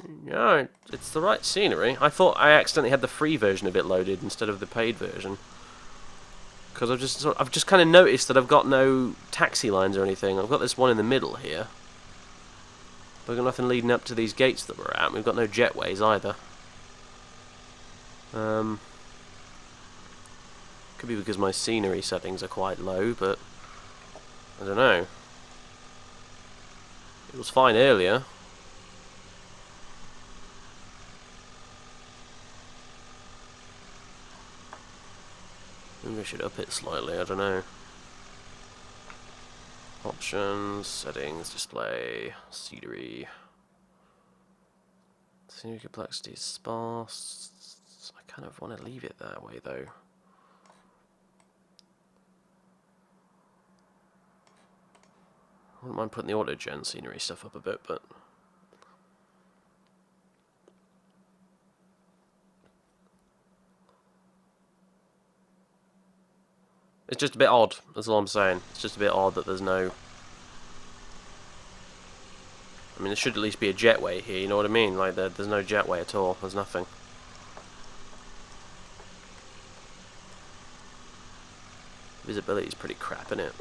No, it's the right scenery. I thought I accidentally had the free version of it loaded instead of the paid version. Because I've just kind of noticed that I've got no taxi lines or anything. I've got this one in the middle here. But I've got nothing leading up to these gates that we're at. We've got no jetways either. Could be because my scenery settings are quite low, but I don't know. It was fine earlier. Maybe I should up it slightly, I don't know. Options, settings, display, scenery. Scenery complexity is sparse. I kind of want to leave it that way though. I wouldn't mind putting the auto-gen scenery stuff up a bit, but... It's just a bit odd, that's all I'm saying. It's just a bit odd that there's no... I mean, there should at least be a jetway here, you know what I mean? Like, there's no jetway at all, there's nothing. Visibility's pretty crap, isn't it?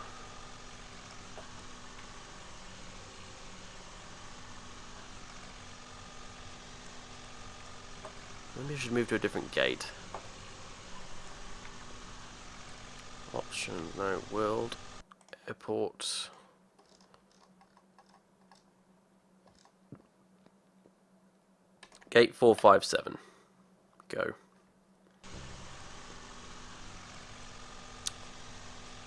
Maybe I should move to a different gate. Option, no, world, airport. Gate 457. Go.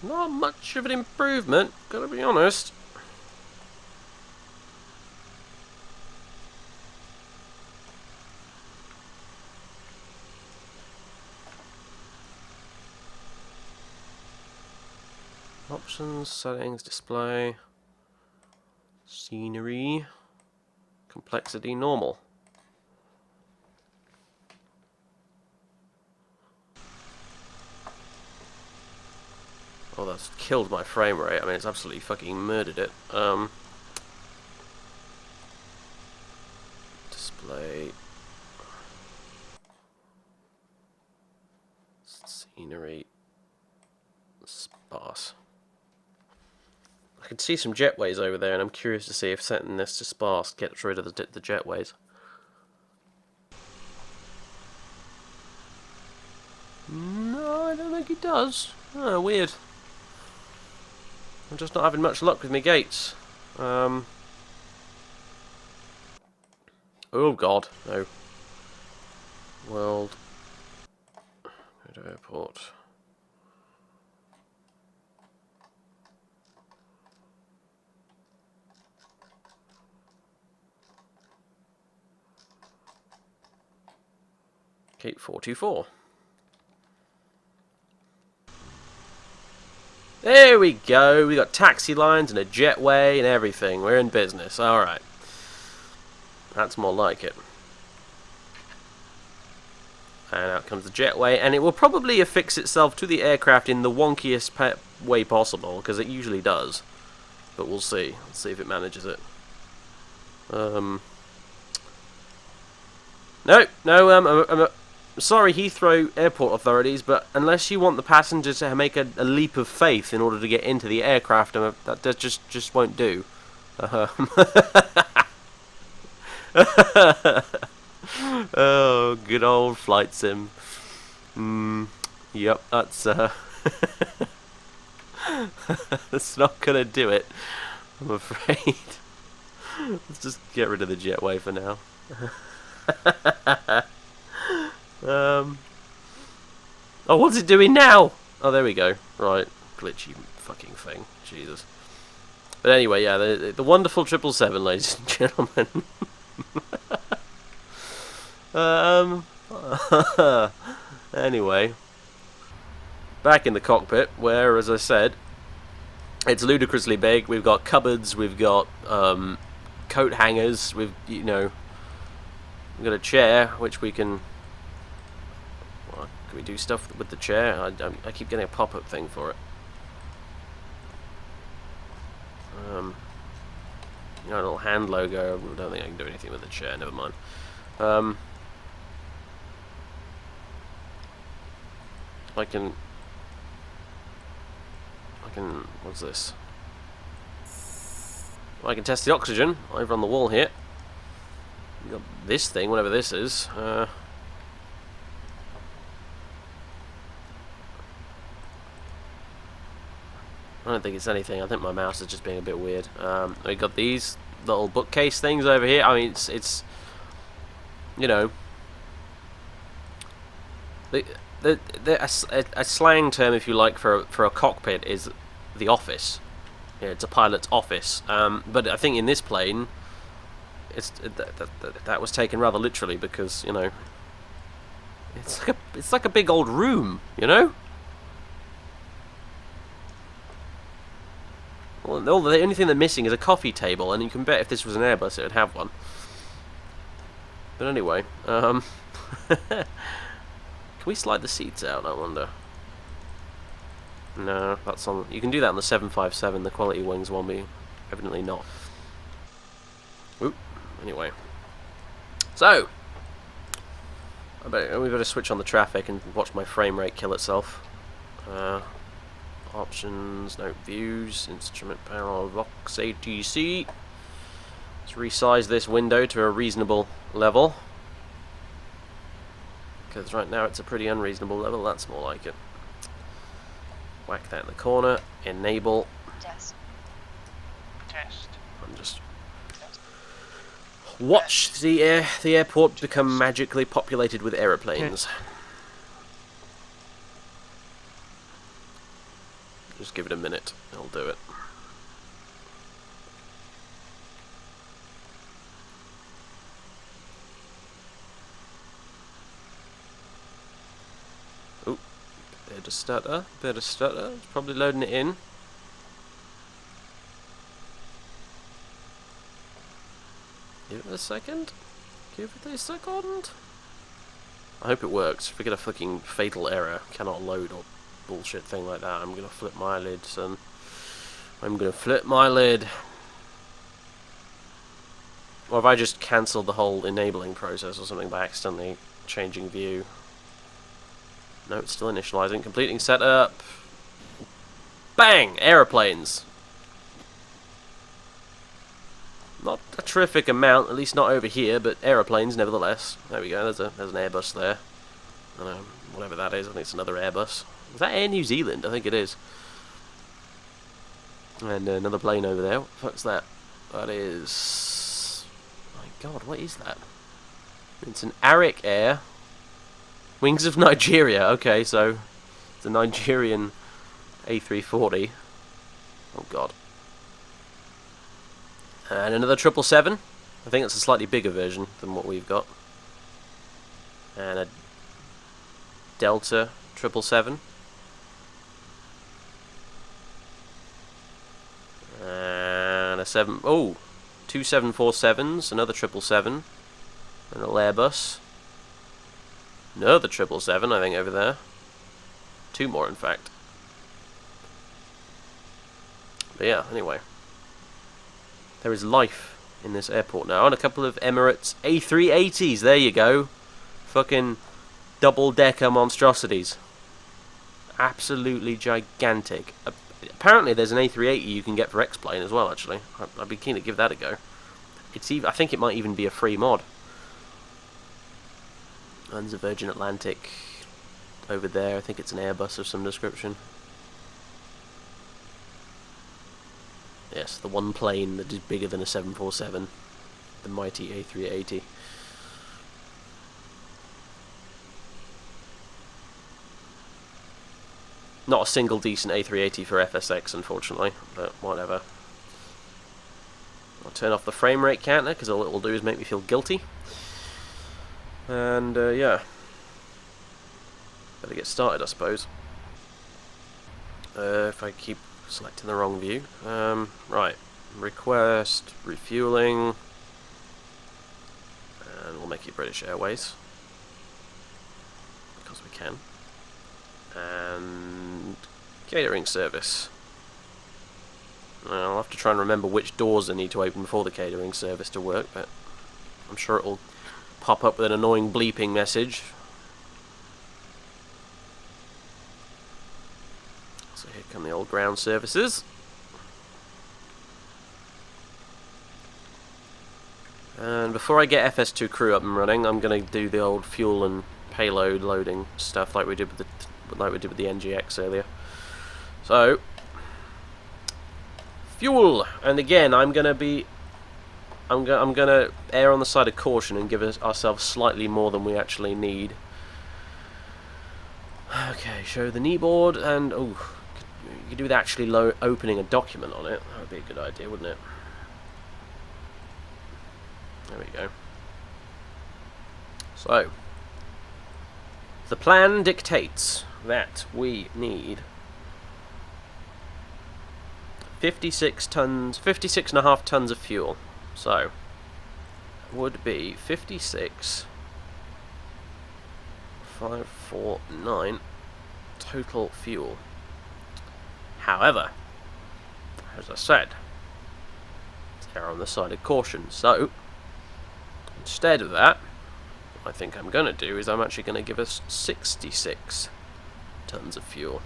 Not much of an improvement, gotta be honest. Options, settings, display, scenery, complexity, normal. Oh, that's killed my frame rate. I mean, it's absolutely fucking murdered it. Display, scenery, sparse. I can see some jetways over there, and I'm curious to see if setting this to sparse gets rid of the jetways. No, I don't think it does. Oh, weird. I'm just not having much luck with my gates. Oh god, no. World. Go to airport. Gate 424. There we go. We got taxi lines and a jetway and everything. We're in business. Alright. That's more like it. And out comes the jetway. And it will probably affix itself to the aircraft in the wonkiest way possible, because it usually does. But we'll see. Let's see if it manages it. No, I'm sorry, Heathrow airport authorities, but unless you want the passengers to make a leap of faith in order to get into the aircraft, that just won't do. Oh, good old flight sim. Yep, that's that's not gonna do it, I'm afraid. Let's just get rid of the jetway for now. Oh, what's it doing now? Oh, there we go. Right, glitchy fucking thing. Jesus. But anyway, yeah, the wonderful 777, ladies and gentlemen. Anyway, back in the cockpit, where, as I said, it's ludicrously big. We've got cupboards, we've got coat hangers, we've got a chair which we can. Well, can we do stuff with the chair? I keep getting a pop-up thing for it. You know, a little hand logo. I don't think I can do anything with the chair. Never mind. I can. What's this? Well, I can test the oxygen over on the wall here. You got this thing, whatever this is. I don't think it's anything. I think my mouse is just being a bit weird. We got these little bookcase things over here. I mean, it's you know, a slang term, if you like, for a cockpit is the office. Yeah, it's a pilot's office. But I think in this plane, that was taken rather literally, because, you know, it's like a big old room, you know. Well, the only thing they're missing is a coffee table, and you can bet if this was an Airbus, it would have one. But anyway, can we slide the seats out, I wonder? No, that's on. You can do that on the 757. The Quality Wings won't be, evidently not. Oop. Anyway, so we better switch on the traffic and watch my frame rate kill itself. Options, note views, instrument panel, Vox ATC. Let's resize this window to a reasonable level, because right now it's a pretty unreasonable level. That's more like it. Whack that in the corner. Enable. Test. I'm just watch the airport become magically populated with aeroplanes. Just give it a minute. I'll do it. Oop. Bit of stutter. It's probably loading it in. Give it a second. I hope it works. If we get a fucking fatal error, cannot load or bullshit thing like that, I'm gonna flip my lid, son. I'm gonna flip my lid. Or if I just cancelled the whole enabling process or something by accidentally changing view. No, it's still initializing. Completing setup. Bang! Aeroplanes. Not a terrific amount, at least not over here, but aeroplanes nevertheless. There we go. There's an Airbus there. I don't know, whatever that is. I think it's another Airbus. Is that Air New Zealand? I think it is. And another plane over there. What the fuck's that? That is... my god, what is that? It's an Arik Air. Wings of Nigeria. Okay, so it's a Nigerian A340. Oh god. And another 777. I think it's a slightly bigger version than what we've got. And a Delta 777. And a two 747s, another 777, and a Airbus. Another 777, I think, over there. Two more, in fact. But yeah, anyway. There is life in this airport now, and a couple of Emirates A380s. There you go. Fucking double-decker monstrosities. Absolutely gigantic. Apparently there's an A380 you can get for X-Plane as well, actually. I'd be keen to give that a go. I think it might even be a free mod. And there's a Virgin Atlantic over there. I think it's an Airbus of some description. Yes, the one plane that is bigger than a 747. The mighty A380. Not a single decent A380 for FSX, unfortunately, but whatever. I'll turn off the frame rate counter, because all it will do is make me feel guilty. And, yeah. Better get started, I suppose. If I keep selecting the wrong view. Right. Request, refueling. And we'll make it British Airways. Because we can. And catering service. I'll have to try and remember which doors I need to open before the catering service to work, but I'm sure it'll pop up with an annoying bleeping message. So here come the old ground services. And before I get FS2 crew up and running, I'm going to do the old fuel and payload loading stuff like we did with the NGX earlier. So, fuel, and again, I'm gonna err on the side of caution and give ourselves slightly more than we actually need. Okay, show the kneeboard, and you could do with actually opening a document on it. That would be a good idea, wouldn't it? There we go. So, the plan dictates that we need 56.5 tons of fuel. So, would be 56,549 total fuel. However, as I said, err on the side of caution. So, instead of that, what I think I'm going to do is I'm actually going to give us 66 tons of fuel.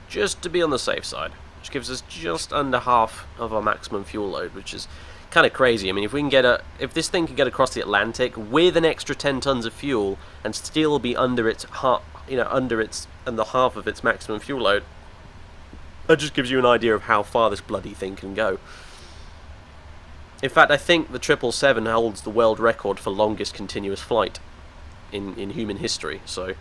Just to be on the safe side, which gives us just under half of our maximum fuel load, which is kind of crazy. I mean, if this thing can get across the Atlantic with an extra 10 tons of fuel and still be under its half of its maximum fuel load, that just gives you an idea of how far this bloody thing can go. In fact, I think the 777 holds the world record for longest continuous flight in human history. So.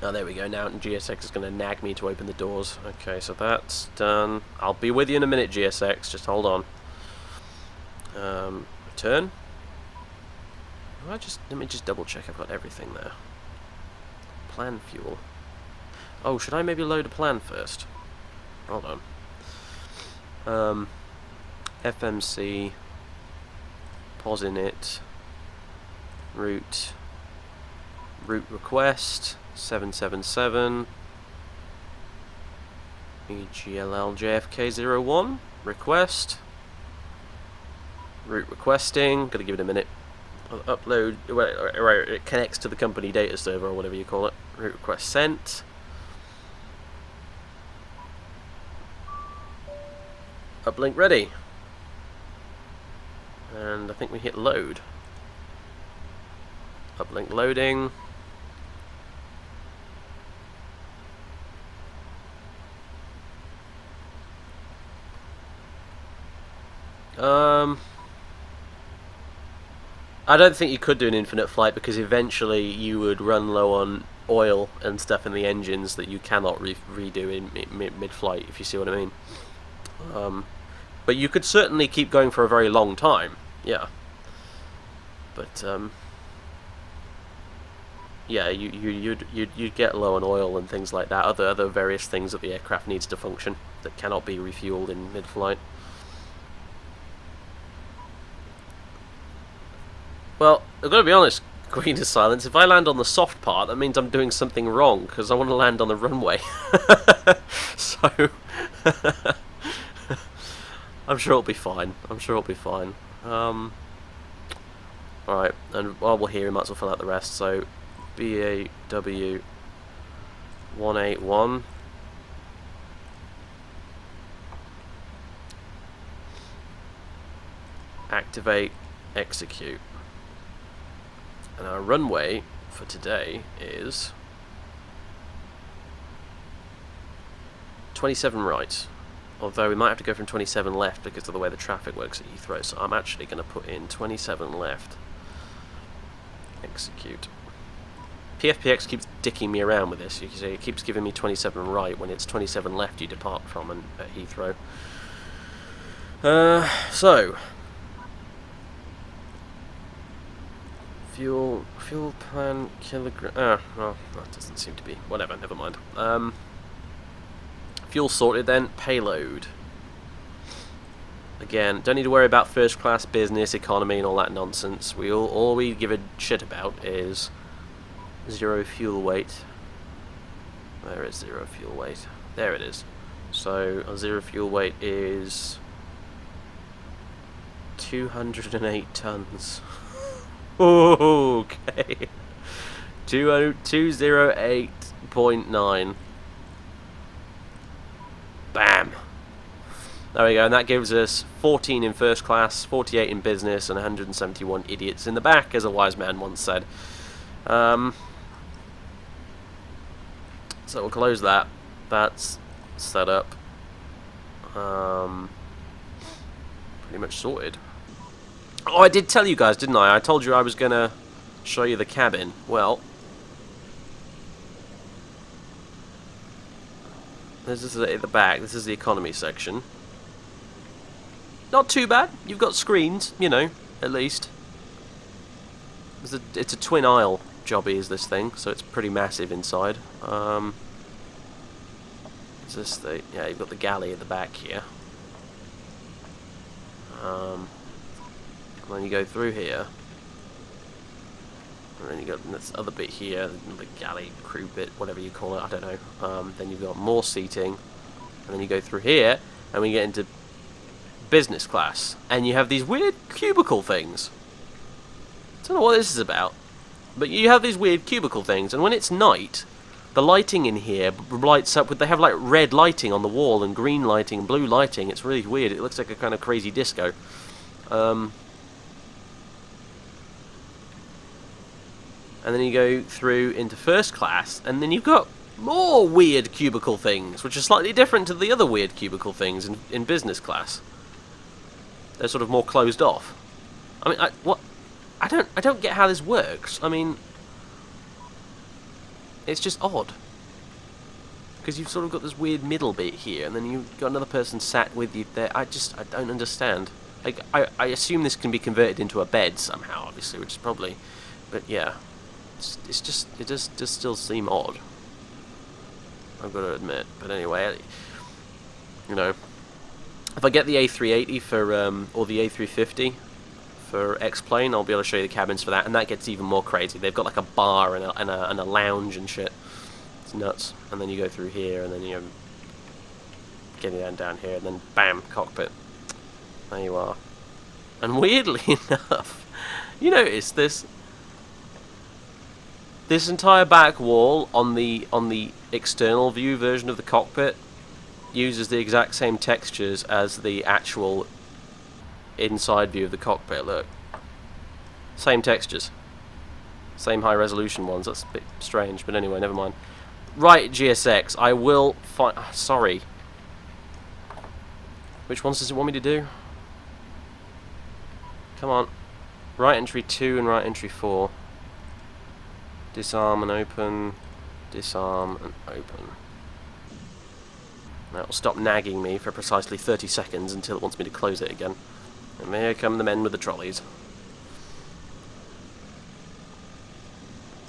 Oh, there we go. Now GSX is going to nag me to open the doors. Okay, so that's done. I'll be with you in a minute, GSX. Just hold on. Return. Let me just double check I've got everything there. Plan fuel. Oh, should I maybe load a plan first? Hold on. FMC. Pause init. Route request. 777 EGLL JFK 01 request route requesting. Gotta give it a minute. Upload where it connects to the company data server or whatever you call it. Route request sent. Uplink ready. And I think we hit load. Uplink loading. I don't think you could do an infinite flight because eventually you would run low on oil and stuff in the engines that you cannot redo in mid-flight, if you see what I mean. But you could certainly keep going for a very long time, yeah. But yeah, you'd get low on oil and things like that. Other various things that the aircraft needs to function that cannot be refueled in mid-flight. Well, I've got to be honest, Queen of Silence, if I land on the soft part, that means I'm doing something wrong, because I want to land on the runway. So, I'm sure it'll be fine. Alright, and while we're here, we might as well fill out the rest. So, BAW 181. Activate, execute. And our runway for today is 27 right. Although we might have to go from 27 left because of the way the traffic works at Heathrow. So I'm actually going to put in 27 left. Execute. PFPX keeps dicking me around with this. You can see it keeps giving me 27 right when it's 27 left you depart from at Heathrow. So... Fuel plan kilogram. Well, that doesn't seem to be. Whatever, never mind. Fuel sorted then. Payload. Again, don't need to worry about first class, business, economy and all that nonsense. All we give a shit about is zero fuel weight. Where is zero fuel weight? There it is. So our zero fuel weight is 208 tons. Okay. 208.9. Bam. There we go, and that gives us 14 in first class, 48 in business, and 171 idiots in the back, as a wise man once said. So we'll close that. That's set up. Pretty much sorted. Oh, I did tell you guys, didn't I? I told you I was going to show you the cabin. Well, this is at the back. This is the economy section. Not too bad. You've got screens, you know, at least. It's a twin aisle jobby, is this thing, so it's pretty massive inside. Is this the... Yeah, you've got the galley at the back here. And then you go through here. And then you got this other bit here, the galley, crew bit, whatever you call it, I don't know. Then you've got more seating. And then you go through here, and we get into business class, and you have these weird cubicle things. I don't know what this is about, but you have these weird cubicle things, and when it's night, the lighting in here lights up with, they have like red lighting on the wall and green lighting and blue lighting. It's really weird. It looks like a kind of crazy disco. And then you go through into first class, and then you've got more weird cubicle things, which are slightly different to the other weird cubicle things in business class. They're sort of more closed off. I mean, I don't get how this works. I mean, it's just odd. Because you've sort of got this weird middle bit here, and then you've got another person sat with you there. I don't understand. Like, I assume this can be converted into a bed somehow, obviously, which is probably... But yeah, it does still seem odd. I've got to admit. But anyway, you know... If I get the A380 for, or the A350 for X-Plane, I'll be able to show you the cabins for that, and that gets even more crazy. They've got like a bar and a lounge and shit. It's nuts. And then you go through here, and then you get down here, and then bam, cockpit. There you are. And weirdly enough, you notice this entire back wall on the external view version of the cockpit uses the exact same textures as the actual inside view of the cockpit. Look, same textures, same high resolution ones. That's a bit strange, but anyway, never mind. Right, GSX, I will find... sorry. Which ones does it want me to do? Come on. Right entry 2 and right entry 4. Disarm and open. Disarm and open. That will stop nagging me for precisely 30 seconds until it wants me to close it again. And here come the men with the trolleys.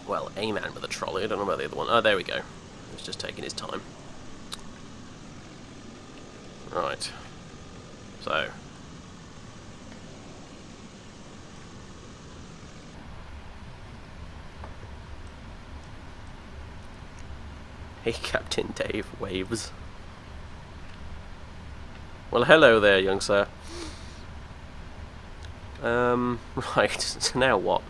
Well, a man with a trolley. I don't know about the other one. Oh, there we go. He's just taking his time. Right. So. Hey, Captain Dave waves. Well, hello there, young sir. Right, so now what?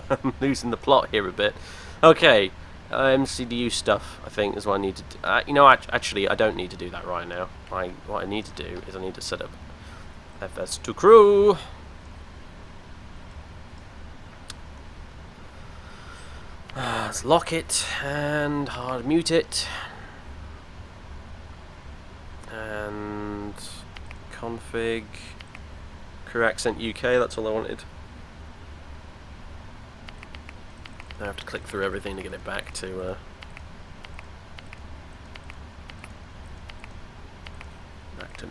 I'm losing the plot here a bit. Okay, MCDU stuff, I think, is what I need to do. You know, actually, I don't need to do that right now. What I need to do is I need to set up FS2 crew. Let's lock it and hard mute it. And config crew accent UK, that's all I wanted. I have to click through everything to get it back to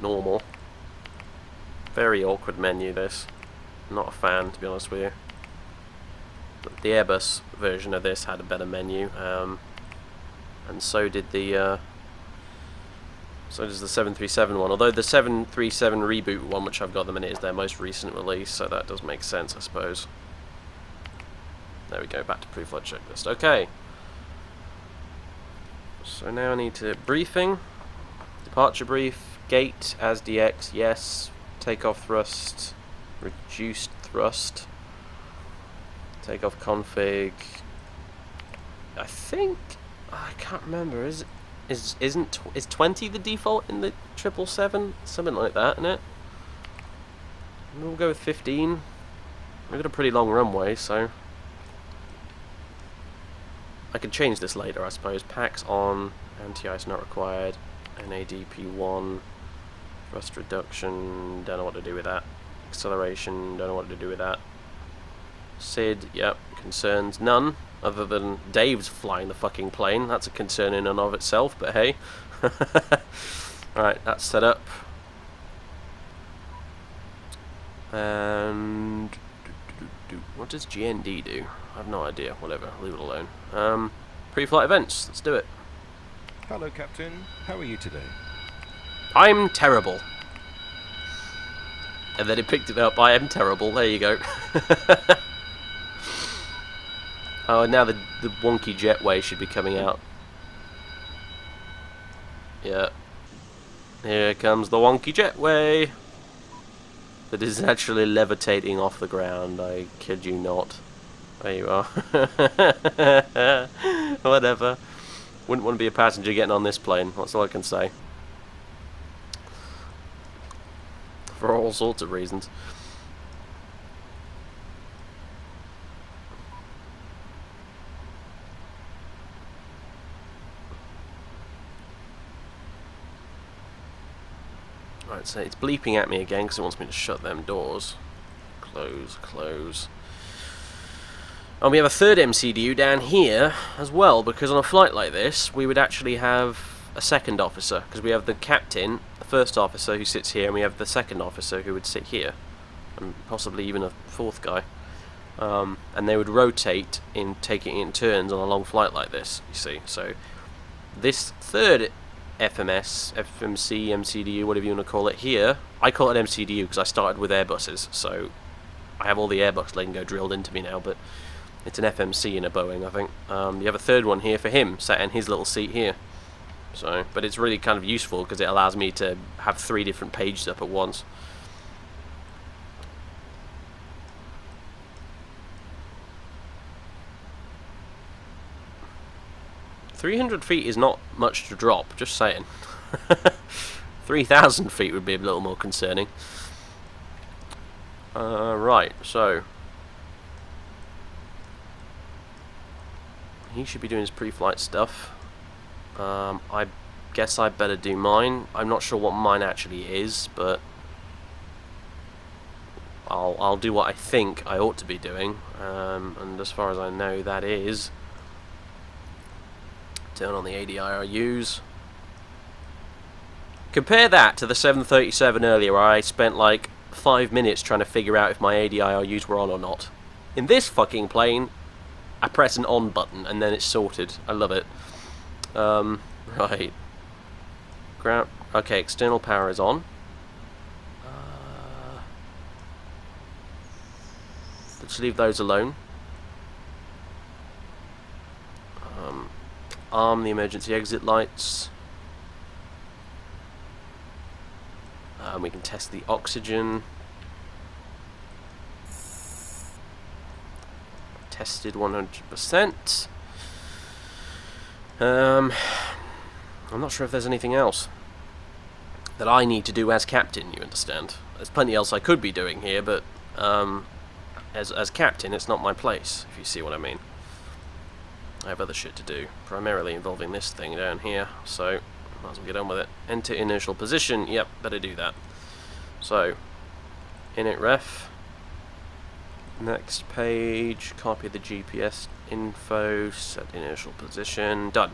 normal. Very awkward menu, this. Not a fan, to be honest with you. But the Airbus version of this had a better menu, and so did the So does the 737 one. Although the 737 reboot one, which I've got at the minute, is their most recent release, so that does make sense, I suppose. There we go, back to pre-flight checklist. Okay. So now I need to briefing. Departure brief, gate, as DX, yes. Takeoff thrust, reduced thrust. Takeoff config. I think, I can't remember, is 20 the default in the 777? Something like that, isn't it? We'll go with 15. We've got a pretty long runway, so I can change this later, I suppose. Packs on, anti-ice not required, NADP1, thrust reduction, don't know what to do with that. Acceleration, don't know what to do with that. SID, yep, concerns, none. Other than Dave's flying the fucking plane. That's a concern in and of itself, but hey. Alright, that's set up. And what does GND do? I have no idea. Whatever, leave it alone. Pre-flight events, let's do it. Hello, Captain. How are you today? I'm terrible. And then it picked it up. I am terrible. There you go. Oh, and now the wonky jetway should be coming out. Yeah. Here comes the wonky jetway. That is actually levitating off the ground. I kid you not. There you are. Whatever. Wouldn't want to be a passenger getting on this plane. That's all I can say. For all sorts of reasons. Right, so it's bleeping at me again because it wants me to shut them doors. Close, close. And we have a third MCDU down here as well, because on a flight like this we would actually have a second officer, because we have the captain, the first officer who sits here, and we have the second officer who would sit here, and possibly even a fourth guy. And they would rotate in taking it in turns on a long flight like this, you see. So this third FMS, FMC, MCDU, whatever you want to call it here, I call it MCDU because I started with Airbuses, so I have all the Airbus lingo drilled into me now, but it's an FMC in a Boeing, I think. You have a third one here for him, sat in his little seat here. So, but it's really kind of useful because it allows me to have 3 different pages up at once. $300 feet is not much to drop, just saying. 3,000 feet would be a little more concerning. Right, so he should be doing his pre-flight stuff. I guess I better do mine. I'm not sure what mine actually is, but I'll do what I think I ought to be doing. And as far as I know, that is turn on the ADIRUs. Compare that to the 737 earlier, where I spent like 5 minutes trying to figure out if my ADIRUs were on or not. In this fucking plane, I press an on button and then it's sorted. I love it. Right. Okay, external power is on. Let's leave those alone. Arm the emergency exit lights. We can test the oxygen. Tested 100%. I'm not sure if there's anything else that I need to do as captain, you understand. There's plenty else I could be doing here, but as captain, it's not my place, if you see what I mean. I have other shit to do, primarily involving this thing down here, so might as well get on with it. Enter inertial position, yep, better do that. So, init ref, next page, copy the GPS info, set inertial position, done.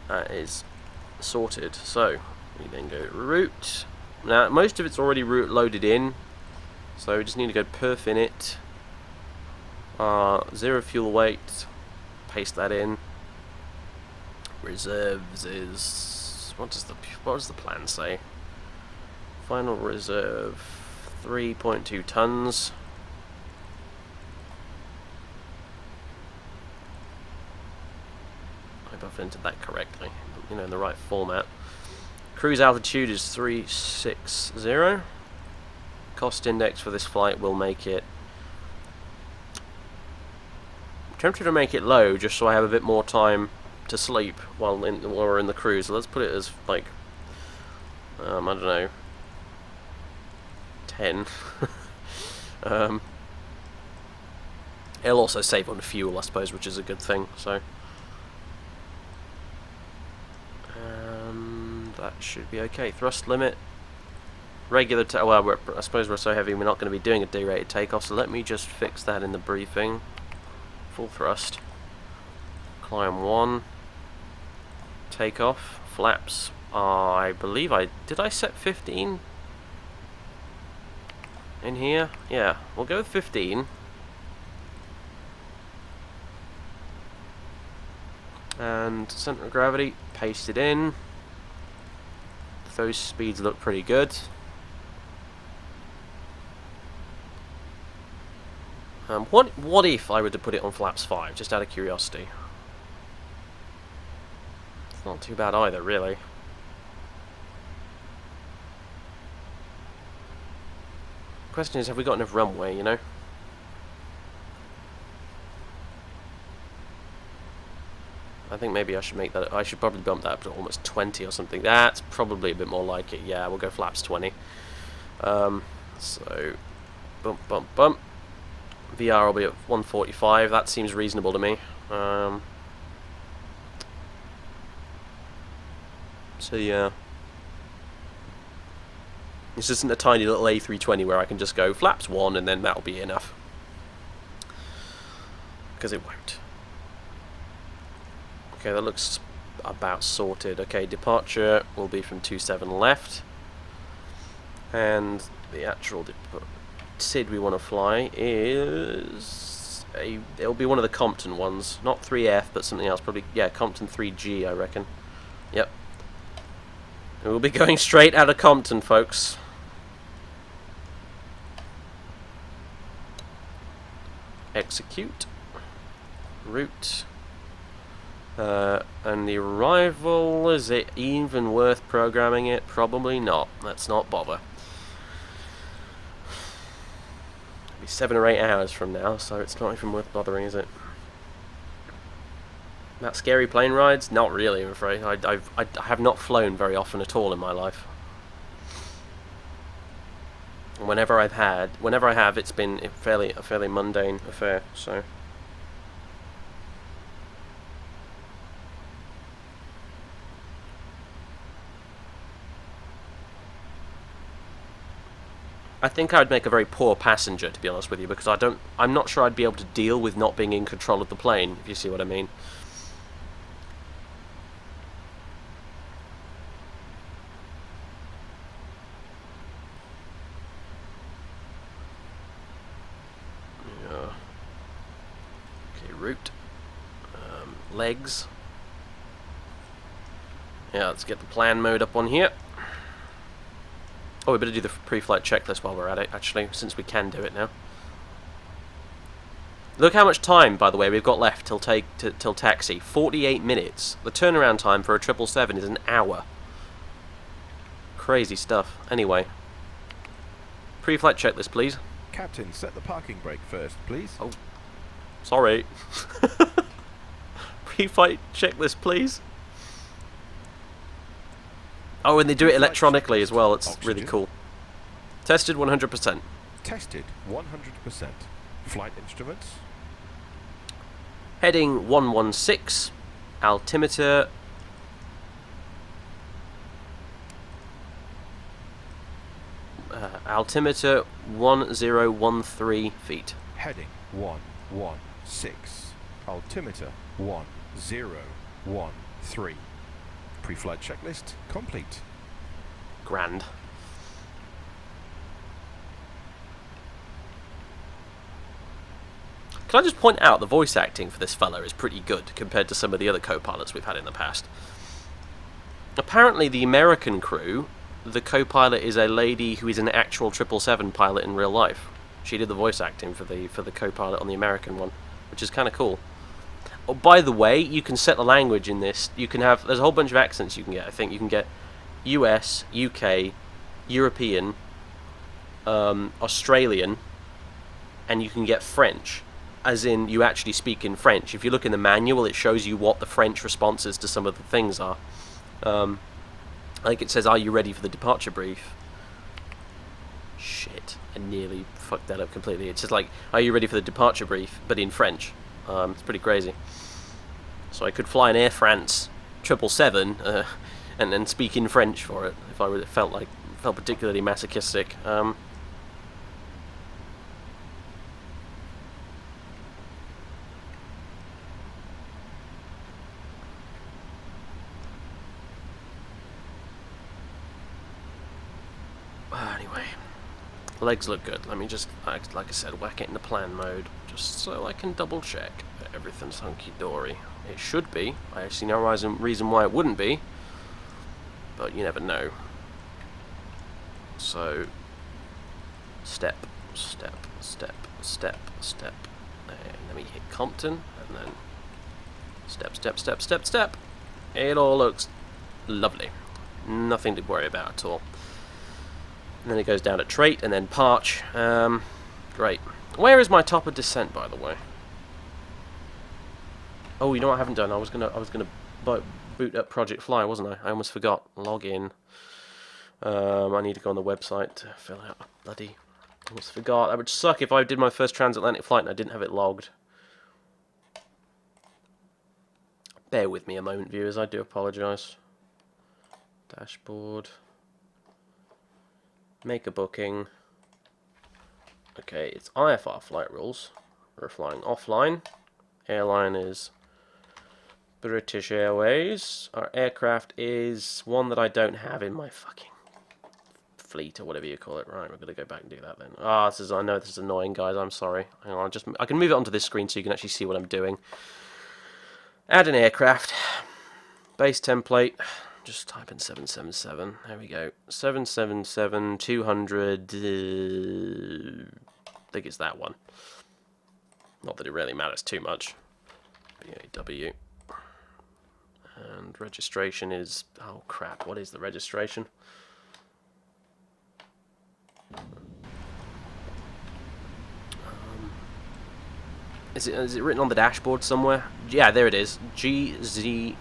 That is sorted. So, we then go route. Now, most of it's already route loaded in, so we just need to go perf init. 0 fuel weight, paste that in. reserves is... What does the plan say? Final reserve 3.2 tons. I hope I've entered that correctly, you know, in the right format. Cruise altitude is 360. Cost index for this flight will make it... I'm tempted to make it low just so I have a bit more time to sleep while we're in the cruise. So let's put it as like I don't know, 10. It'll also save on fuel, I suppose, which is a good thing. So that should be okay. Thrust limit, regular. Well, I suppose we're so heavy we're not going to be doing a derated takeoff. So let me just fix that in the briefing. Full thrust. Climb 1. Takeoff. Flaps. I believe did I set 15 in here? Yeah, we'll go with 15. And center of gravity, paste it in. Those speeds look pretty good. What if I were to put it on flaps 5, just out of curiosity? It's not too bad either, really. Question is, have we got enough runway, you know? I think maybe I should make that... I should probably bump that up to almost 20 or something. That's probably a bit more like it. Yeah, we'll go flaps 20. So, bump, bump, bump. VR will be at 145. That seems reasonable to me. So, yeah. This isn't a tiny little A320 where I can just go flaps 1 and then that'll be enough. Because it won't. Okay, that looks about sorted. Okay, departure will be from 27 left. And the actual SID we want to fly is... it'll be one of the Compton ones. Not 3F, but something else. Probably, yeah, Compton 3G, I reckon. Yep. And we'll be going straight out of Compton, folks. Execute. Route. And the arrival, is it even worth programming it? Probably not. Let's not bother. It'll be 7 or 8 hours from now, so it's not even worth bothering, is it? That scary plane rides? Not really, I'm afraid. I have not flown very often at all in my life. Whenever I have, it's been a fairly mundane affair. So. I think I'd make a very poor passenger, to be honest with you, because I'm not sure I'd be able to deal with not being in control of the plane, if you see what I mean. Yeah. Okay, route. Legs. Yeah, let's get the plan mode up on here. Oh, we better do the pre-flight checklist while we're at it, actually, since we can do it now. Look how much time, by the way, we've got left till taxi. 48 minutes. The turnaround time for a 777 is an hour. Crazy stuff. Anyway. Pre-flight checklist, please. Captain, set the parking brake first, please. Oh, sorry. Pre-flight checklist, please. Oh, and they do it electronically as well. It's Oxygen. Really cool. Tested 100%. Tested 100%. Flight instruments. Heading 116. Altimeter. Altimeter 1013 feet. Heading 116. Altimeter 1013. Pre-flight checklist complete. Grand. Can I just point out the voice acting for this fella is pretty good compared to some of the other co-pilots we've had in the past. Apparently the American crew, the co-pilot is a lady who is an actual 777 pilot in real life. She did the voice acting for the co-pilot on the American one, which is kind of cool. Oh, by the way, you can set the language in this. You can have, there's a whole bunch of accents you can get. I think you can get US, UK, European, Australian, and you can get French, as in you actually speak in French. If you look in the manual, it shows you what the French responses to some of the things are. Like it says, "Are you ready for the departure brief?" Shit, I nearly fucked that up completely. It's just like, "Are you ready for the departure brief?" but in French. It's pretty crazy. So I could fly an Air France 777 and then speak in French for it if I really felt particularly masochistic. Anyway, legs look good. Let me just, like I said, whack it into plan mode, just so I can double check that everything's hunky-dory. It should be. I see no reason why it wouldn't be, but you never know. So, step, step, step, step, step, and let me hit Compton, and then step, step, step, step, step. It all looks lovely. Nothing to worry about at all. And then it goes down to trait, and then parch. Great. Where is my top of descent, by the way? Oh, you know what I haven't done? I was gonna boot up Project Fly, wasn't I? I almost forgot. Log in. I need to go on the website to fill out. Bloody, I almost forgot. That would suck if I did my first transatlantic flight and I didn't have it logged. Bear with me a moment, viewers. I do apologise. Dashboard. Make a booking. Okay, it's IFR flight rules. We're flying offline. Airline is British Airways. Our aircraft is one that I don't have in my fucking fleet or whatever you call it. Right, we're gonna go back and do that then. I know this is annoying, guys. I'm sorry. Hang on, I can move it onto this screen so you can actually see what I'm doing. Add an aircraft. Base template. Just type in 777. There we go. 777 200. I think it's that one. Not that it really matters too much. BAW. And registration is... Oh crap, what is the registration? Is it written on the dashboard somewhere? Yeah, there it is. GZBAV.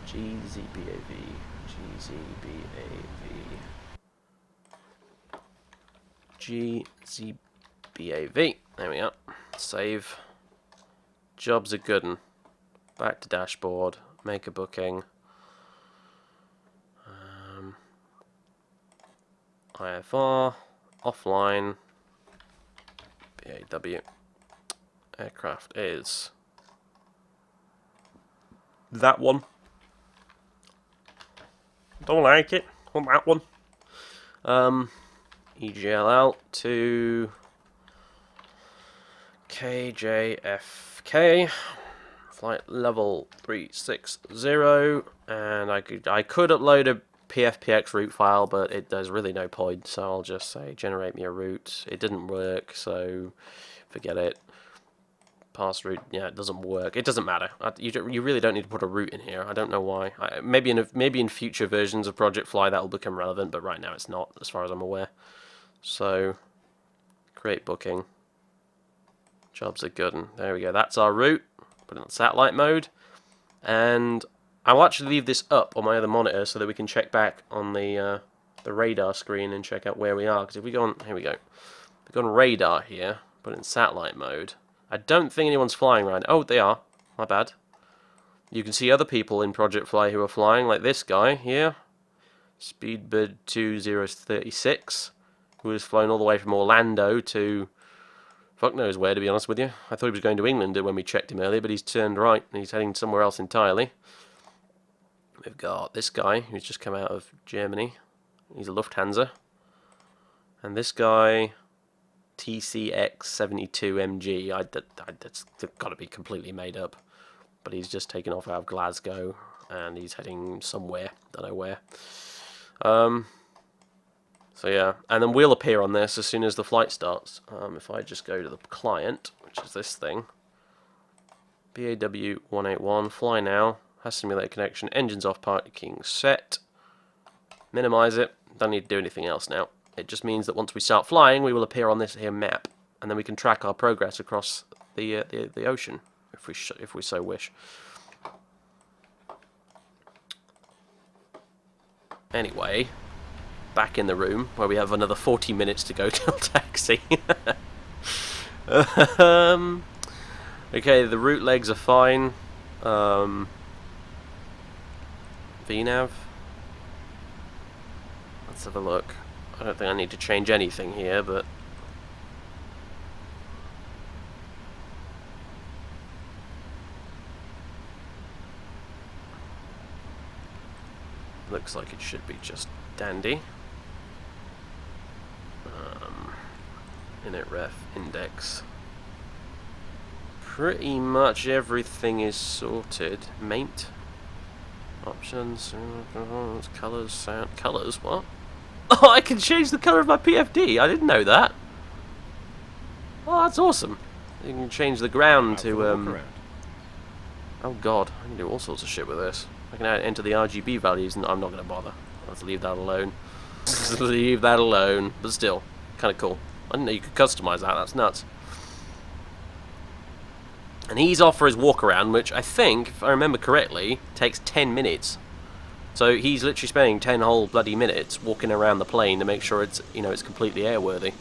GZBAV. GZBAV. There we are. Save. Jobs are good 'un. Back to dashboard. Make a booking. IFR. Offline. BAW. Aircraft is that one. Don't like it. Want that one. EGLL to KJFK. Flight level 360, and I could upload a PFPX route file, but there's really no point, so I'll just say generate me a route. It didn't work, so forget it. Pass route, yeah, it doesn't work. It doesn't matter. You really don't need to put a route in here. I don't know why. Maybe in future versions of Project Fly that will become relevant, but right now it's not, as far as I'm aware. So create booking. Jobs are good, and there we go. That's our route. Put it in satellite mode, and I'll actually leave this up on my other monitor so that we can check back on the radar screen and check out where we are. Because if we go on, here we go. We go on radar here. Put it in satellite mode. I don't think anyone's flying right now. Oh, they are. My bad. You can see other people in Project Fly who are flying, like this guy here, Speedbird 2036, who has flown all the way from Orlando to fuck knows where, to be honest with you. I thought he was going to England when we checked him earlier, but he's turned right and he's heading somewhere else entirely. We've got this guy who's just come out of Germany. He's a Lufthansa. And this guy, TCX72MG. That's got to be completely made up. But he's just taken off out of Glasgow, and he's heading somewhere, don't know where. So yeah, and then we'll appear on this as soon as the flight starts. If I just go to the client, which is this thing, BAW 181, fly now, has simulated connection, engines off, parking set, minimize it, don't need to do anything else now. It just means that once we start flying, we will appear on this here map, and then we can track our progress across the ocean, if we so wish. Anyway, back in the room, where we have another 40 minutes to go till taxi. Okay, the route legs are fine. VNav. Let's have a look. I don't think I need to change anything here, but... looks like it should be just dandy. Init ref index. Pretty much everything is sorted. Maint. Options. Colors. Sound. Colors? What? Oh, I can change the color of my PFD. I didn't know that. Oh, that's awesome. You can change the ground to oh god, I can do all sorts of shit with this. I can enter the RGB values, and I'm not going to bother. Let's leave that alone. Just leave that alone. But still, kind of cool. I didn't know you could customize that. That's nuts. And he's off for his walk around, which I think, if I remember correctly, takes 10 minutes. So he's literally spending 10 whole bloody minutes walking around the plane to make sure it's, you know, it's completely airworthy.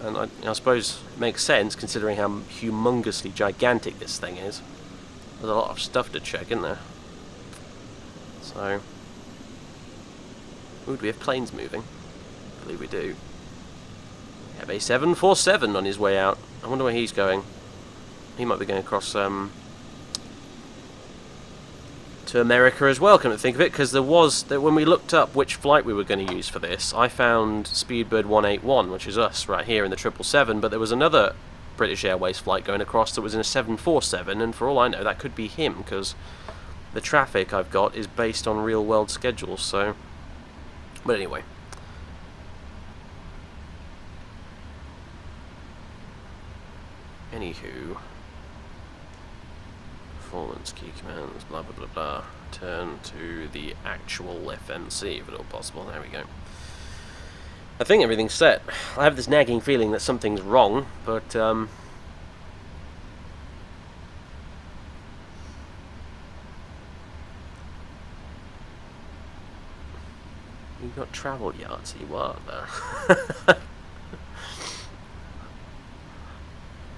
And I suppose it makes sense considering how humongously gigantic this thing is. There's a lot of stuff to check, isn't there? So, ooh, do we have planes moving? I believe we do. We have a 747 on his way out. I wonder where he's going. He might be going across to America as well, come to think of it, because there was, when we looked up which flight we were going to use for this, I found Speedbird 181, which is us right here in the 777, but there was another British Airways flight going across that was in a 747, and for all I know that could be him, because the traffic I've got is based on real world schedules, so... But anyway. Anywho... Performance, key commands, blah blah blah blah. Turn to the actual FMC if at all possible. There we go. I think everything's set. I have this nagging feeling that something's wrong, but you've got travel yards, you are there.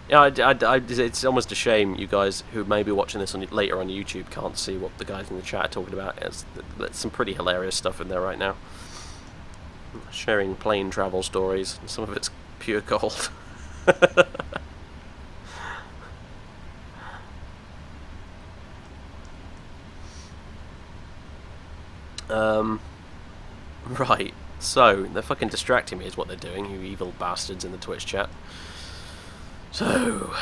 Yeah, it's almost a shame you guys who may be watching this later on YouTube can't see what the guys in the chat are talking about. There's some pretty hilarious stuff in there right now. Sharing plane travel stories. Some of it's pure gold. Right. So, they're fucking distracting me is what they're doing, you evil bastards in the Twitch chat. So,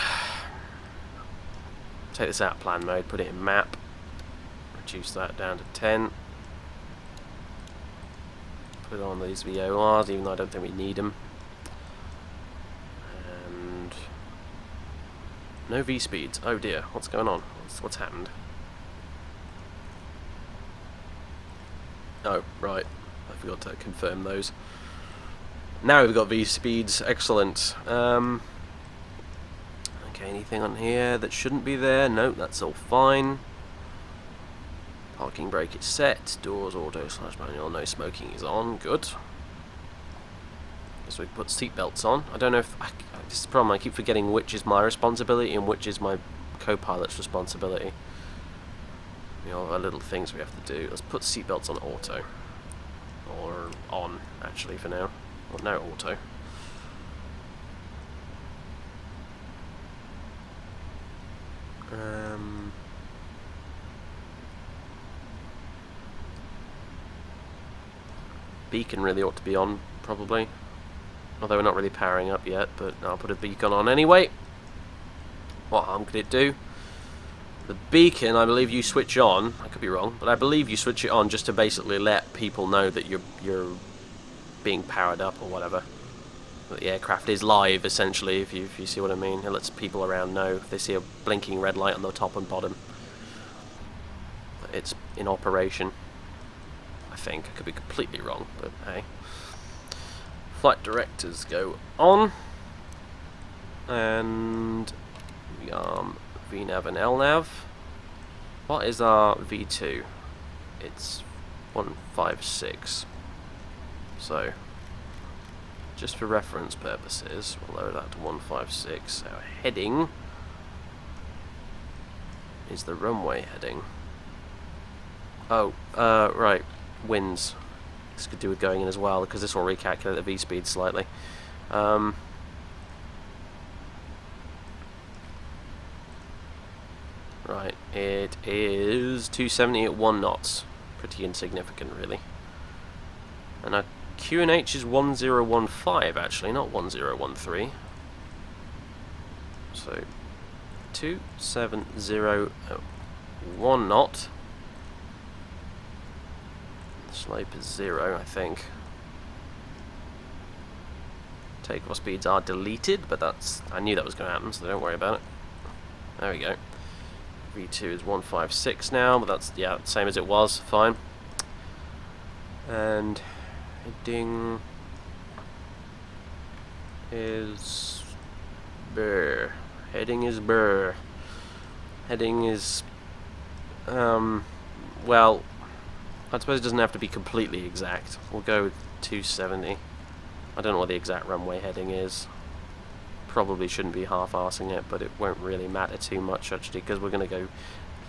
take this out of plan mode, put it in map, reduce that down to 10, put on these VORs, even though I don't think we need them, and no V-speeds. Oh dear, what's going on? What's happened? Oh, right, I forgot to confirm those. Now we've got V-speeds, excellent. Okay, anything on here that shouldn't be there? Nope, that's all fine. Parking brake is set. Doors auto/manual. No smoking is on. Good. So we put seat belts on. I don't know if this is the problem. I keep forgetting which is my responsibility and which is my co-pilot's responsibility. You know, our little things we have to do. Let's put seat belts on auto, or on actually for now. Well, no, auto. Beacon really ought to be on, probably. Although we're not really powering up yet, but I'll put a beacon on anyway. What harm could it do? The beacon, I believe you switch on. I could be wrong, but I believe you switch it on just to basically let people know that you're being powered up or whatever. That the aircraft is live, essentially, if you see what I mean. It lets people around know if they see a blinking red light on the top and bottom. It's in operation. I think. I could be completely wrong, but hey. Flight directors go on. And VNav and LNav. What is our V2? It's 156. So, just for reference purposes, we'll lower that to 156. Our heading is the runway heading. Oh, right. Winds. This could do with going in as well, because this will recalculate the V-speed slightly. Right, it is 270 at 1 knots. Pretty insignificant, really. And our QNH is 1015, actually, not 1013. So, 270 at 1 knot. The slope is 0, I think. Takeoff speeds are deleted, but that's... I knew that was going to happen, so don't worry about it. There we go. V2 is 156 now, but that's, yeah, same as it was, fine. And heading is brr. Heading is brr. Heading is, well, I suppose it doesn't have to be completely exact. We'll go with 270. I don't know what the exact runway heading is. Probably shouldn't be half-arsing it, but it won't really matter too much actually, because we're going to go...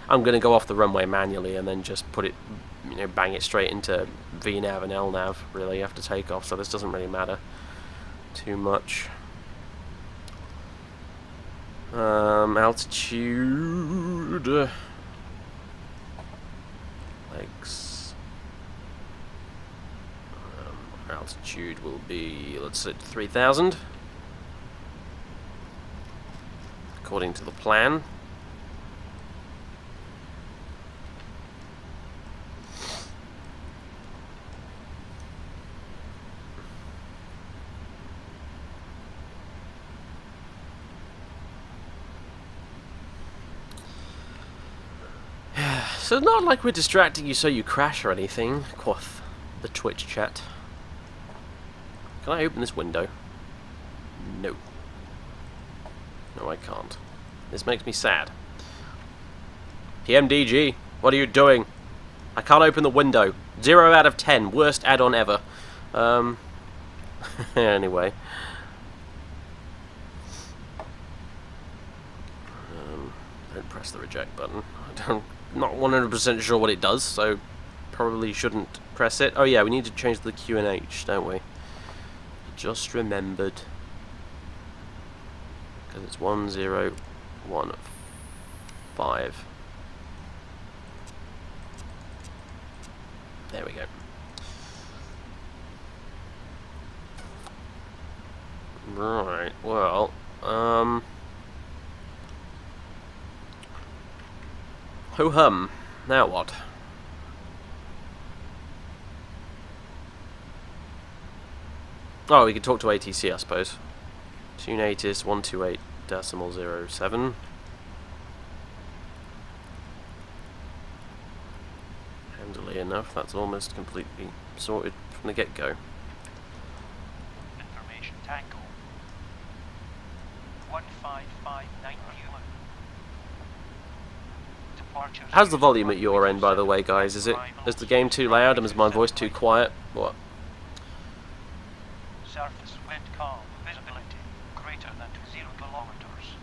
I'm going to go off the runway manually and then just put it, you know, bang it straight into VNav and LNav really after takeoff, so this doesn't really matter too much. Altitude... legs... altitude will be, let's say, 3,000. According to the plan. So it's not like we're distracting you so you crash or anything, quoth the Twitch chat. Can I open this window? No. No, I can't. This makes me sad. PMDG, what are you doing? I can't open the window. 0 out of 10. Worst add-on ever. Anyway. Don't press the reject button. I'm not 100% sure what it does, so probably shouldn't press it. Oh yeah, we need to change the QNH, don't we? Just remembered. Because it's 1015. There we go. Right, well, ho-hum. Now what? Oh, we can talk to ATC, I suppose. Tune ATIS 128.07. Handily enough, that's almost completely sorted from the get-go. Information Tango 15591. Departure. How's the volume at your end, by the way, guys? Is the game too loud and is my voice too quiet? What? Surface wind calm, visibility greater than 0 kilometers.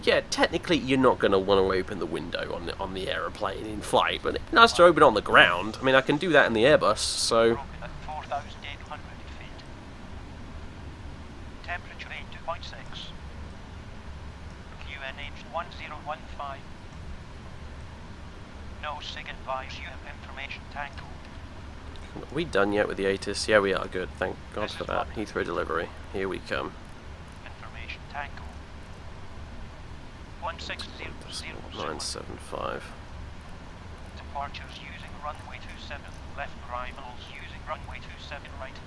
Yeah, technically you're not going to want to open the window on the aeroplane in flight, but it's nice to open it on the ground. I mean, I can do that in the Airbus, so... Broken at 4,800 feet. Temperature 82.6. QNH 1015. No SIG advise you have information Tango. Are we done yet with the ATIS? Yeah, we are. Good. Thank God for that. Heathrow delivery. Here we come. Information Tango. 16007. 975. Departures using runway 27. Left arrivals using runway 27 right.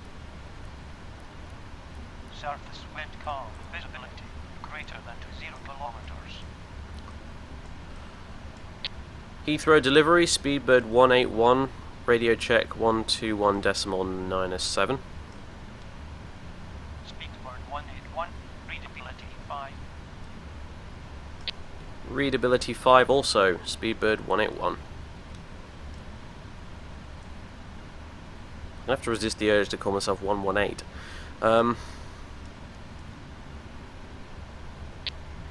Surface wind calm. Visibility greater than 0 kilometers. Heathrow delivery. Speedbird 181. Radio check 121.9S7. Speedbird 181. Readability 5. Readability 5 also. Speedbird 181. I have to resist the urge to call myself 118.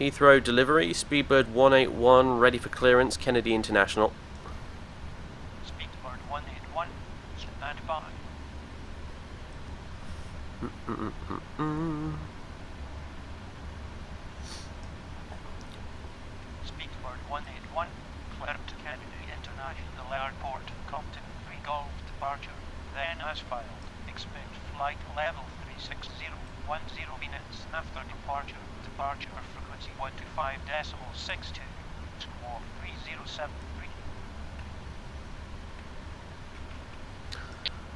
Heathrow delivery, Speedbird 181, ready for clearance, Kennedy International. Speedbird 181, stand by. Speedbird 181, cleared to Kennedy International Airport, Compton 3 Golf departure, then as filed. Expect flight level 360, 10 minutes after departure. Departure frequency 125.62, squawk 3073.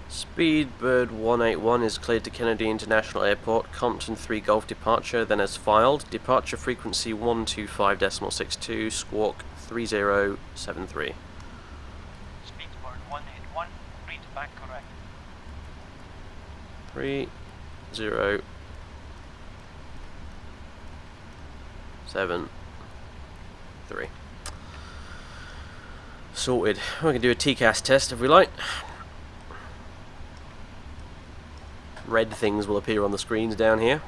Speedbird 181 is cleared to Kennedy International Airport, Compton 3 Golf departure, then as filed. Departure frequency 125.62, squawk 3073. Speedbird 181, read back correct. 3073. Sorted. We can do a TCAS test if we like. Red things will appear on the screens down here.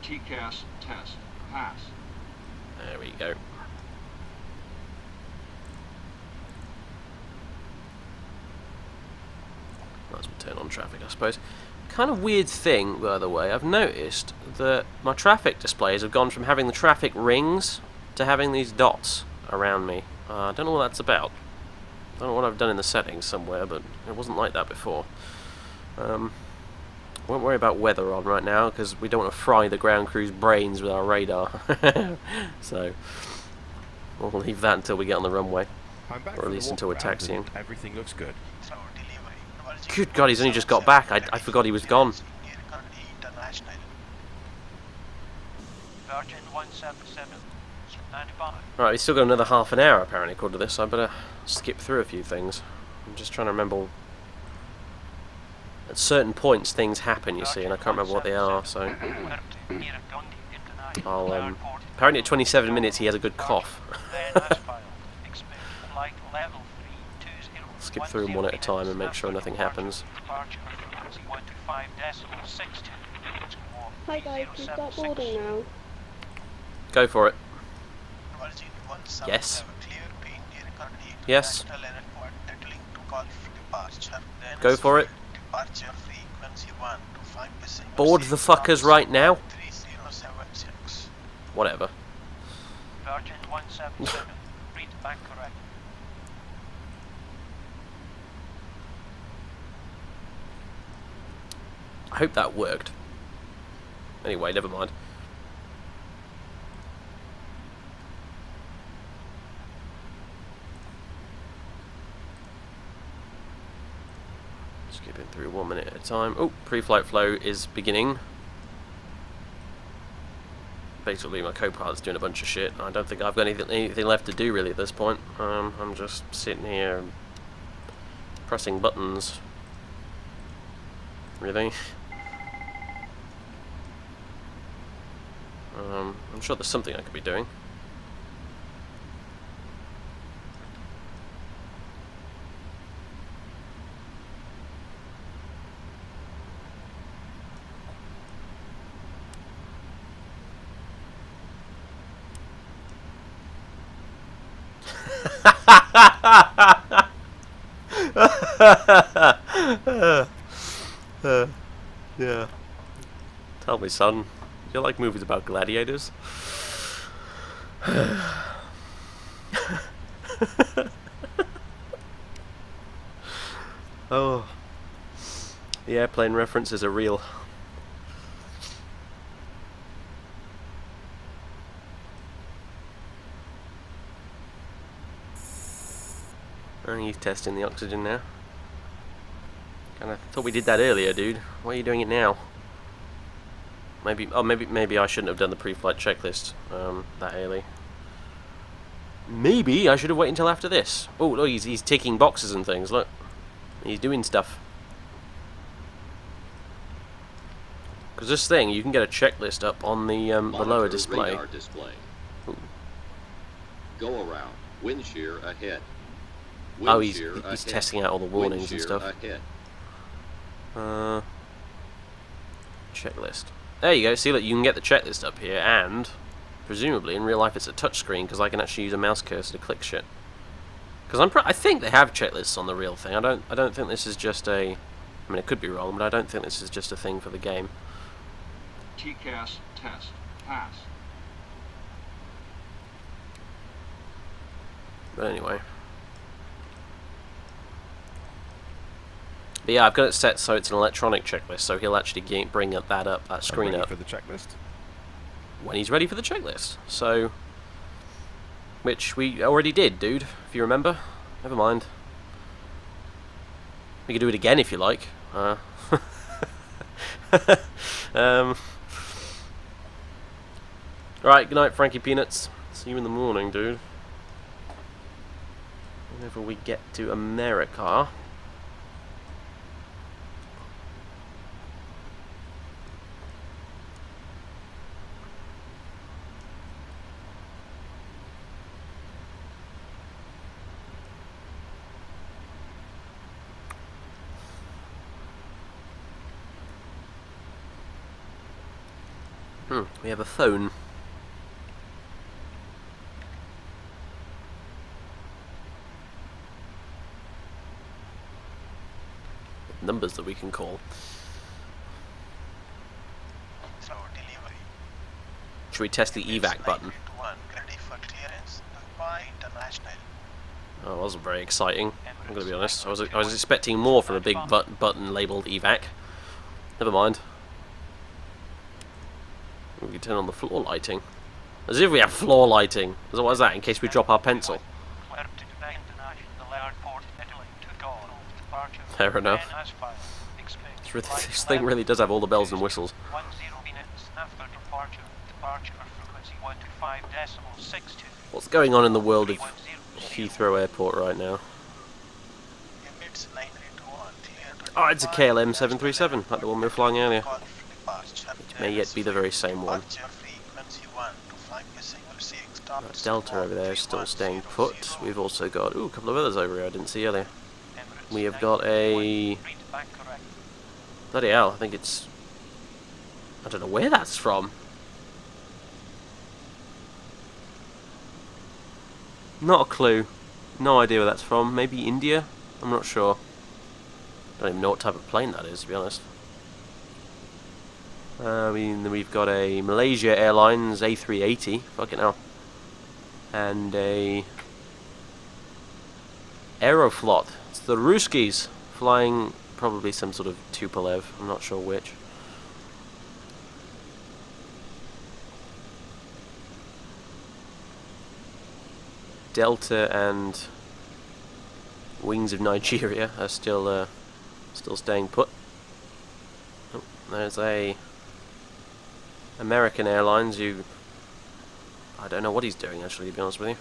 TCAS test pass. There we go. Might as well turn on traffic, I suppose. Kind of weird thing, by the way, I've noticed that my traffic displays have gone from having the traffic rings to having these dots around me. I don't know what that's about. I don't know what I've done in the settings somewhere, but it wasn't like that before. Won't worry about weather on right now, because we don't want to fry the ground crew's brains with our radar. So, we'll leave that until we get on the runway. I'm back Or at from least the until we're walk around taxiing. and everything looks good. Good God, he's only just got back. I forgot he was gone. Virgin 177, stand by. Alright, we've still got another half an hour apparently according to this, so I better skip through a few things. I'm just trying to remember. At certain points things happen, you see, and I can't remember what they are, so I'll, apparently at 27 minutes he has a good cough. Skip through them one at a time and make sure nothing happens. Hi guys, we start boarding now. Go for it. Yes. Yes. Go for it. Board the fuckers right now. Whatever. Virgin 177, read back correct. I hope that worked. Anyway, never mind. Skipping through 1 minute at a time. Oh, pre-flight flow is beginning. Basically, my co-pilot's doing a bunch of shit. I don't think I've got anything left to do really at this point. I'm just sitting here pressing buttons. Really? I'm sure there's something I could be doing. Yeah. Tell me, son. You like movies about gladiators? Oh, the airplane references are real. Oh, he's testing the oxygen now. Kinda thought we did that earlier, dude. Why are you doing it now? Maybe I shouldn't have done the pre-flight checklist that early. Maybe I should have waited until after this. Oh, look, he's ticking boxes and things. Look, he's doing stuff. Because this thing, you can get a checklist up on the lower display. Radar display. Go around. Wind shear ahead. Wind Oh, he's shear ahead. testing out all the warnings Wind and shear stuff. Ahead. Checklist. There you go. See, look, you can get the checklist up here, and presumably in real life it's a touchscreen because I can actually use a mouse cursor to click shit. Because I think they have checklists on the real thing. I don't think this is just a. I mean, it could be wrong, but I don't think this is just a thing for the game. TCAS test. Pass. But anyway. But yeah, I've got it set so it's an electronic checklist, so he'll actually bring that up, that screen Ready up, for the checklist? when he's ready for the checklist. So, which we already did, dude, if you remember. Never mind. We can do it again if you like. Right, good night, Frankie Peanuts. See you in the morning, dude. Whenever we get to America. We have a phone. Numbers that we can call. So delivery. Should we test the evac button? 1, ready for clearance. Dubai International. Oh, it wasn't very exciting. I'm gonna be honest. I was expecting more from a big button labelled evac. Never mind. We can turn on the floor lighting. As if we have floor lighting. So what is that? In case we drop our pencil. Clear to Dubai International Airport, Italy, to go. Departure. Fair enough. Then as filed. Expect This thing really does have all the bells and whistles. 10 minutes after departure. Departure frequency 125.62. What's going on in the world of Heathrow Airport right now? Emirates 981, clear to Oh, it's a Dubai KLM 737, like the one we were flying earlier. Call for departure. Which may yet be the very same one. Departure frequency 1 to 506. Stop That Delta over there is still staying put. We've also got a couple of others over here I didn't see earlier. We have got a... Read back correct. Bloody hell, I think it's... I don't know where that's from. Not a clue. No idea where that's from. Maybe India? I'm not sure. Don't even know what type of plane that is, to be honest. We've got a Malaysia Airlines A380. Fucking hell. And a... Aeroflot. It's the Ruskies. Flying probably some sort of Tupolev. I'm not sure which. Delta and Wings of Nigeria are still staying put. Oh, there's a American Airlines who I don't know what he's doing actually, to be honest with you.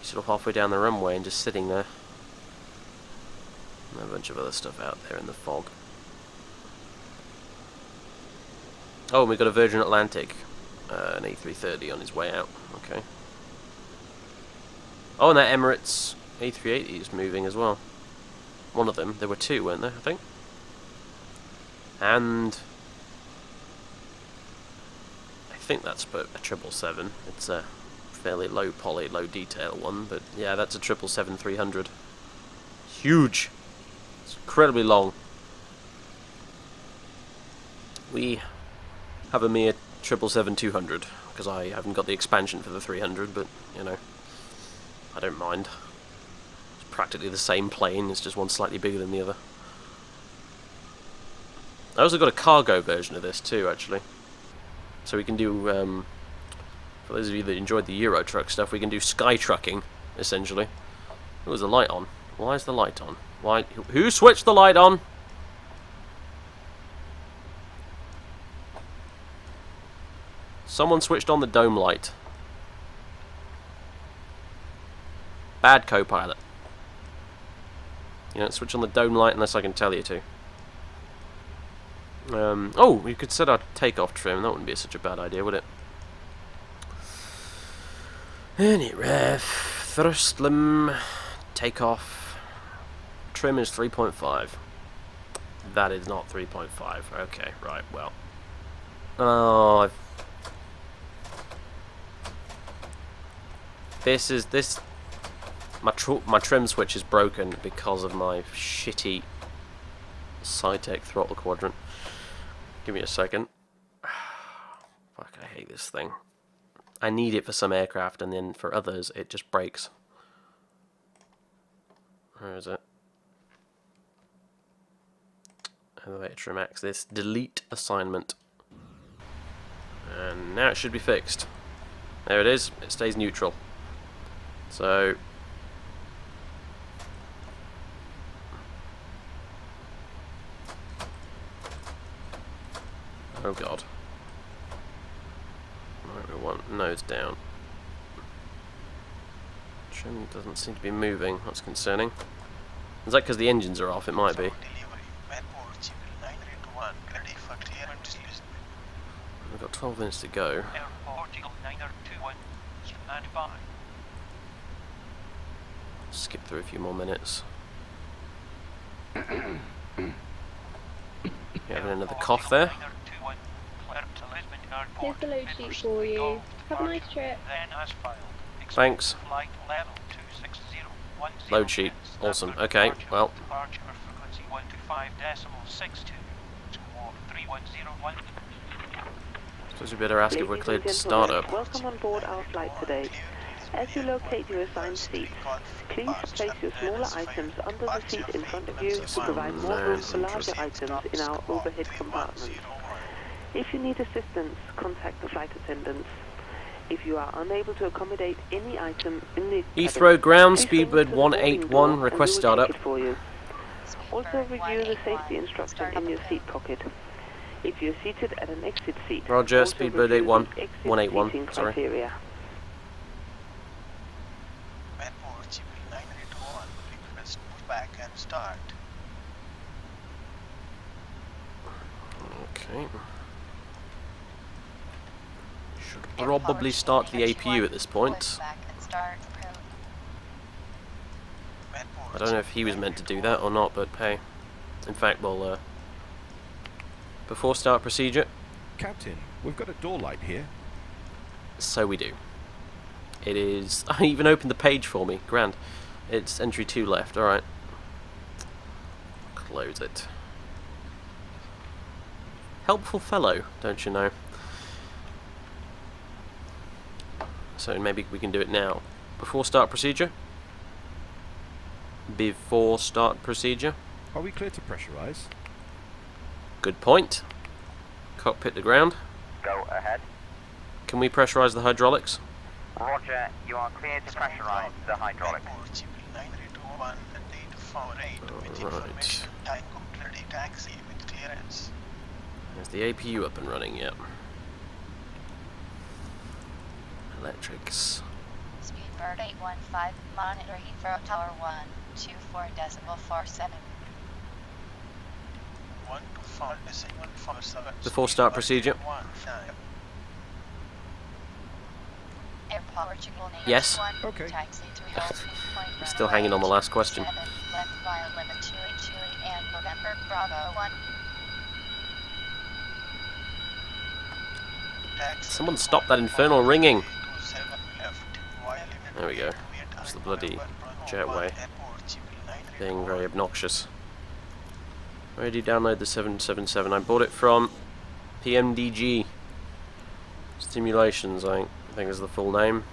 He's sort of halfway down the runway and just sitting there. And a bunch of other stuff out there in the fog. Oh, and we've got a Virgin Atlantic, an A330 on his way out. Okay. Oh, and that Emirates A380 is moving as well. One of them. There were two, weren't there, I think? And... I think that's a 777. It's a fairly low poly, low detail one, but yeah, that's a 777-300. Huge! It's incredibly long. We have a mere 777-200, because I haven't got the expansion for the 300, but, you know. I don't mind. It's practically the same plane, it's just one slightly bigger than the other. I also got a cargo version of this too, actually. So we can do, for those of you that enjoyed the Euro truck stuff, we can do sky trucking, essentially. Oh, there's a light on. Why is the light on? Why? Who switched the light on? Someone switched on the dome light. Bad co-pilot. You don't switch on the dome light unless I can tell you to. Oh, we could set our takeoff trim. That wouldn't be such a bad idea, would it? Any ref, thrust limb, takeoff. Trim is 3.5. That is not 3.5. Okay, right, well. Oh, my trim switch is broken because of my shitty Cytec throttle quadrant. Give me a second. Fuck, I hate this thing. I need it for some aircraft, and then for others, it just breaks. Where is it? Elevator trim axis. Delete assignment. And now it should be fixed. There it is. It stays neutral. So... oh god. Right, we want nose down. Trim doesn't seem to be moving. That's concerning. Is that because the engines are off? It might be. We've got 12 minutes to go. Skip through a few more minutes. You having another cough there? Here's the load sheet for you. Have a nice trip. Thanks. Load sheet. Awesome. Okay, well. Suppose we better ask if we're cleared to start up. Welcome on board our flight today. As you locate your assigned seats, please place your smaller items under the seat in front of you to provide more room for larger items in our overhead compartment. If you need assistance, contact the flight attendants. If you are unable to accommodate any item in the Heathrow ground, speedbird 181, request startup. Also review the safety instruction in your seat pocket. If you're seated at an exit seat, Roger, speedbird 181, sorry. Criteria. Okay. Should probably start the APU at this point. I don't know if he was meant to do that or not, but hey. In fact, we'll, before start procedure. Captain, we've got a door light here. So we do. It is... I even opened the page for me. Grand. It's entry 2 left, alright. Close it. Helpful fellow, don't you know? So maybe we can do it now. Before start procedure? Before start procedure? Are we clear to pressurize? Good point. Cockpit to ground. Go ahead. Can we pressurize the hydraulics? Roger, you are clear to pressurize the hydraulics. Right. There's the APU up and running, yep. Electrics. Speedbird 815, monitor Heathrow Tower 124.47. Before start procedure. Yes. Okay. We're still hanging on the last question. Someone stop that infernal ringing. There we go. It's the bloody jetway being very obnoxious. Where do you download the 777? I bought it from PMDG Simulations, I think is the full name.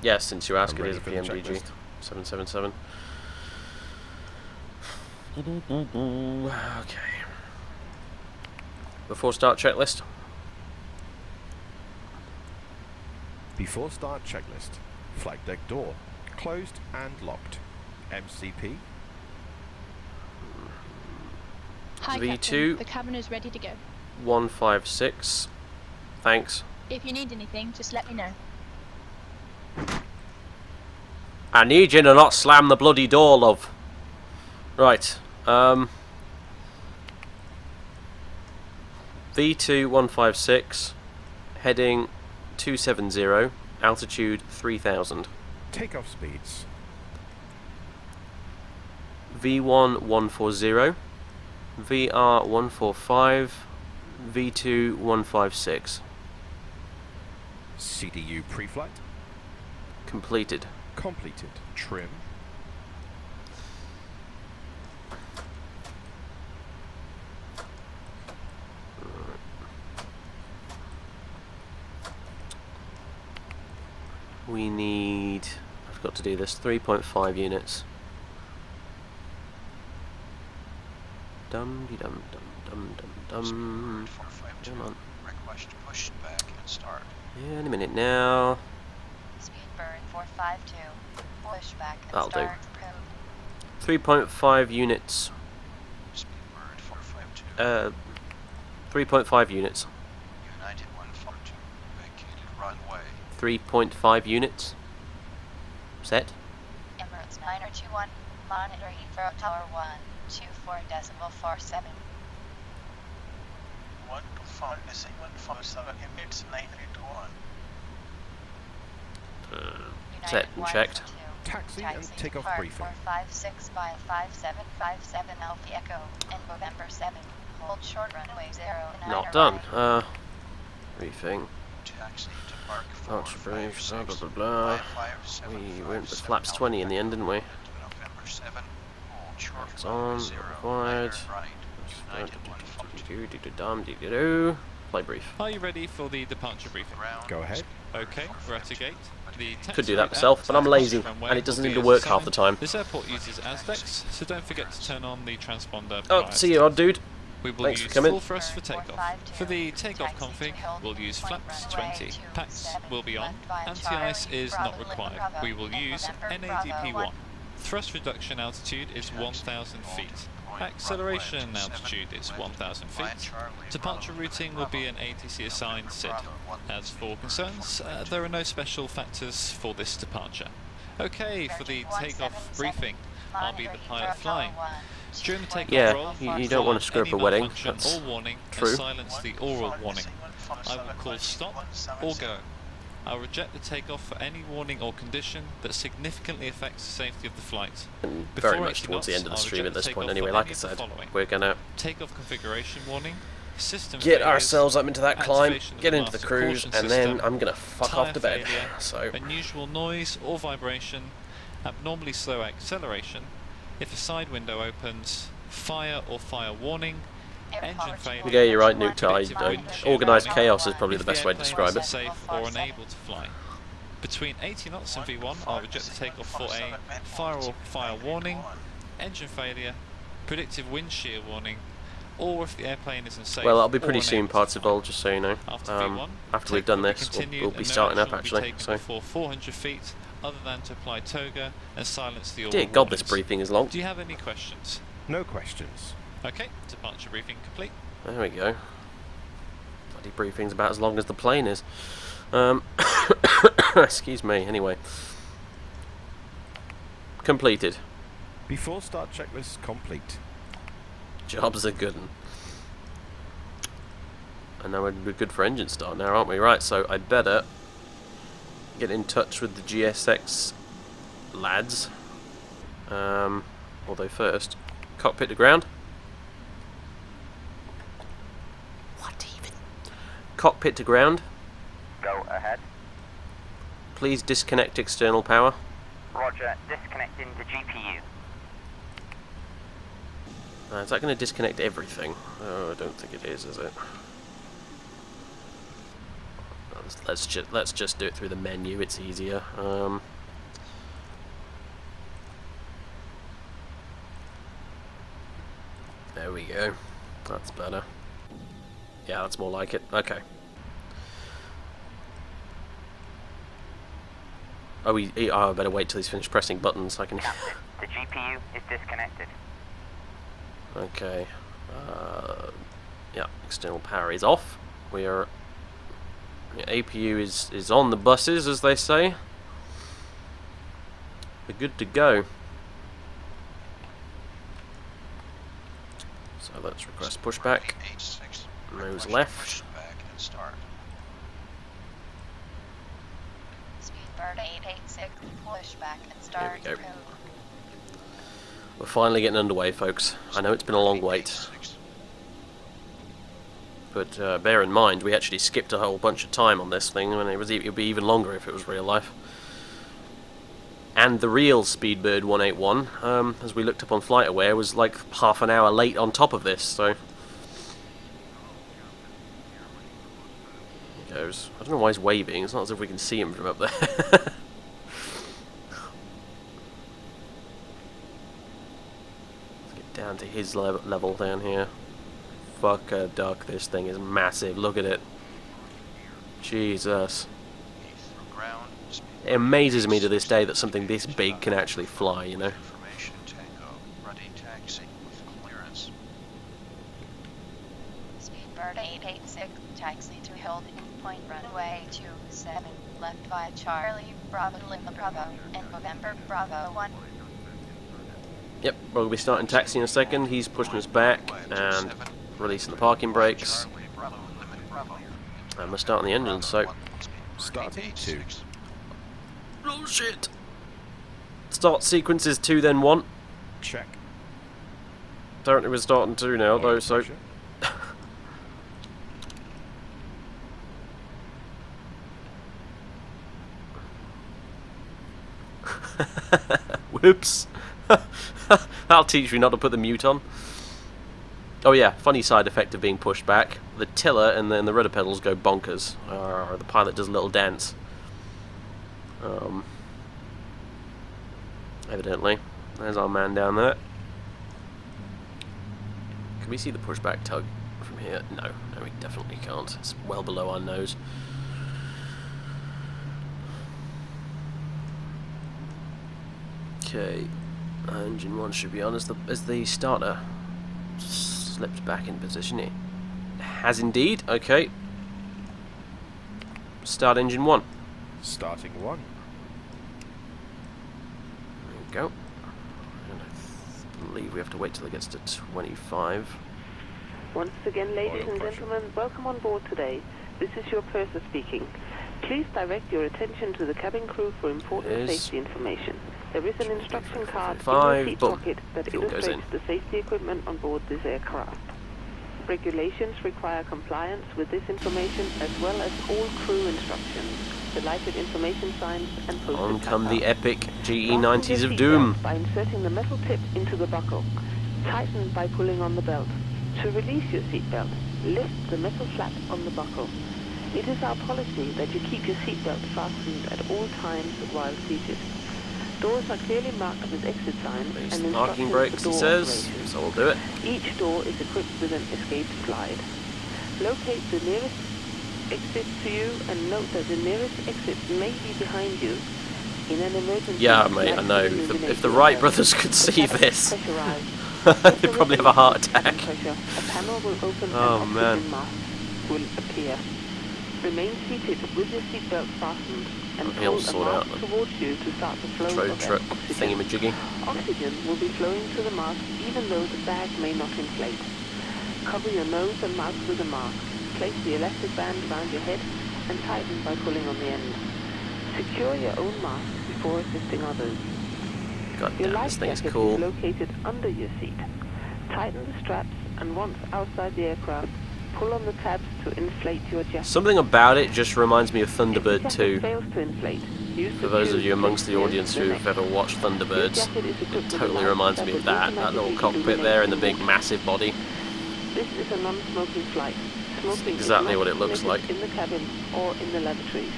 Yes, since you asked, I'm it is a ready for the PMDG. checklist. 777. Okay. Before start checklist. Before start checklist. Flight deck door. Closed and locked. MCP. Hi, V2. Captain. The cabin is ready to go. 156. Thanks. If you need anything, just let me know. I need you to not slam the bloody door, love. Right. V2 156, heading 270, altitude 3000. Takeoff speeds. V1 140, VR 145, V2 156. CDU pre-flight. Completed. Completed. Trim. We need... I forgot to do this. 3.5 units. Dum de dum dum dum dum dum. Come on. Request pushback and start. Yeah, in a minute now. Speed burn 452. Pushback and That'll do. start. Approved. 3.5 units. Speed burn 452. 3.5 units. United 142. Vacated runway. 3.5 units. Set. Emirates 921. Monitor Heathrow Tower 124.47. 125 missing 157 emits 981. Set and checked. Taxi and takeoff briefing. 456 by 5757 Alpha Echo in November 7. Hold short runway 09. Not done. Briefing. Taxi to park Arch brief, blah 456. blah blah blah. 5575 We went with flaps 20 in the end, didn't we? November 7. Hold short That's runway on. 09 Required. right. United 142. Play brief. Are you ready for the departure briefing? Go ahead. Okay, we're at a gate. The Could do taxi that myself, at but I'm lazy, runway and it doesn't will seem be to work as half the time. This airport uses Aztecs, so don't forget to turn on the transponder. Oh, prior see to you, odd dude. We will Thanks use for coming. full thrust for takeoff. For the takeoff config, we'll use flaps 20. Packs will be on. Anti-ice is not required. We will use NADP1. Thrust reduction altitude is 1,000 feet. Acceleration altitude is 1,000 feet. Departure routing will be an ATC assigned SID. As for concerns, there are no special factors for this departure. Okay, for the takeoff briefing, I'll be the pilot flying. During the takeoff Yeah, roll, you don't want to screw up a wedding. malfunction That's or warning true. and silence the oral warning. I will call stop or go. I'll reject the takeoff for any warning or condition that significantly affects the safety of the flight. Very much towards the end of the stream at this point anyway, like I said. We're gonna Takeoff configuration warning. System get failures, ourselves up into that climb, activation of get into the master cruise, caution and then system, I'm gonna fuck tyre off to bed. failure, So, unusual noise or vibration, abnormally slow acceleration. If a side window opens, fire or fire warning. Engine failure. yeah, you're right, Nuke. Predictive Organised wind chaos is probably if the best way to airplane describe it. isn't safe or unable to fly. Between 80 knots and V1, I'll reject the takeoff for a fire or fire warning, engine failure, predictive wind shear warning, or if the airplane isn't safe. Well, that'll be pretty or soon, unable to parts of fly. all, just so you know. After V1, After we've takeoff done will be this, continued we'll be and no starting up action will be actually. taken So, before 400 feet, other than to apply toga and silence the dear oral God, this warnings. briefing is long. Do you have any questions? No questions. Okay, departure briefing complete. There we go. Bloody briefing's about as long as the plane is. Excuse me. Anyway, completed. Before start checklist complete. Job's a good one. And now we're good for engine start now, aren't we? Right, so I better get in touch with the GSX lads. Although first, cockpit to ground. What even? Cockpit to ground. Go ahead. Please disconnect external power. Roger, disconnecting the GPU. Is that going to disconnect everything? Oh, I don't think it is it? Let's just do it through the menu. It's easier. There we go. That's better. Yeah, that's more like it. Okay. Oh, I better wait till he's finished pressing buttons. I can. The GPU is disconnected. Okay. Yeah, external power is off. We are. Yeah, APU is on the buses, as they say. We're good to go. So let's request pushback. Nose left. Speedbird 886, pushback and start. There we go. We're finally getting underway, folks. I know it's been a long wait. But bear in mind, we actually skipped a whole bunch of time on this thing, and it would be even longer if it was real life. And the real Speedbird 181, as we looked up on FlightAware, was like half an hour late on top of this, so... He goes. I don't know why he's waving, it's not as if we can see him from up there. Let's get down to his level down here. Fuck a duck, this thing is massive, look at it. Jesus. It amazes me to this day that something this big can actually fly, you know. Speedbird 886, taxi to hold point runway 27, left via Charlie, Bravo Lima Bravo, and November Bravo 1. Yep, we'll be starting taxi in a second. He's pushing us back and releasing the parking brakes. And we're starting the engine, so... Starting 2. Oh shit! Start sequence is 2 then 1. Check. Apparently we're starting 2 now though, so... Whoops! That'll teach me not to put the mute on. Oh yeah, funny side effect of being pushed back. The tiller and then the rudder pedals go bonkers. The pilot does a little dance. Evidently. There's our man down there. Can we see the pushback tug from here? No, we definitely can't. It's well below our nose. Okay, engine 1 should be on as the starter slipped back in position. It has indeed. Okay. Start engine 1. Starting 1. There we go. And I believe we have to wait till it gets to 25. Once again, ladies and gentlemen, welcome on board today. This is your purser speaking. Please direct your attention to the cabin crew for important safety information. There is an instruction card in your seat pocket that illustrates the safety equipment on board this aircraft. Regulations require compliance with this information as well as all crew instructions, the lighted information signs and posted On come the placards. epic GE90s of doom. By inserting the metal tip into the buckle. Tighten by pulling on the belt. To release your seatbelt, lift the metal flap on the buckle. It is our policy that you keep your seatbelt fastened at all times while seated. Doors are clearly marked with exit signs and parking instructions brakes, for he door says, operations. so we'll do it. Each door is equipped with an escape slide. Locate the nearest exit to you and note that the nearest exit may be behind you. In an emergency, Yeah, mate, I know. If the Wright brothers could see this, they'd probably have a heart attack. A panel will open Oh, and man. oxygen mask will appear. Remain seated with your seatbelt fastened and He'll pull a sort out mask the towards you to start the flow road of truck oxygen. thingamajiggy. Oxygen will be flowing to the mask even though the bag may not inflate. Cover your nose and mouth with the mask. Place the elastic band around your head and tighten by pulling on the end. Secure your own mask before assisting others. God Your damn, life this thing is jacket cool. is located under your seat. Tighten the straps and once outside the aircraft, pull on the tabs to inflate your jacket. Something about it just reminds me of Thunderbird 2. Fails to inflate. Use For those of you amongst the audience who've ever watched Thunderbirds, it totally reminds me of that little cockpit there and the big massive body. This is a non-smoking flight. Smoking Exactly is what not it looks permitted like. in the cabin or in the lavatories.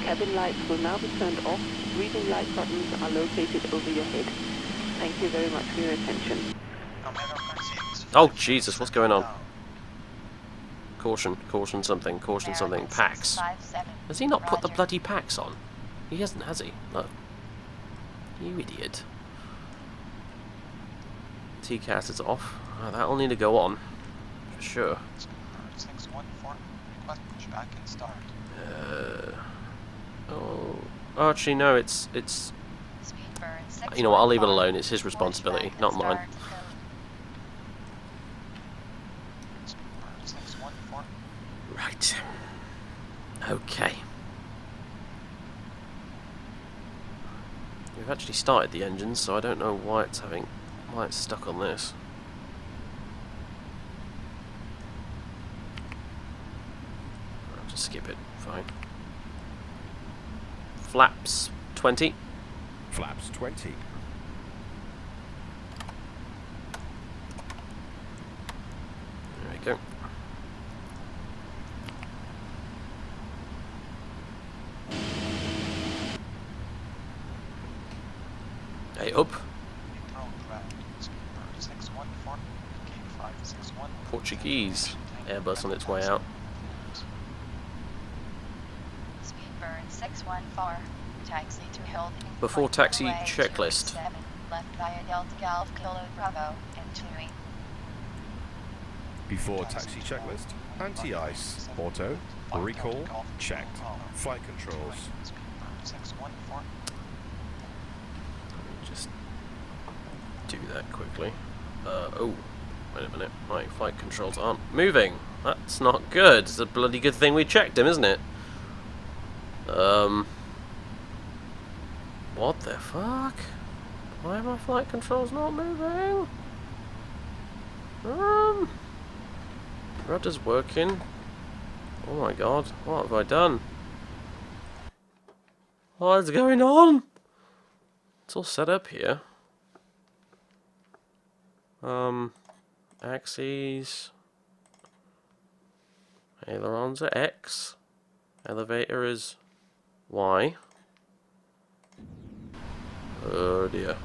Cabin lights will now be turned off. Reading light buttons are located over your head. Thank you very much for your attention. Oh Jesus, what's going on? Caution, caution something, caution something. Packs. Has he not put the bloody packs on? He hasn't, has he? No. You idiot. TCAS is off. Oh, that'll need to go on. For sure. Oh, actually no, it's you know what, I'll leave it alone. It's his responsibility, not mine. Right. Okay. We've actually started the engines, so I don't know why it's stuck on this. I'll just skip it. Fine. Flaps 20. Flaps 20. There we go. Hey, up. Portuguese Airbus on its way out. Speedbird 614. Taxi to Hilton. Before taxi checklist. Left via Delta Golf Kilo Bravo and 2. Before taxi checklist. Anti-ice. Auto. Recall. Checked. Flight controls. Just do that quickly. Oh, wait a minute. My flight controls aren't moving. That's not good. It's a bloody good thing we checked him, isn't it? What the fuck? Why are my flight controls not moving? Rudder's working. Oh my god, what have I done? What is going on? It's all set up here. Axes. Ailerons are X. Elevator is Y. Oh dear.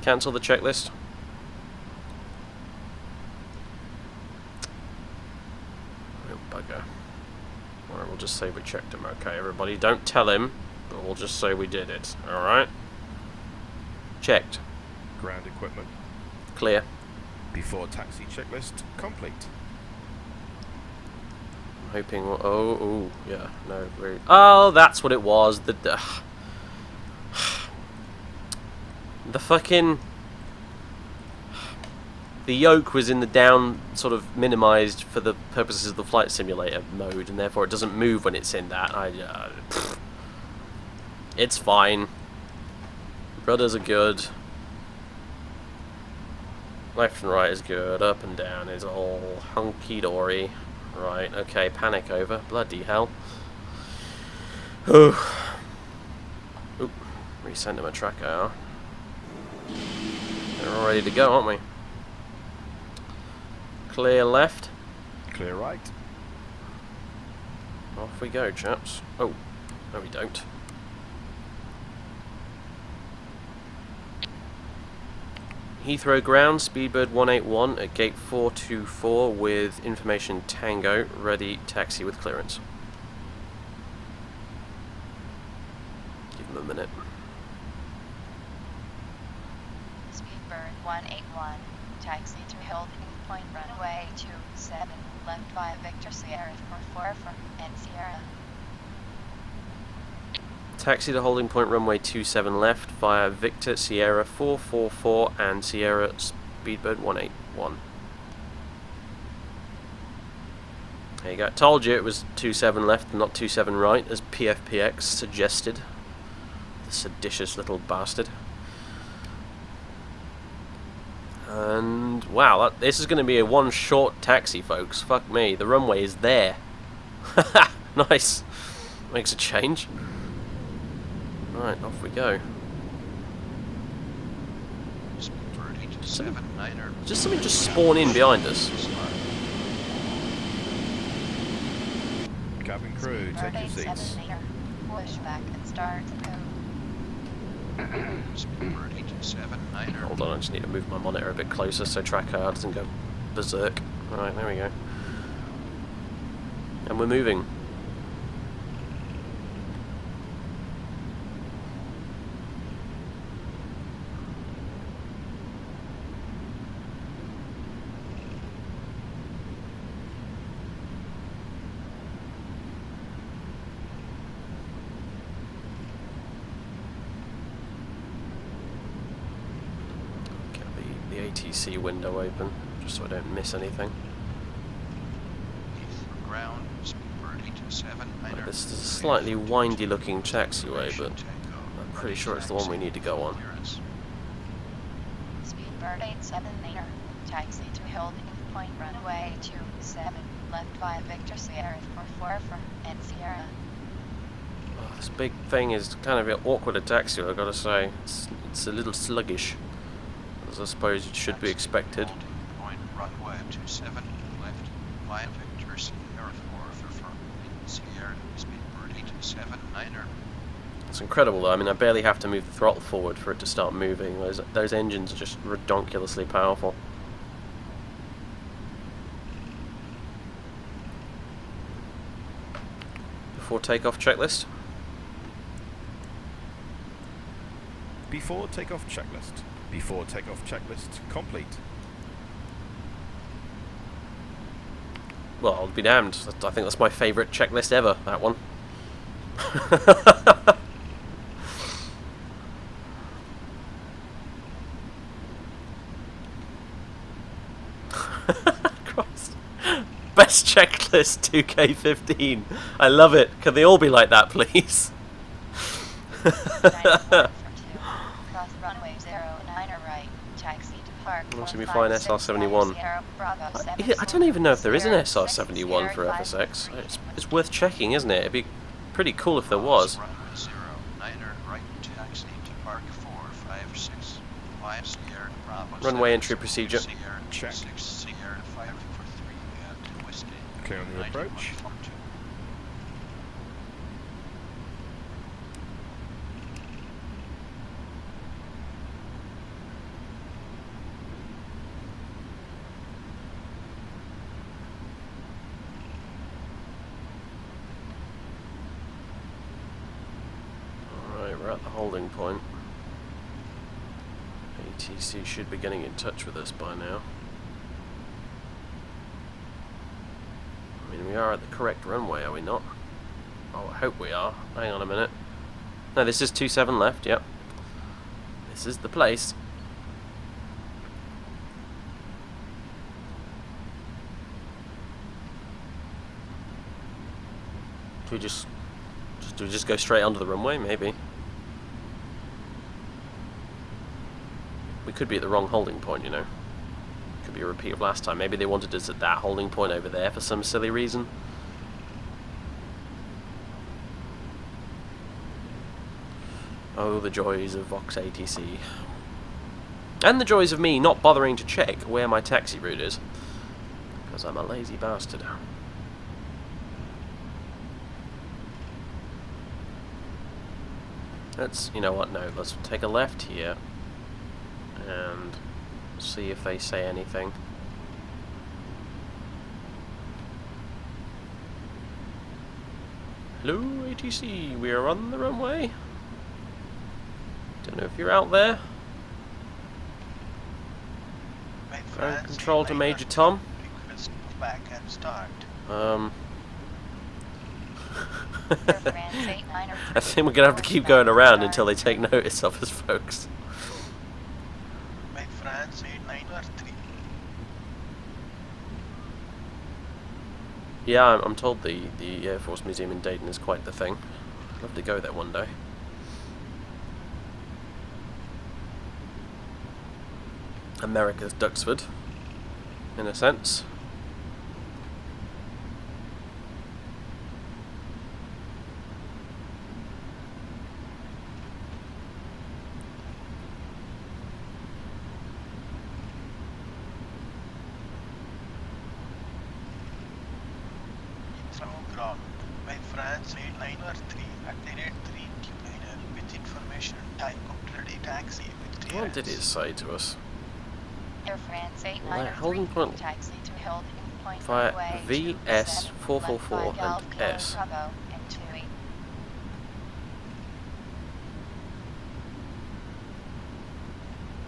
Cancel the checklist. Oh bugger. Alright, we'll just say we checked him. Okay, everybody, don't tell him, but we'll just say we did it. Alright? Checked. Ground equipment. Clear. Before taxi checklist. Complete. Hoping. Oh, yeah. No. Oh, that's what it was. The fucking. The yoke was in the down, sort of minimized for the purposes of the flight simulator mode, and therefore it doesn't move when it's in that. It's fine. Rudders are good. Left and right is good. Up and down is all hunky-dory. Right, okay, panic over. Bloody hell. Oop, resend him a tracker. They're all ready to go, aren't we? Clear left. Clear right. Off we go, chaps. Oh, no we don't. Heathrow ground, Speedbird 181 at gate 424 with information Tango, ready, taxi with clearance. Give him a minute. Speedbird 181, taxi to Hilton Point runway 27, left via Victor Sierra 444 and Sierra. Taxi to holding point runway 27 left via Victor Sierra 444 and Sierra Speedbird 181. There you go. Told you it was 27 left and not 27 right, as PFPX suggested. The seditious little bastard. And wow, this is going to be a one short taxi, folks. Fuck me, the runway is there. Nice. Makes a change. Right, off we go. Speedbird Just something just spawn in behind us. Cabin crew, take your seats. Pushback and start Hold on, I just need to move my monitor a bit closer so tracker doesn't go berserk. Alright, there we go. And we're moving. The ATC window open, just so I don't miss anything. Right, this is a slightly windy looking taxiway, but I'm pretty sure it's the one we need to go on. Speedbird 878er, taxi to holding point runway 27, left via Victor Sierra 44 and Sierra. Oh, this big thing is kind of an awkward to taxi, I've got to say. It's a little sluggish, as I suppose it should be expected. Point runway 27, left via Victor Sierra 44 and Sierra, Speedbird 879er. It's incredible though, I mean I barely have to move the throttle forward for it to start moving. Those engines are just ridiculously powerful. Before takeoff checklist. Before takeoff checklist. Before takeoff checklist complete. Well, I'll be damned. I think that's my favourite checklist ever, that one. Christ. Best checklist 2K15. I love it. Can they all be like that, please? Looks to be flying SR71. I don't even know if there is an SR71 for FSX. It's worth checking, isn't it? It'd be pretty cool if there was. Runway entry procedure. Check. Clear on the approach. We're at the holding point. ATC should be getting in touch with us by now. I mean, we are at the correct runway, are we not? Oh, I hope we are. Hang on a minute. No, this is 27 left, yep. This is the place. Do we just go straight onto the runway, maybe? We could be at the wrong holding point, you know. Could be a repeat of last time. Maybe they wanted us at that holding point over there for some silly reason. Oh, the joys of Vox ATC. And the joys of me not bothering to check where my taxi route is. Because I'm a lazy bastard. Let's, you know what, no, let's take a left here and see if they say anything. Hello, ATC, we are on the runway. Don't know if you're out there. Ground control to Major Tom. Back and start. I think we're going to have to keep going around until they take notice of us, folks. Yeah, I'm told the Air Force Museum in Dayton is quite the thing. I'd love to go there one day. America's Duxford, in a sense. dropped by France Airliner 3@3 with information type ready taxi with clearance. What did it say to us? Air France 893, holding point taxi to holding point via runway VS 27, 444 left 5 Golf, and Kilo S. Bravo, and 28.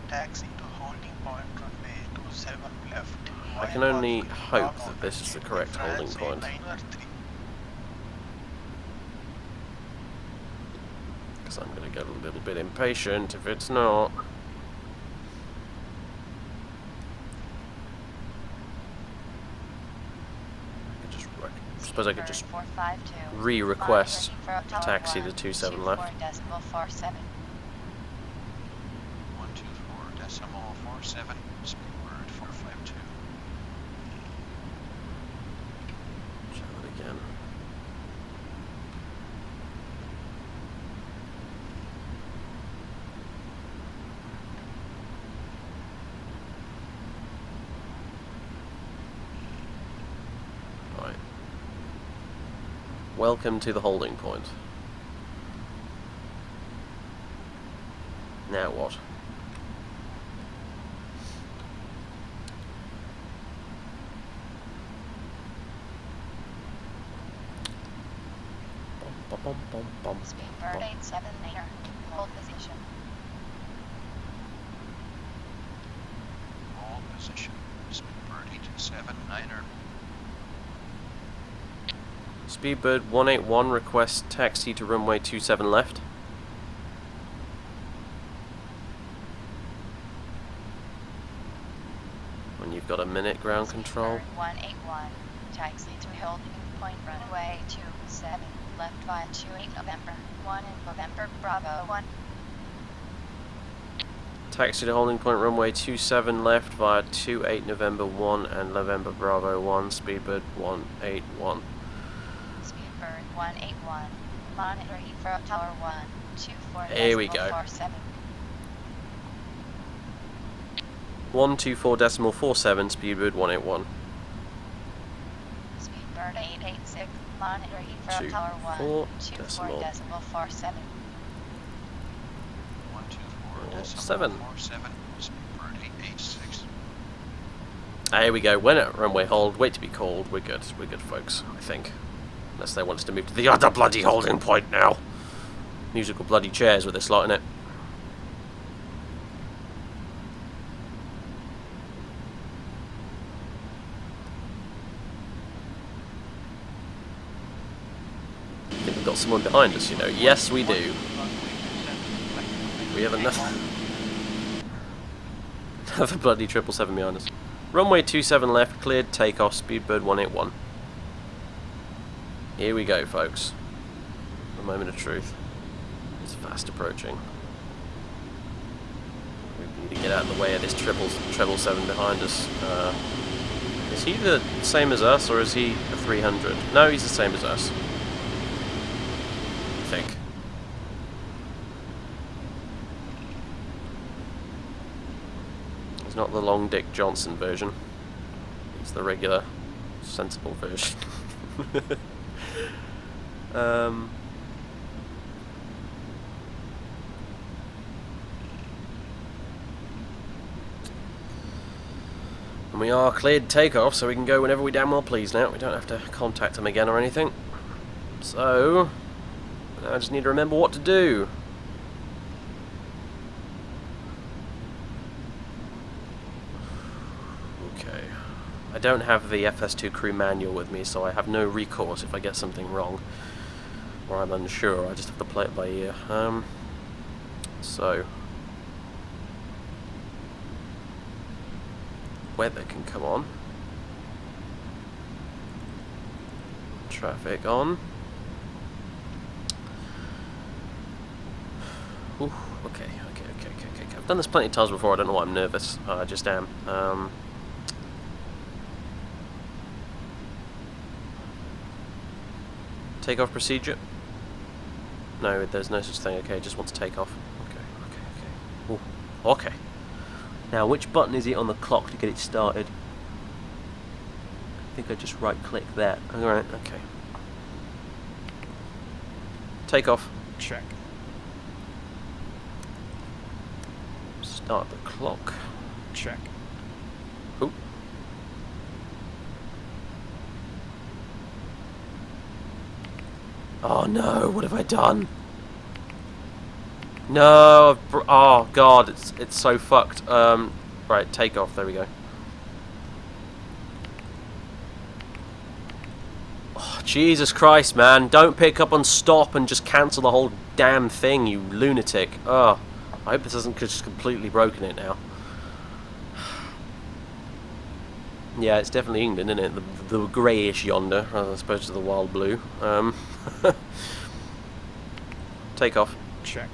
Taxi to holding point runway 27 left. I can only hope that this is the correct holding point. Because I'm going to get a little bit impatient if it's not. I suppose I could just re-request taxi to 27 left. 124.47, speedbird 452. Try that again. Right. Welcome to the holding point. Now what? Speedbird 87 meter, hold position. Hold position. Speedbird 879er. Speedbird 181 requests taxi to runway 27 left. When you've got a minute ground control. Speedbird 181, taxi to holding point runway 27, left via 28 November, 1 in November, Bravo 1. Taxi to holding point runway 27 left via 28 November 1 and November Bravo 1, Speedbird 181. Speedbird 181, monitor Heathrow Tower 1, 24 Here we go. 47. 124.47, Speedbird 181. Speedbird 886, monitor Heathrow Tower 1, 24.47. 124.47, speedbird 886. Here we go. When at runway hold, wait to be called. We're good. We're good, folks, I think. Unless they want us to move to the other bloody holding point now. Musical bloody chairs with this lot in it. I think we've got someone behind us, you know. Yes, we do. We have another bloody 777 behind us. Runway 27 left, cleared, takeoff, Speedbird 181. Here we go, folks. The moment of truth. It's fast approaching. We need to get out of the way of this 777 behind us. Is he the same as us, or is he a 300? No, he's the same as us. I think. It's not the Long Dick Johnson version. It's the regular, sensible version. And we are cleared takeoff, so we can go whenever we damn well please now. We don't have to contact them again or anything. So, I just need to remember what to do. Okay. I don't have the FS2 crew manual with me, so I have no recourse if I get something wrong. Or I'm unsure, I just have to play it by ear. So... weather can come on. Traffic on. Ooh, okay. I've done this plenty of times before, I don't know why I'm nervous. I just am. Takeoff procedure? No, there's no such thing. Okay, just want to take off. Okay. Ooh, okay. Now, which button is it on the clock to get it started? I think I just right-click that. Alright, okay. Take off. Check. Start the clock. Check. Oop. Oh no, what have I done? No, oh god, it's so fucked. Right, take off, there we go. Oh, Jesus Christ, man, don't pick up on stop and just cancel the whole damn thing, you lunatic. Oh, I hope this hasn't just completely broken it now. Yeah, it's definitely England, isn't it? The greyish yonder, as opposed to the wild blue. Take off. Check.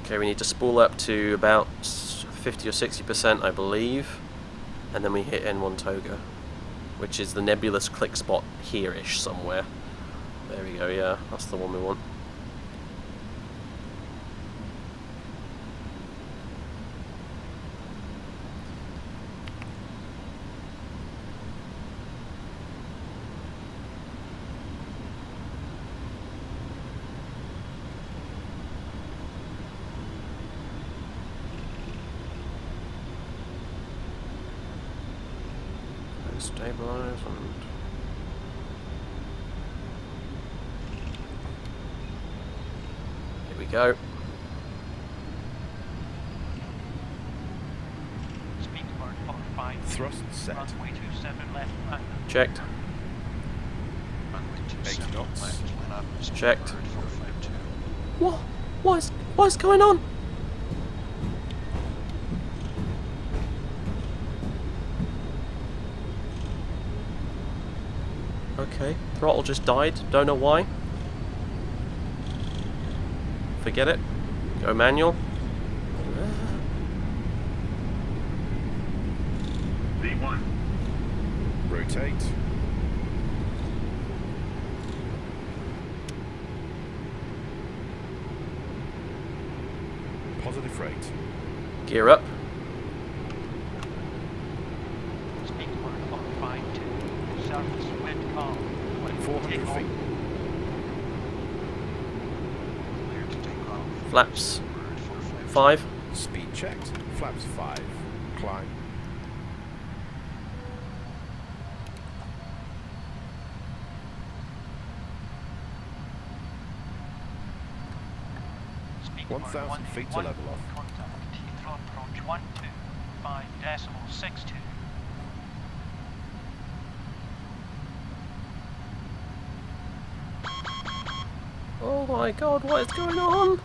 Okay, we need to spool up to about 50 or 60%, I believe, and then we hit N1 Toga, which is the nebulous click spot here-ish somewhere. There we go, yeah, that's the one we want. Stabilize and here we go. Thrust set. Checked. 8 knots. Checked. What's going on? Okay, throttle just died, don't know why. Forget it. Go manual. V1. Rotate. Positive rate. Gear up. 400 feet. Flaps 5. Speed checked. Flaps 5. Climb. Speed 1,000 feet to level off. Contact Heathrow approach 125.62. Oh my god, what is going on?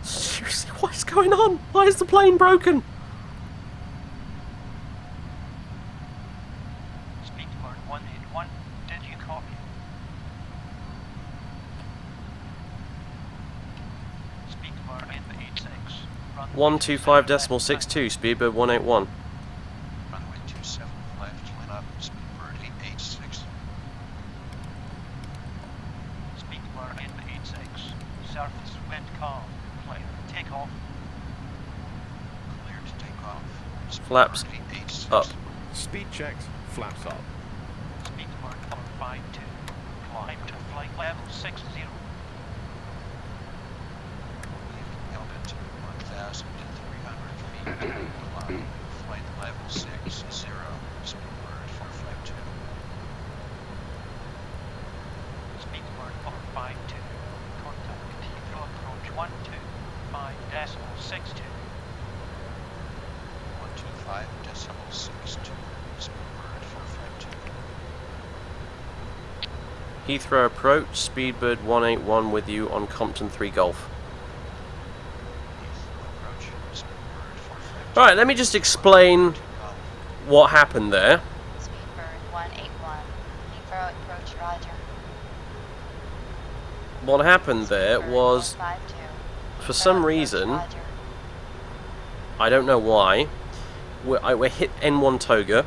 Seriously, what is going on? Why is the plane broken? Speedbird 181, did you copy? Speedbird 86. 125.62, Speedbird 181. Runway 27 left, line up, Speedbird 886. Speedbird 886, surface wind calm, clear, take off. Clear to take off. Flaps up. Speed checked. Flaps up. Speedbird 452, climb to flight level 60. Altitude 1,300 feet. Flight level 60. Speedbird 452. Speedbird 452. Contact Heathrow approach 125.62. 125.62. Speedbird 452. Heathrow approach, Speedbird 181 with you on Compton 3 Golf. Alright, let me just explain what happened there. Speedbird 181. Heathrow approach, roger. What happened there was, for some reason, I don't know why, we hit N1 Toga,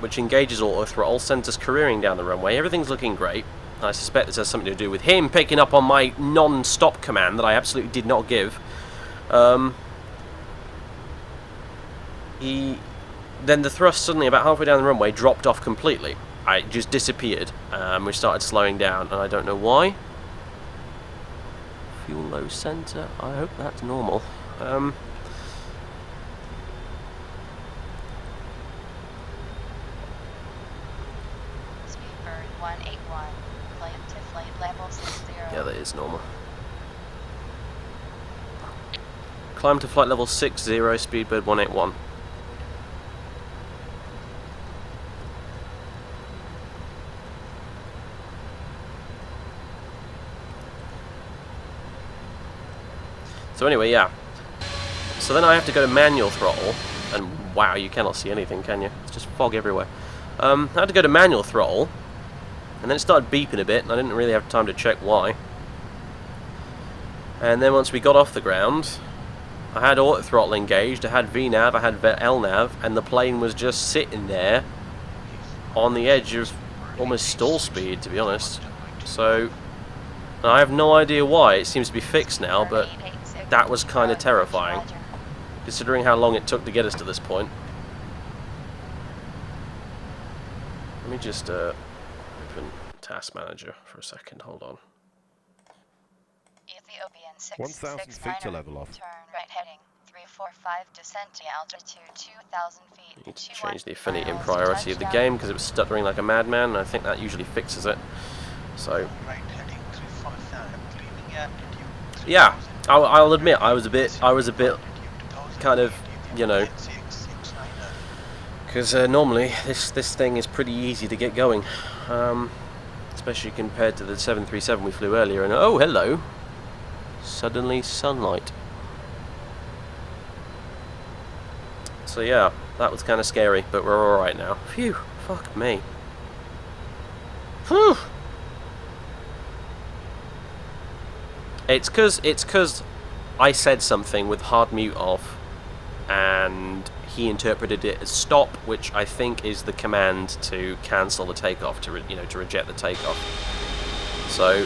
which engages auto throttle, sends us careering down the runway, everything's looking great. I suspect this has something to do with him picking up on my non-stop command that I absolutely did not give. Then the thrust suddenly, about halfway down the runway, dropped off completely. It just disappeared. We started slowing down, and I don't know why. Fuel low center. I hope that's normal. Speedbird 181. Climb to flight level 60. Yeah, that is normal. Climb to flight level 60, Speedbird 181. So anyway, yeah. So then I have to go to manual throttle, and wow, you cannot see anything, can you? It's just fog everywhere. I had to go to manual throttle, and then it started beeping a bit, and I didn't really have time to check why. And then once we got off the ground, I had auto throttle engaged, I had VNAV, I had LNAV, and the plane was just sitting there on the edge of almost stall speed, to be honest. So I have no idea why. It seems to be fixed now, but that was kind of terrifying, considering how long it took to get us to this point. Let me just open Task Manager for a second. Hold on. 1,000 feet to level off. Turn right heading 345, descent to altitude 2,000 feet. I need to change the affinity and priority of the game because it was stuttering like a madman, and I think that usually fixes it. So yeah, I'll admit I was a bit kind of, you know, because normally this thing is pretty easy to get going, especially compared to the 737 we flew earlier. And oh, hello, suddenly sunlight. So yeah, that was kind of scary, but we're all right now. Phew, fuck me. Whew. It's cause I said something with hard mute off, and he interpreted it as stop, which I think is the command to cancel the takeoff, to reject the takeoff. So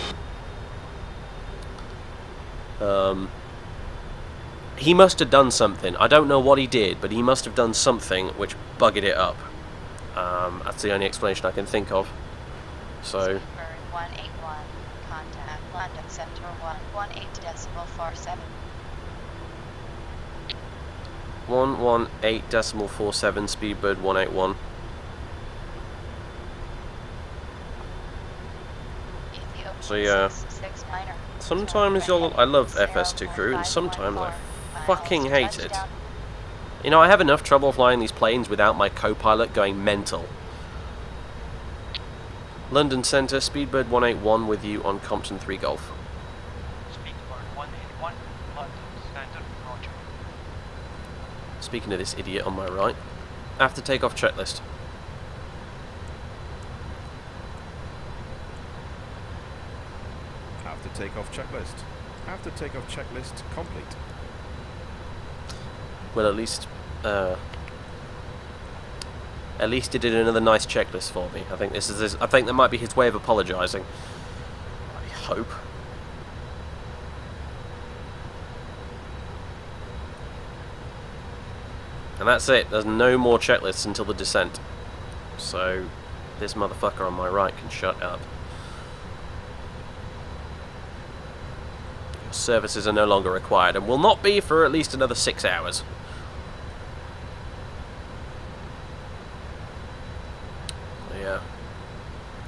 he must have done something. I don't know what he did, but he must have done something which buggered it up. That's the only explanation I can think of. So. 181, contact London Center 118.47. 118.47, Speedbird 181. So yeah, sometimes I love FS2 crew, and sometimes I fucking hate it. You know, I have enough trouble flying these planes without my co-pilot going mental. London Centre, Speedbird 181 with you on Compton 3 Golf. Speedbird 181, London Standard, roger. Speaking of this idiot on my right, after takeoff checklist. After takeoff checklist. After takeoff checklist complete. Well, at least he did another nice checklist for me. I think I think that might be his way of apologising. I hope. And that's it. There's no more checklists until the descent. So this motherfucker on my right can shut up. Services are no longer required and will not be for at least another 6 hours. Yeah.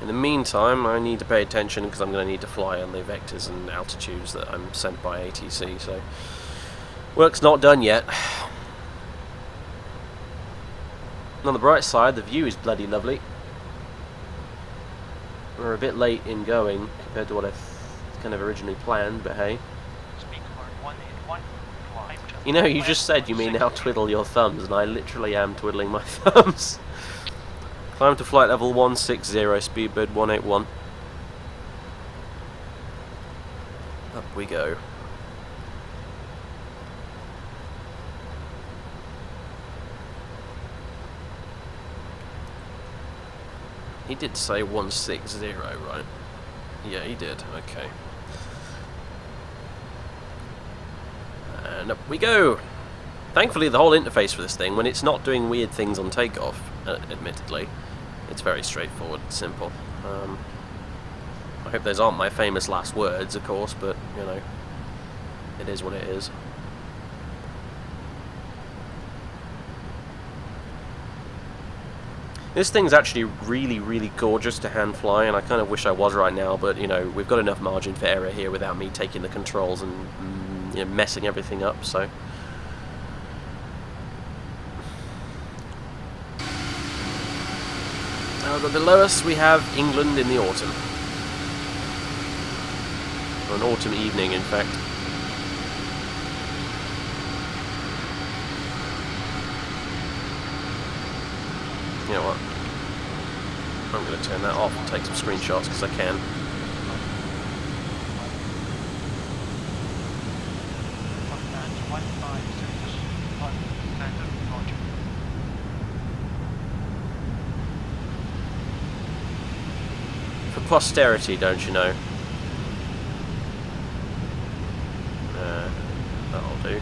In the meantime, I need to pay attention because I'm going to need to fly on the vectors and altitudes that I'm sent by ATC. So work's not done yet. On the bright side, the view is bloody lovely. We're a bit late in going compared to what I kind of originally planned, but hey. You know, you just said you may now twiddle your thumbs, and I literally am twiddling my thumbs. Climb to flight level 160, Speedbird 181. Up we go. He did say 160, right? Yeah, he did. Okay. And up we go! Thankfully, the whole interface for this thing, when it's not doing weird things on takeoff, admittedly, it's very straightforward and simple. I hope those aren't my famous last words, of course, but, you know, it is what it is. This thing's actually really, really gorgeous to hand fly, and I kind of wish I was right now, but, you know, we've got enough margin for error here without me taking the controls and you know, messing everything up, so... But below us we have England in the autumn. Or an autumn evening, in fact. You know what? I'm going to turn that off and take some screenshots because I can. For posterity, don't you know? That'll do.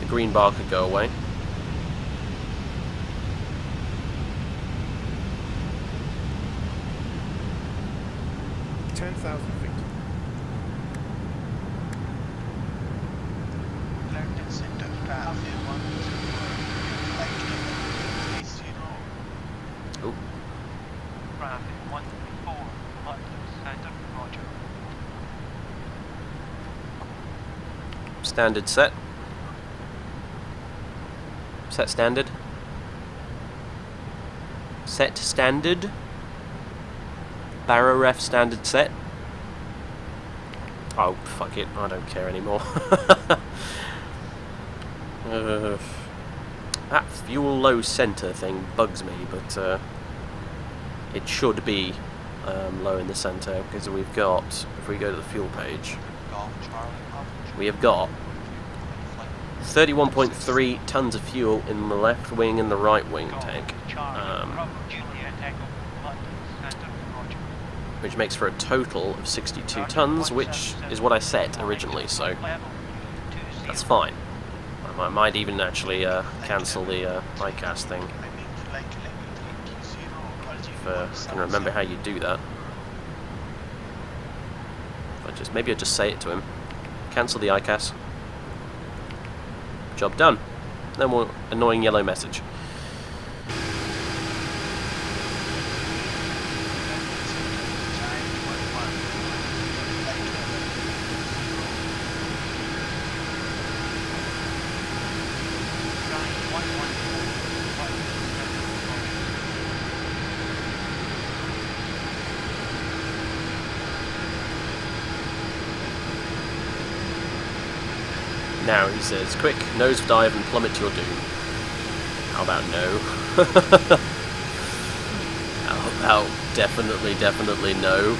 The green bar could go away. Standard set. Set standard. Set standard. Barrow ref standard set. Oh, fuck it. I don't care anymore. That fuel low center thing bugs me, but it should be low in the center because we've got, if we go to the fuel page, we have got 31.3 tons of fuel in the left wing and the right wing tank, which makes for a total of 62 tons, which is what I set originally, so that's fine. I might even actually cancel the ICAS thing, if I can remember how you do that. Maybe I'll just say it to him. Cancel the ICAS. Job done. No more annoying yellow message. Now he says, quick, nosedive and plummet to your doom. How about no? How about definitely no?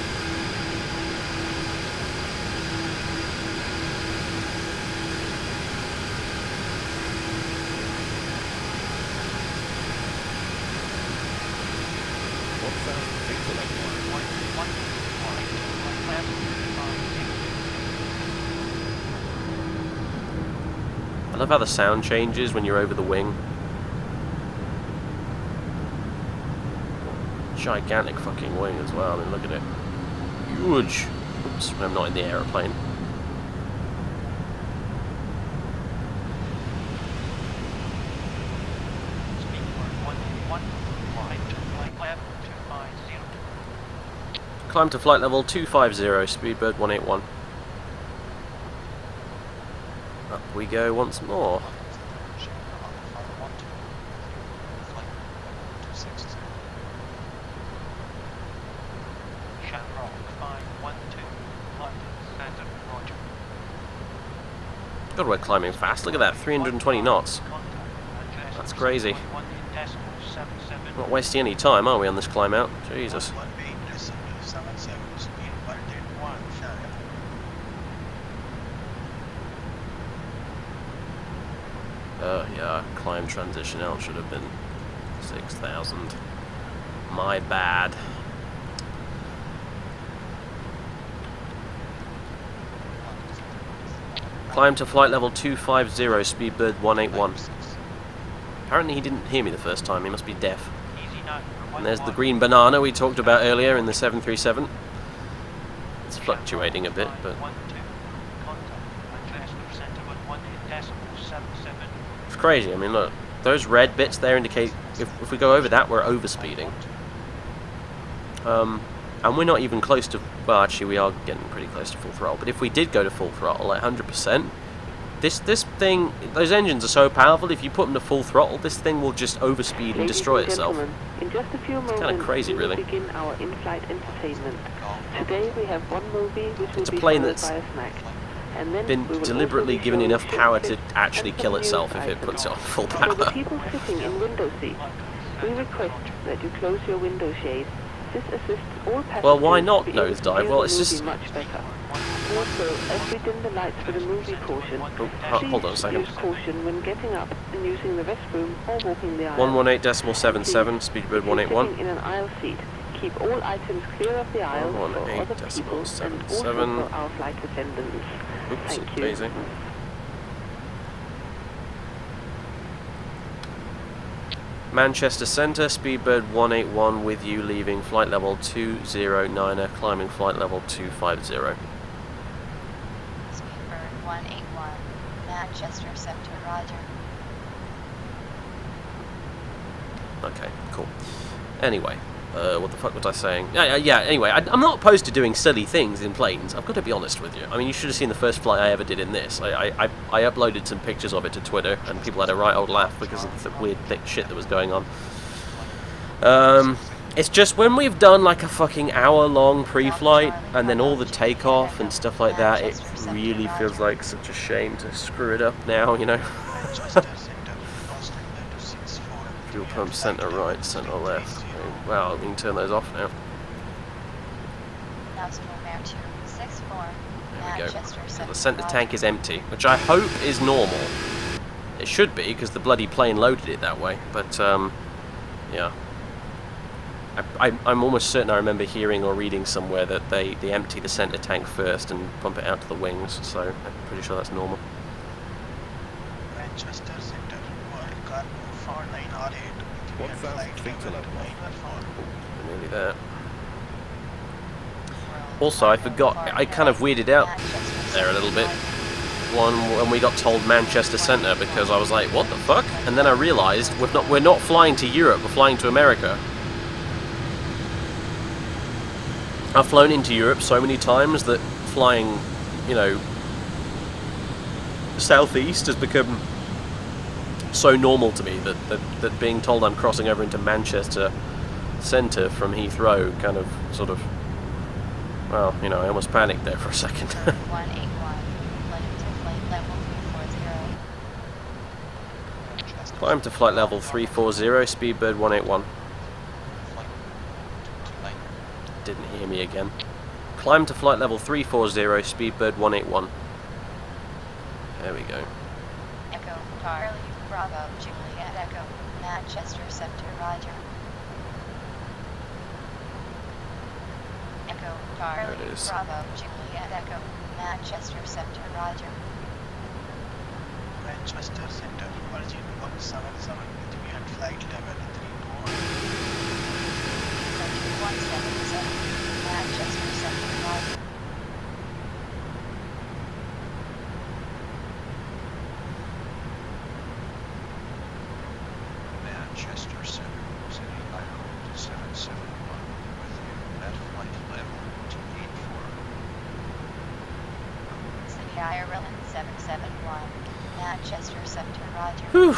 I love how the sound changes when you're over the wing. Gigantic fucking wing as well, I mean, look at it. Huge! Oops, I'm not in the aeroplane. Climb to flight level 250, Speedbird 181. Up we go once more. God, we're climbing fast. Look at that, 320 knots. That's crazy. Not wasting any time, are we, on this climb out? Jesus. Yeah, climb transition out should have been 6,000. My bad. Climb to flight level 250, Speedbird 181. Apparently he didn't hear me the first time, he must be deaf. And there's the green banana we talked about earlier in the 737. It's fluctuating a bit, but... It's crazy, I mean look, those red bits there indicate if we go over that, we're overspeeding. And we're not even close to, well actually we are getting pretty close to full throttle, but if we did go to full throttle at 100%, this thing, those engines are so powerful, if you put them to full throttle, this thing will just overspeed and destroy itself. In just a few moments, it's kind of crazy, really. We begin our in-flight entertainment. Today we have one movie which it's will a plane be that's by a snack. And then been deliberately given enough power to actually kill itself if it puts it on full power. For the people sitting in window seats, we request that you close your window shade. This assists all passengers. Well, why not nosedive? Well, it's just... much better. Also, as we dim the lights for the movie portion, hold on a second. use caution when getting up and using the restroom or walking the aisle. 118.77, Speedbird 181. Sitting in an aisle seat, keep all items clear of the aisle for other people and also for our flight attendants. Oops, Thank you. Daisy. Manchester Centre, Speedbird 181 with you, leaving flight level 209er, climbing flight level 250. Speedbird 181, Manchester Centre, roger. Okay, cool. Anyway, what the fuck was I saying? Yeah, anyway, I'm not opposed to doing silly things in planes, I've got to be honest with you. I mean, you should have seen the first flight I ever did in this. I uploaded some pictures of it to Twitter, and people had a right old laugh because of the weird thick shit that was going on. It's just when we've done like a fucking hour-long pre-flight, and then all the takeoff and stuff like that, it really feels like such a shame to screw it up now, you know? Fuel pump centre right, centre left. Wow, we can turn those off now. There we go. So the centre tank is empty, which I hope is normal. It should be, because the bloody plane loaded it that way. But, yeah. I'm almost certain I remember hearing or reading somewhere that they empty the centre tank first and pump it out to the wings, so I'm pretty sure that's normal. Manchester Centre, World Cargo 4908. 1,000 feet to level. Nearly there. Also, I forgot, I kind of weirded out there a little bit when we got told Manchester Centre, because I was like, what the fuck? And then I realised we're not flying to Europe, we're flying to America. I've flown into Europe so many times that flying, you know, southeast has become so normal to me that being told I'm crossing over into Manchester Centre from Heathrow kind of sort of, well, you know, I almost panicked there for a second. 181, Climb to flight level 340, Speedbird 181. Didn't hear me again. Climb to flight level 340, Speedbird 181. There we go. Echo, Charlie, Bravo, Juliet, Echo, Manchester Centre, roger. Echo, Charlie, There it is. Bravo, Juliet, Echo, Manchester Centre, roger. Manchester Centre, Virgin 177 with me at flight level 34. 177, Manchester Centre, roger. Manchester Centre, City Island 771 with you at flight level 284. City Ireland 771, Manchester Centre, roger. Whew.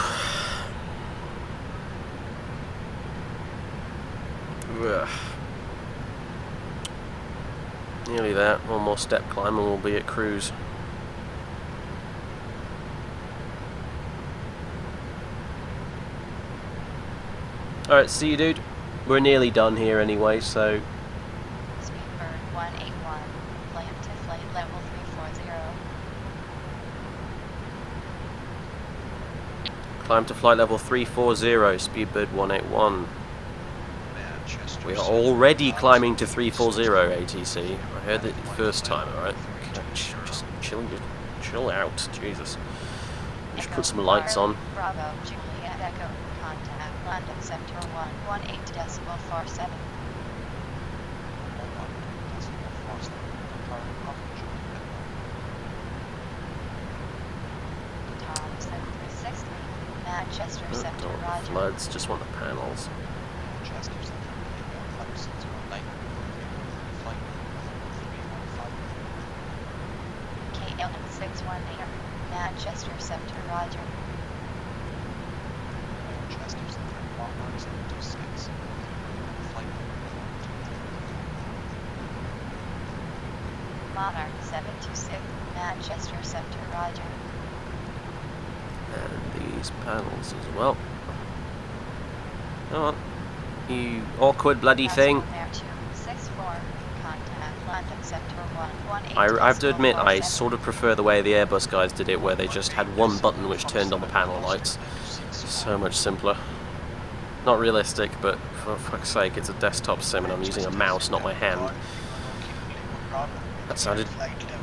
Ugh. Nearly there. One more step climb and we'll be at cruise. Alright, see you, dude. We're nearly done here anyway, so... Speedbird 181, climb to flight level 340. Climb to flight level 340, Speedbird 181. Manchester We are already climbing to 340 ATC. I heard it the first time, alright? Just chill chill out, Jesus. We should put some lights on. Bravo, Juliet Echo, contact London Center 118.47. Thompson 363, Manchester Center, Roger. Floods, just want the panels. KLM 618, Manchester Center, Roger. Monarch 726, Manchester Center, Roger. And these panels as well. Come on. You awkward bloody thing. I have to admit, I sort of prefer the way the Airbus guys did it, where they just had one button which turned on the panel lights. So much simpler. Not realistic, but for fuck's sake, it's a desktop sim and I'm using a mouse, not my hand. That sounded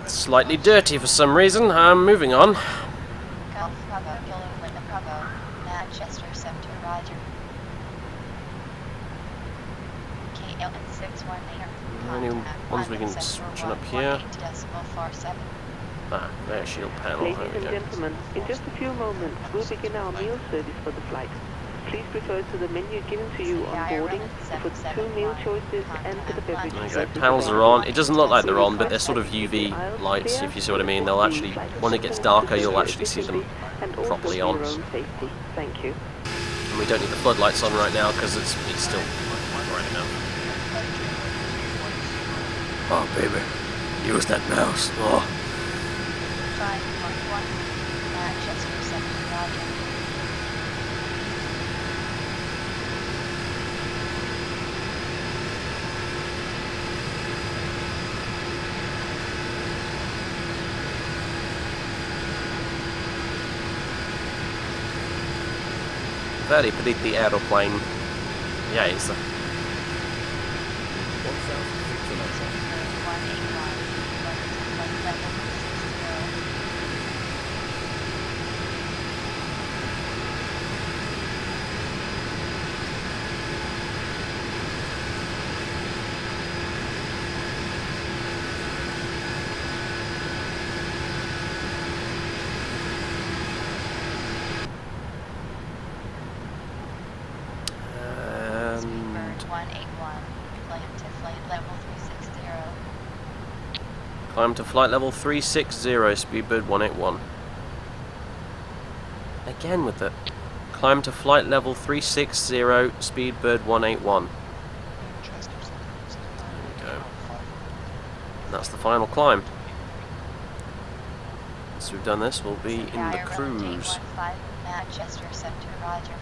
slightly dirty for some reason. Moving on. Golf Bravo, Kilo Lima Bravo, Manchester Center, Roger. KLM 618. Any ones we can switch on up here? Ah, there's shield panel. Ladies There we and go. gentlemen, in just a few moments, we'll begin our meal service for the flight. Please refer to the menu given to you on boarding for 2 meal choices and for the beverage There you choices. go. Panels are on. It doesn't look like they're on, but they're sort of UV lights, if you see what I mean. They'll actually, when it gets darker, you'll actually see them properly on. Thank you. And we don't need the floodlights on right now because it's still bright enough. Oh baby, use that mouse. Oh. 511, Manchester Center, Roger. Very pretty aeroplane. Yeah, it's a... Climb to flight level 360, Speedbird 181. Again with it. Climb to flight level 360, Speedbird 181. There we go. And that's the final climb. Once we've done this, we'll be in the cruise. Manchester Center, Roger.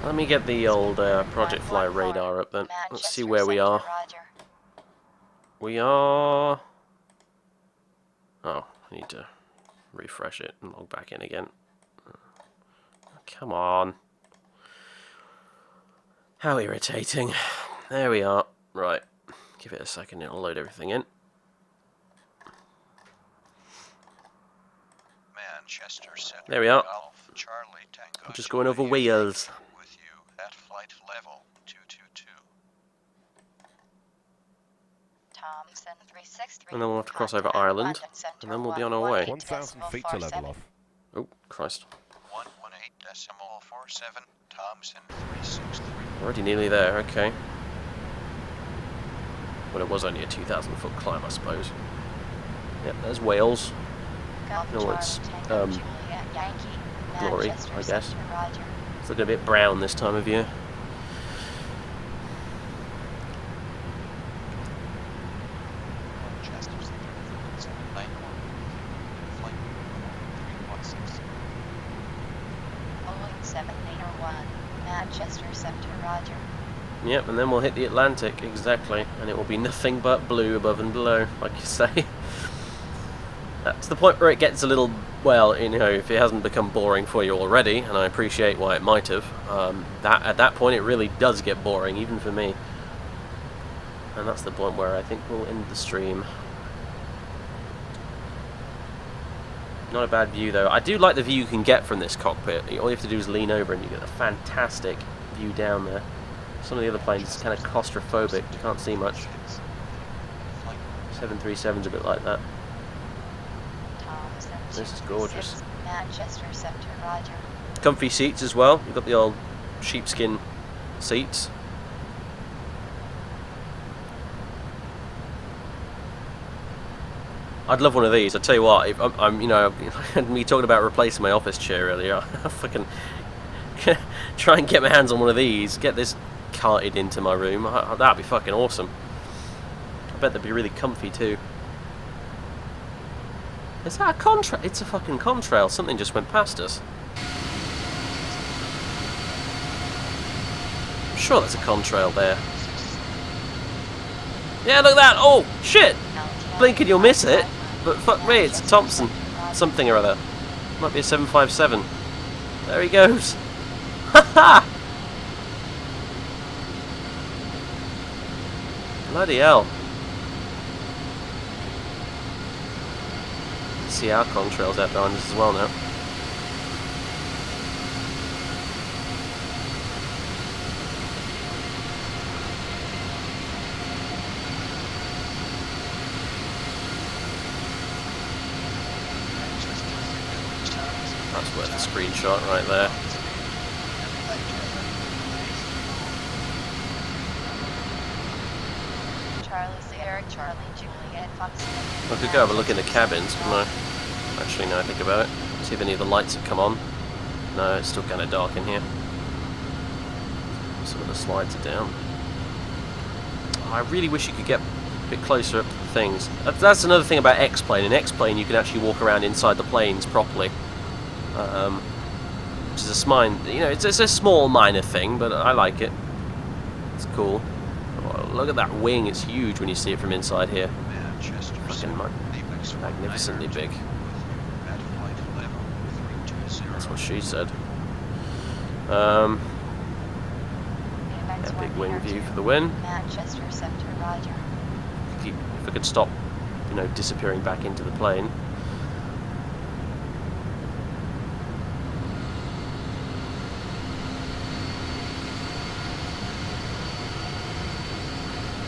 Let me get the old Project Fly radar up then. Let's see where we are. We are... Oh, I need to refresh it and log back in again. Come on. How irritating. There we are. Right. Give it a second, it'll load everything in. Manchester Center, there we are. Golf, Charlie, Tango, I'm just going over wheels. With you at flight level 222. Thompson 363. And then we'll have to cross over Ireland, and then we'll be on our way. 1,000 feet to level off. Oh, Christ. 118.47, Thompson 363. Already nearly there, okay. Well, it was only a 2,000 foot climb, I suppose. Yep, there's Wales. No, it's glory, I guess. It's looking a bit brown this time of year. Manchester Center, Roger. Yep, and then we'll hit the Atlantic, exactly, and it will be nothing but blue above and below, like you say. That's the point where it gets a little, well, you know, if it hasn't become boring for you already, and I appreciate why it might have, at that point it really does get boring, even for me. And that's the point where I think we'll end the stream. Not a bad view though. I do like the view you can get from this cockpit. All you have to do is lean over and you get a fantastic view down there. Some of the other planes is kind of claustrophobic, you can't see much. 737's a bit like that. This is gorgeous. Comfy seats as well. You've got the old sheepskin seats. I'd love one of these. I tell you what, if I'm you know, me talking about replacing my office chair earlier. I fucking try and get my hands on one of these. Get this carted into my room. That'd be fucking awesome. I bet they'd be really comfy too. Is that a contrail? It's a fucking contrail. Something just went past us. I'm sure there's a contrail there. Yeah, look at that! Oh, shit! Blink and you'll miss it. But fuck me, it's a Thompson. Something or other. Might be a 757. There he goes. Haha! Bloody hell. See our contrails out behind us as well now. That's worth a screenshot right there. I could go have a look in the cabins, couldn't I? Actually, now I think about it. See if any of the lights have come on. No, it's still kind of dark in here. Some of the slides are down. Oh, I really wish you could get a bit closer up to the things. That's another thing about X-Plane. In X-Plane, you can actually walk around inside the planes properly. Which is it's a small minor thing, but I like it. It's cool. Oh, look at that wing, it's huge when you see it from inside here. Fucking magnificently big. That's what she said. Yeah, big wing view for the win. If I could stop, disappearing back into the plane.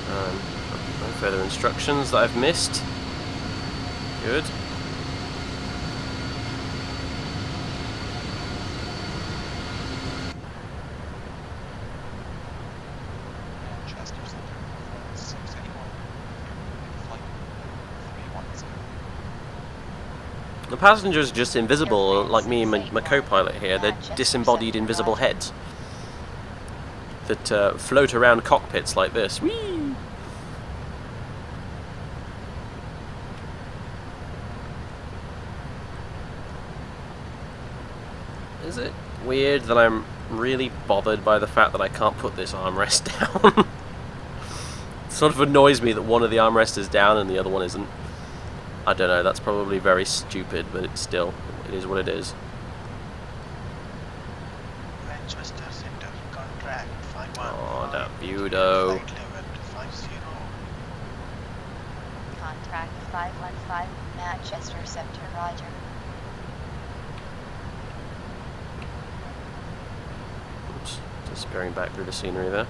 No further instructions that I've missed. Good. The passengers are just invisible, like me and my co-pilot here. They're disembodied invisible heads that float around cockpits like this. Whee! Is it weird that I'm really bothered by the fact that I can't put this armrest down? It sort of annoys me that one of the armrests is down and the other one isn't. I don't know, that's probably very stupid, but it is what it is. Oh, that view though. Contract 515, Manchester Center, Roger. Oops, disappearing back through the scenery there.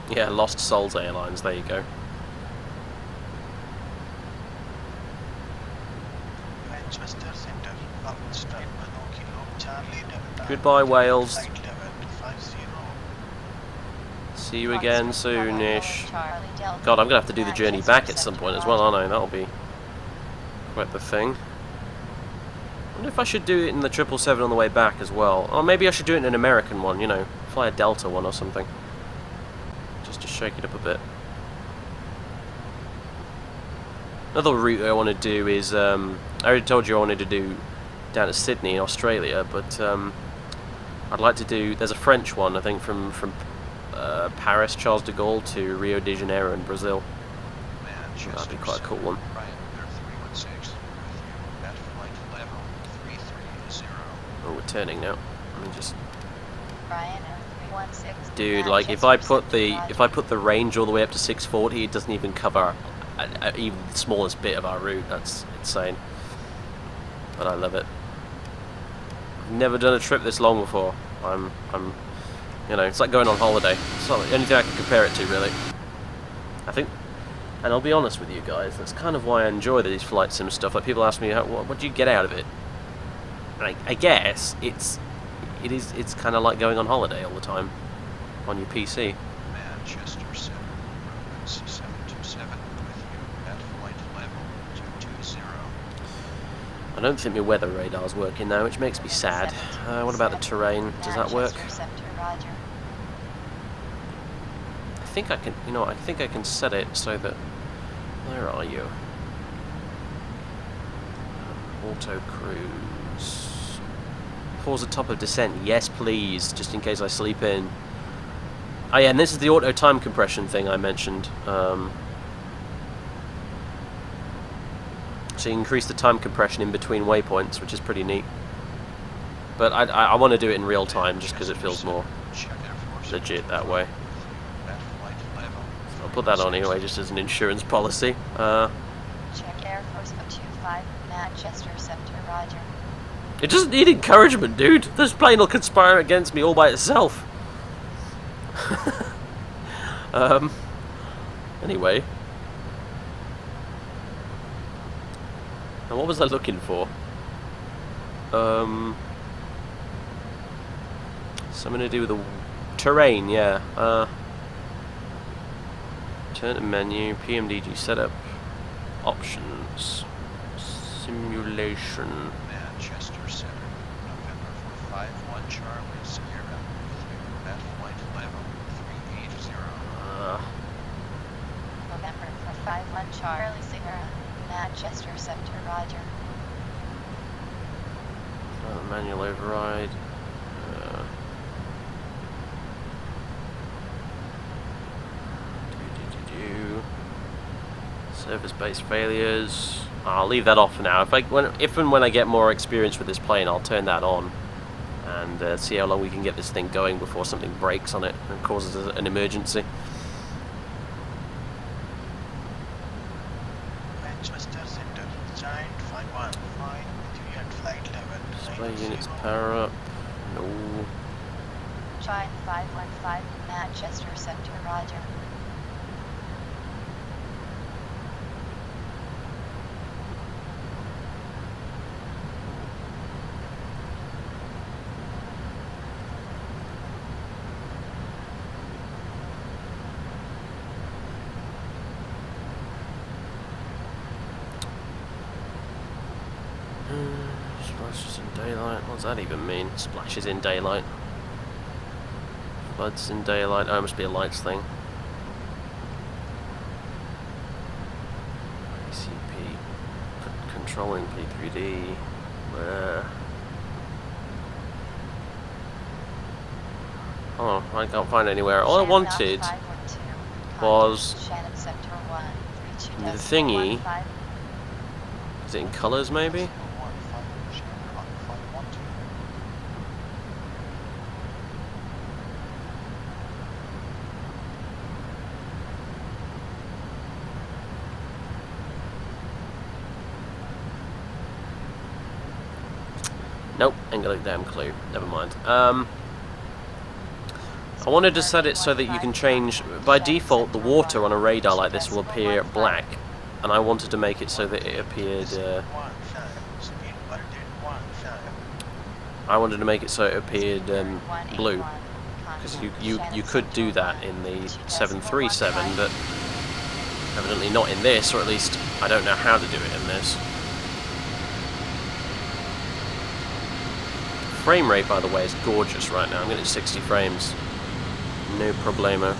Yeah, Lost Souls Airlines, there you go. Goodbye, Wales. See you again soonish. God, I'm going to have to do the journey back at some point as well, aren't I? That'll be quite the thing. I wonder if I should do it in the 777 on the way back as well. Or maybe I should do it in an American one, fly a Delta one or something. Just to shake it up a bit. Another route I want to do is, I already told you I wanted to do down to Sydney in Australia, but I'd like to do, there's a French one, I think, from Paris, Charles de Gaulle to Rio de Janeiro in Brazil. That'd be quite a cool one. Oh, we're turning now. Let me just... Dude, like if I put the range all the way up to 640, it doesn't even cover even the smallest bit of our route. That's insane. But I love it. I've never done a trip this long before. I'm you know, it's like going on holiday. It's not the only thing I can compare it to, really. I think, and I'll be honest with you guys, that's kind of why I enjoy these flight sim stuff. Like people ask me, what do you get out of it? And I guess it's kind of like going on holiday all the time on your PC. Manchester 7, 727 with you at flight level 220. I don't think my weather radar's working now, which makes me sad. What about the terrain? Does that work? I think I can, you know, I think I can set it so that, where are you? Auto cruise. Pause at top of descent, yes please, just in case I sleep in. Oh yeah, and this is the auto time compression thing I mentioned. So you increase the time compression in between waypoints, which is pretty neat. But I want to do it in real time just because it feels more legit that way. So I'll put that on anyway, just as an insurance policy. Check Air Force 025, Manchester Center, Roger. It doesn't need encouragement, dude. This plane will conspire against me all by itself. Anyway. And what was I looking for? Something to do with the terrain, yeah. Turn to menu, PMDG setup, options, simulation. Manchester 7, November for 51 Charlie Sierra with you at flight level 380. November for 51 Charlie Sierra, Manchester Center, Roger. Manual override. Service-based failures. I'll leave that off for now. If and when I get more experience with this plane, I'll turn that on and see how long we can get this thing going before something breaks on it and causes an emergency. Manchester Center, giant 515 with you at flight level. Display units power up. No. Giant 515, Manchester Center, Roger. Splashes in daylight. What does that even mean? Splashes in daylight. Floods in daylight. Oh, it must be a lights thing. ICP. Controlling P3D. Oh, I can't find anywhere. All I wanted was the thingy. Is it in colours, maybe? Nope, ain't got a damn clue. Never mind. I wanted to set it so that you can change... By default, the water on a radar like this will appear black. And I wanted to make it so that it appeared... I wanted to make it so it appeared blue. Because you could do that in the 737, but evidently not in this, or at least I don't know how to do it in this. Frame rate, by the way, is gorgeous right now. I'm getting 60 frames. No problemo.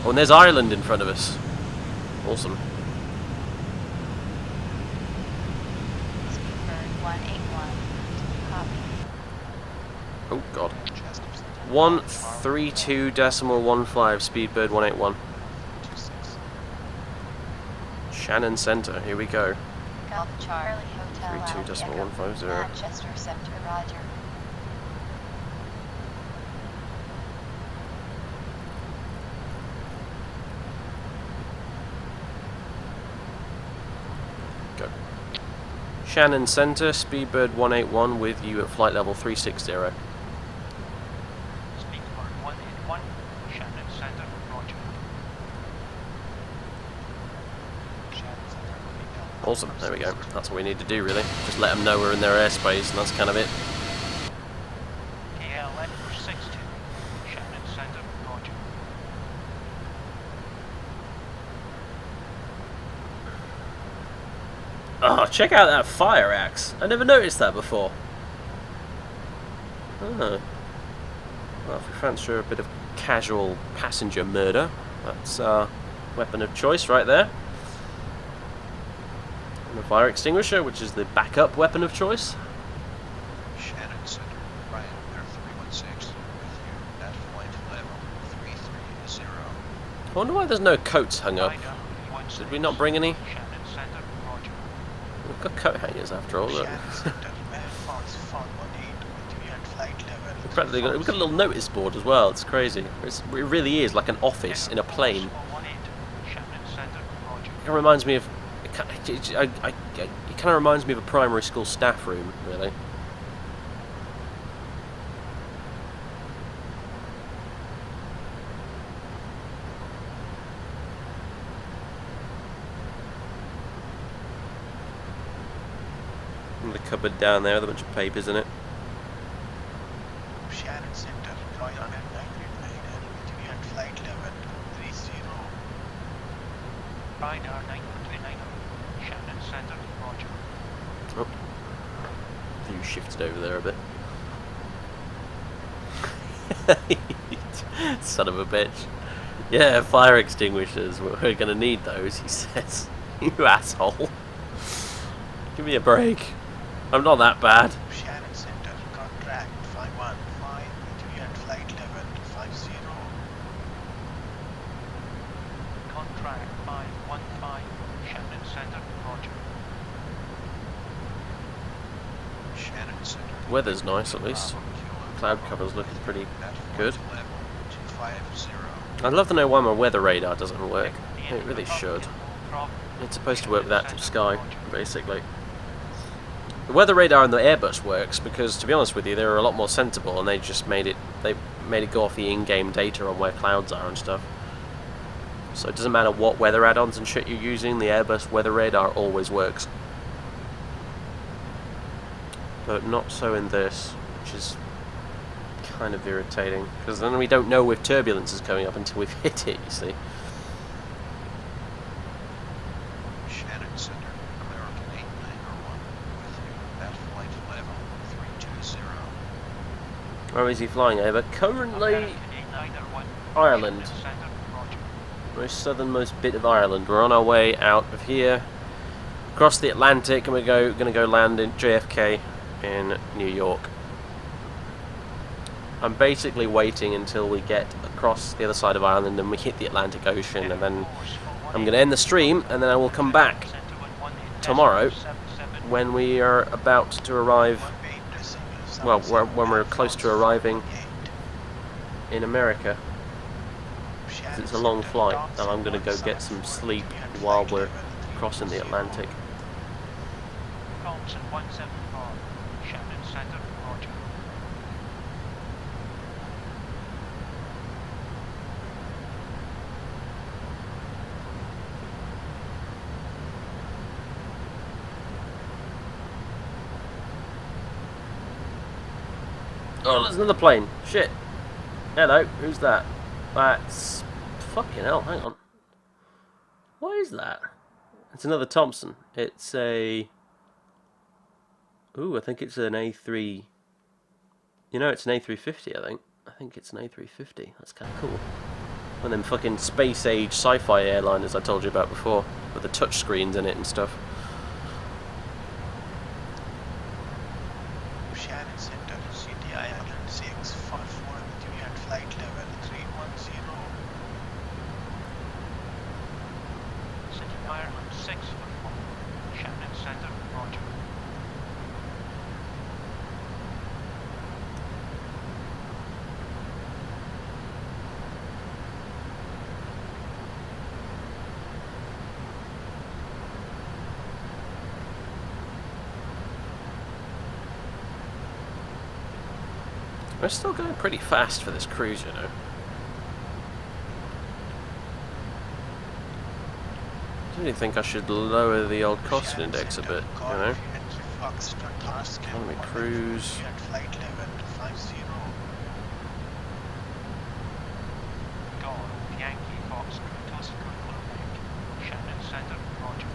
Oh, and there's Ireland in front of us. Awesome. god. 132.15, Speedbird 181. Shannon Center, here we go. Golf Charlie Hotel 32.150. Manchester Center, Roger. Go. Shannon Center, Speedbird 181 with you at flight level 360. Speedbird 181, Shannon Center, Roger. Awesome, there we go. That's what we need to do, really. Just let them know we're in their airspace, and that's kind of it. KLM 62, Shannon Center, Roger. Oh, check out that fire axe. I never noticed that before. Oh. Well, if we fancy a bit of casual passenger murder, that's our weapon of choice right there. And a fire extinguisher, which is the backup weapon of choice. Shannon Center, Ryan, Air 316, with you at flight level 330. I wonder why there's no coats hung up. Did we not bring any? Shannon Center, Roger. We've got coat hangers after all, look. We've got a little notice board as well, it's crazy. It really is like an office in a plane. It reminds me of... It kind of reminds me of a primary school staff room, really. And the cupboard down there with a bunch of papers in it. Shannon Center, Royal Air 989, with you at flight level 30. Ryan Air 939, Shannon Center, Roger. Oh. You shifted over there a bit. Son of a bitch. Yeah, fire extinguishers. We're gonna need those, he says. You asshole. Give me a break. I'm not that bad. Shannon Center, contract 515, with you at flight level 50. Contract 515, Shannon Center, Roger. Shannon Center. Weather's nice at least. Cloud cover's looking pretty good. I'd love to know why my weather radar doesn't work. It really should. It's supposed to work with active sky, basically. The weather radar in the Airbus works because, to be honest with you, they're a lot more sensible, and they just made it go off the in-game data on where clouds are and stuff. So it doesn't matter what weather add-ons and shit you're using, the Airbus weather radar always works. But not so in this, which is kind of irritating, because then we don't know if turbulence is coming up until we've hit it, you see. Shannon Center, American 891, with you at flight level 320. Where is he flying over? Currently, Ireland. Most southernmost bit of Ireland. We're on our way out of here, across the Atlantic, and we're going to go land in JFK in New York. I'm basically waiting until we get across the other side of Ireland and we hit the Atlantic Ocean, and then I'm going to end the stream, and then I will come back tomorrow when we are about to arrive, well, when we're close to arriving in America. It's a long flight, and I'm going to go get some sleep while we're crossing the Atlantic. Thompson 174, Shannon Center, Roger. Oh, there's another plane. Shit. Hello, who's that? That's... Fucking hell, hang on. What is that? It's another Thompson. It's a... Ooh, I think it's an A3... You know, it's an A350, I think. I think it's an A350. That's kind of cool. One of them fucking space-age sci-fi airliners I told you about before, with the touch screens in it and stuff. Shannon Center, City Island 6 flight level 310. City Ireland 6'1", Shannon Center, roger. We're still going pretty fast for this cruise, you know. I really think I should lower the old cost index a bit, you know. Economy cruise. Flight level 50. Golf, Yankee, Foxtrot, Oscar, Quebec, Shannon Center, roger.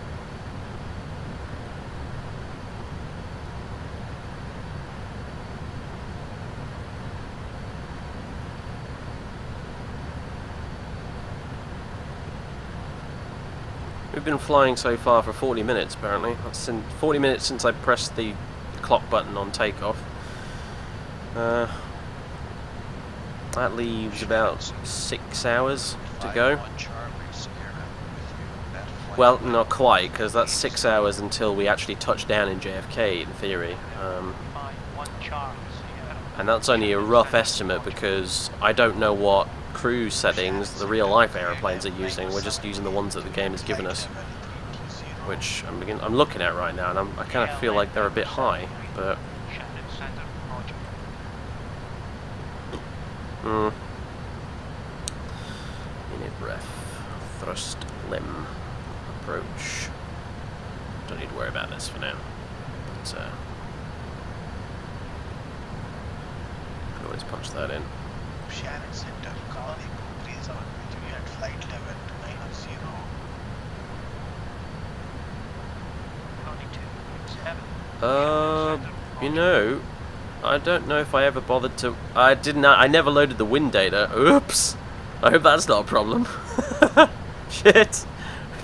We've been flying so far for 40 minutes, apparently. That's 40 minutes since I pressed the clock button on takeoff. That leaves about 6 hours to go. Well, not quite, because that's 6 hours until we actually touch down in JFK, in theory. And that's only a rough estimate, because I don't know what cruise settings the real-life aeroplanes are using. We're just using the ones that the game has given us, which I'm looking at right now, and I kind of feel like they're a bit high, but unit ref, thrust limb, approach. Don't need to worry about this for now, but could always punch that in. Shannon Center, calling 37 with you at flight level 90. You know, I don't know if I ever bothered to. I never loaded the wind data. Oops. I hope that's not a problem. Shit.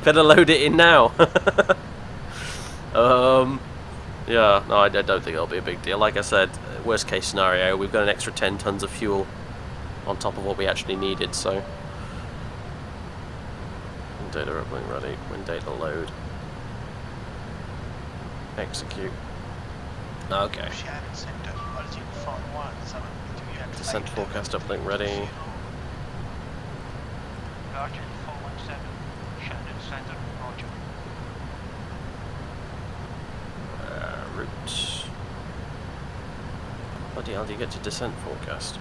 Better load it in now. Yeah, no, I don't think it'll be a big deal. Like I said, worst case scenario, we've got an extra 10 tons of fuel on top of what we actually needed, so. Wind data uplink ready. Wind data load. Execute. Okay. Descent forecast uplink ready. Guardian 417, Shannon Center, roger. Route. Bloody hell, do you get to descent forecast?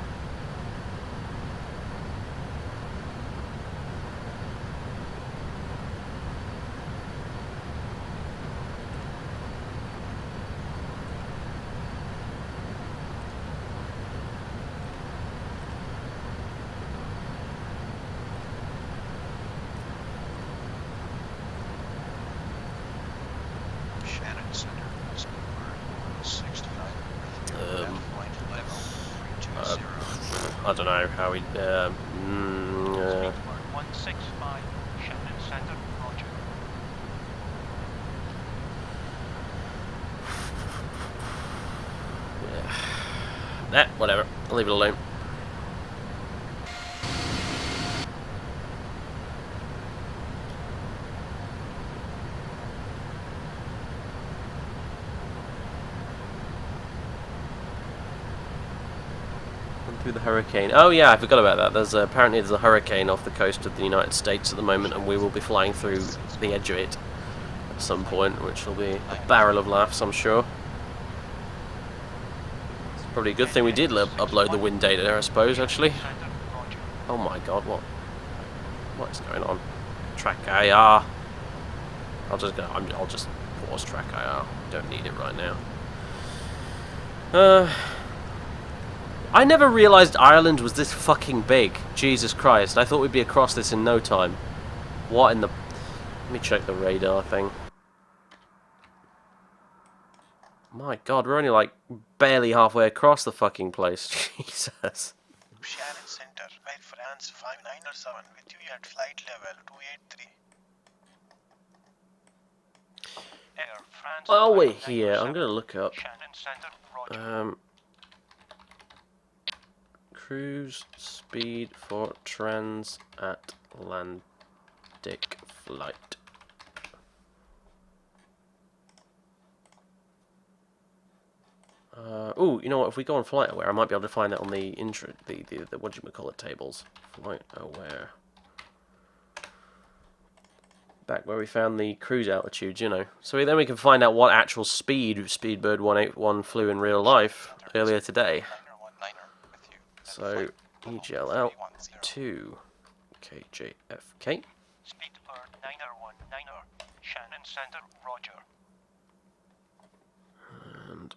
I don't know how we. 165, Shannon Center, roger. Yeah. Whatever. I'll leave it alone. Through the hurricane. Oh yeah, I forgot about that. Apparently there's a hurricane off the coast of the United States at the moment, and we will be flying through the edge of it at some point, which will be a barrel of laughs, I'm sure. It's probably a good thing we did upload the wind data, I suppose, actually. Oh my god, what is going on? Track IR. I'll just pause track IR. Don't need it right now. I never realised Ireland was this fucking big. Jesus Christ. I thought we'd be across this in no time. What in the... Let me check the radar thing. My god, we're only like barely halfway across the fucking place. Jesus. Shannon Center, right France 597 with you at flight level 283. Air France. While we're here, I'm going to look up... cruise speed for transatlantic flight. Oh, you know what? If we go on flight aware, I might be able to find that on the the what do you call it tables. Flight aware. Back where we found the cruise altitudes, you know. So then we can find out what actual speed Speedbird 181 flew in real life earlier today. So EGLL 2 KJFK. Speedbird 919er, Shannon Center, Roger. And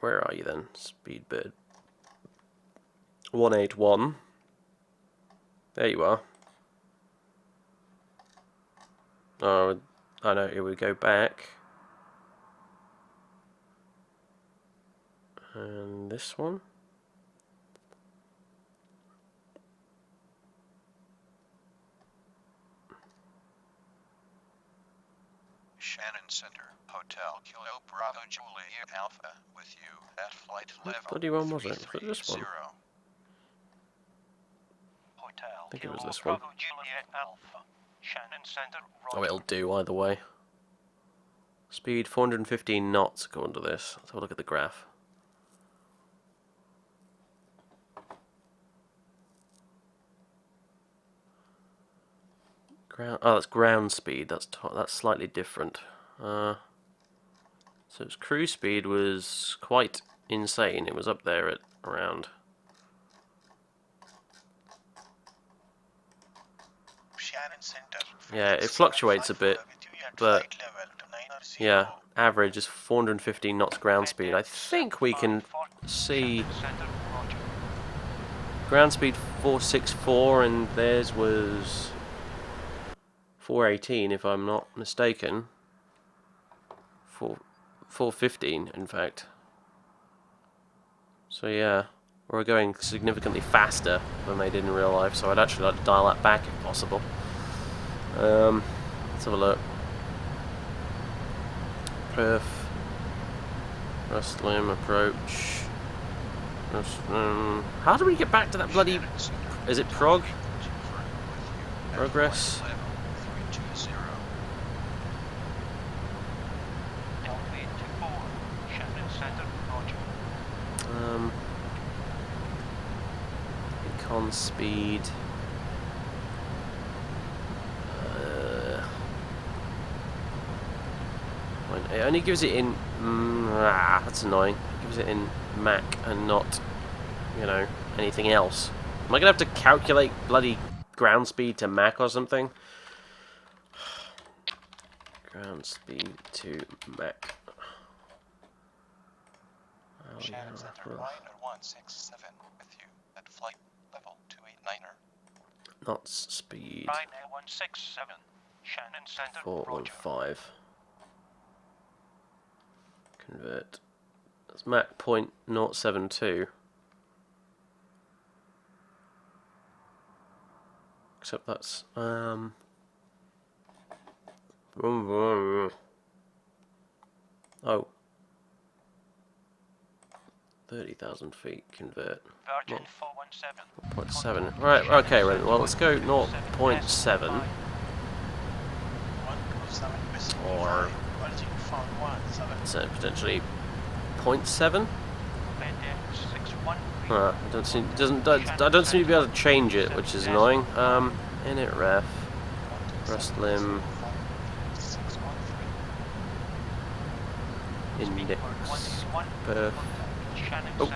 where are you then, Speedbird 181? There you are. Oh, I know. It would go back, and this one. Shannon Center, Hotel Kilo Bravo Juliet Alpha, with you at flight level. What bloody one was it? Was it this one? Hotel I think it was Kilo this one. Bravo Juliet Alpha, Shannon Center, Roger. Oh, it'll do either way. Speed 415 knots according to this. Let's have a look at the graph. Oh, that's ground speed. That's slightly different. So its cruise speed was quite insane. It was up there at around. Yeah, it fluctuates a bit, but yeah, average is 415 knots ground speed. I think we can see ground speed 464, and theirs was 418, if I'm not mistaken. 415, in fact. So yeah, we're going significantly faster than they did in real life, so I'd actually like to dial that back if possible. Let's have a look. Perf. Rust limb approach. How do we get back to that bloody... Is it prog? Progress? Econ speed. It only gives it in. That's annoying. It gives it in Mach and not, you know, anything else. Am I gonna have to calculate bloody ground speed to Mach or something? Ground speed to Mach. Shannon Center, Liner 167 with you at flight level 289er. Knots speed. Liner 167, Shannon Center, 415. Convert. That's Mach .072. Except that's oh. 30,000 feet, convert. 0.7. Right, okay, well, let's go 0.7. Or so potentially 0.7. I don't seem to be able to change it, which is annoying. Init ref, rust limb, index, perf. Oh.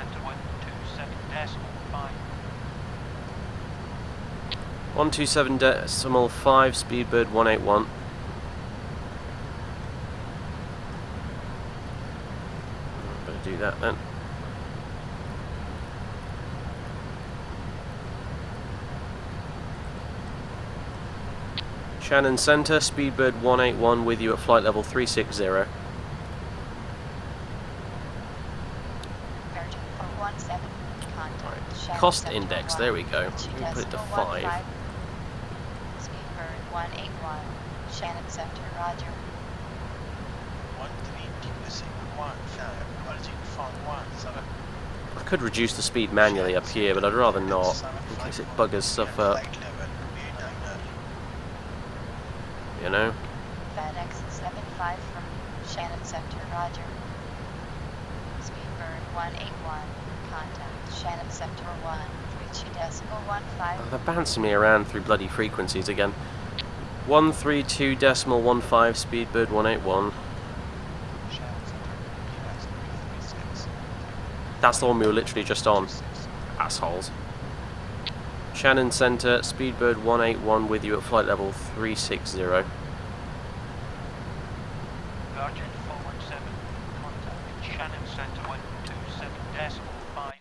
127.5 Speedbird 181. Better do that then. Shannon Center, Speedbird 181 with you at flight level 360. Cost index, there we go. We put it to 5. Speedbird 181, Shannon Center, Roger. 13, I could reduce the speed manually up here, but I'd rather not, in case it buggers stuff up. You know? FedEx 75 from Shannon Center, roger. Speedbird 181, contact Shannon Center 1, 32.15. Oh, they're bouncing me around through bloody frequencies again. 132.15 Speedbird 181. That's the one we were literally just on. Assholes. Shannon Center, Speedbird 181 with you at flight level 360. Virgin 417, contact Shannon Center 127.5.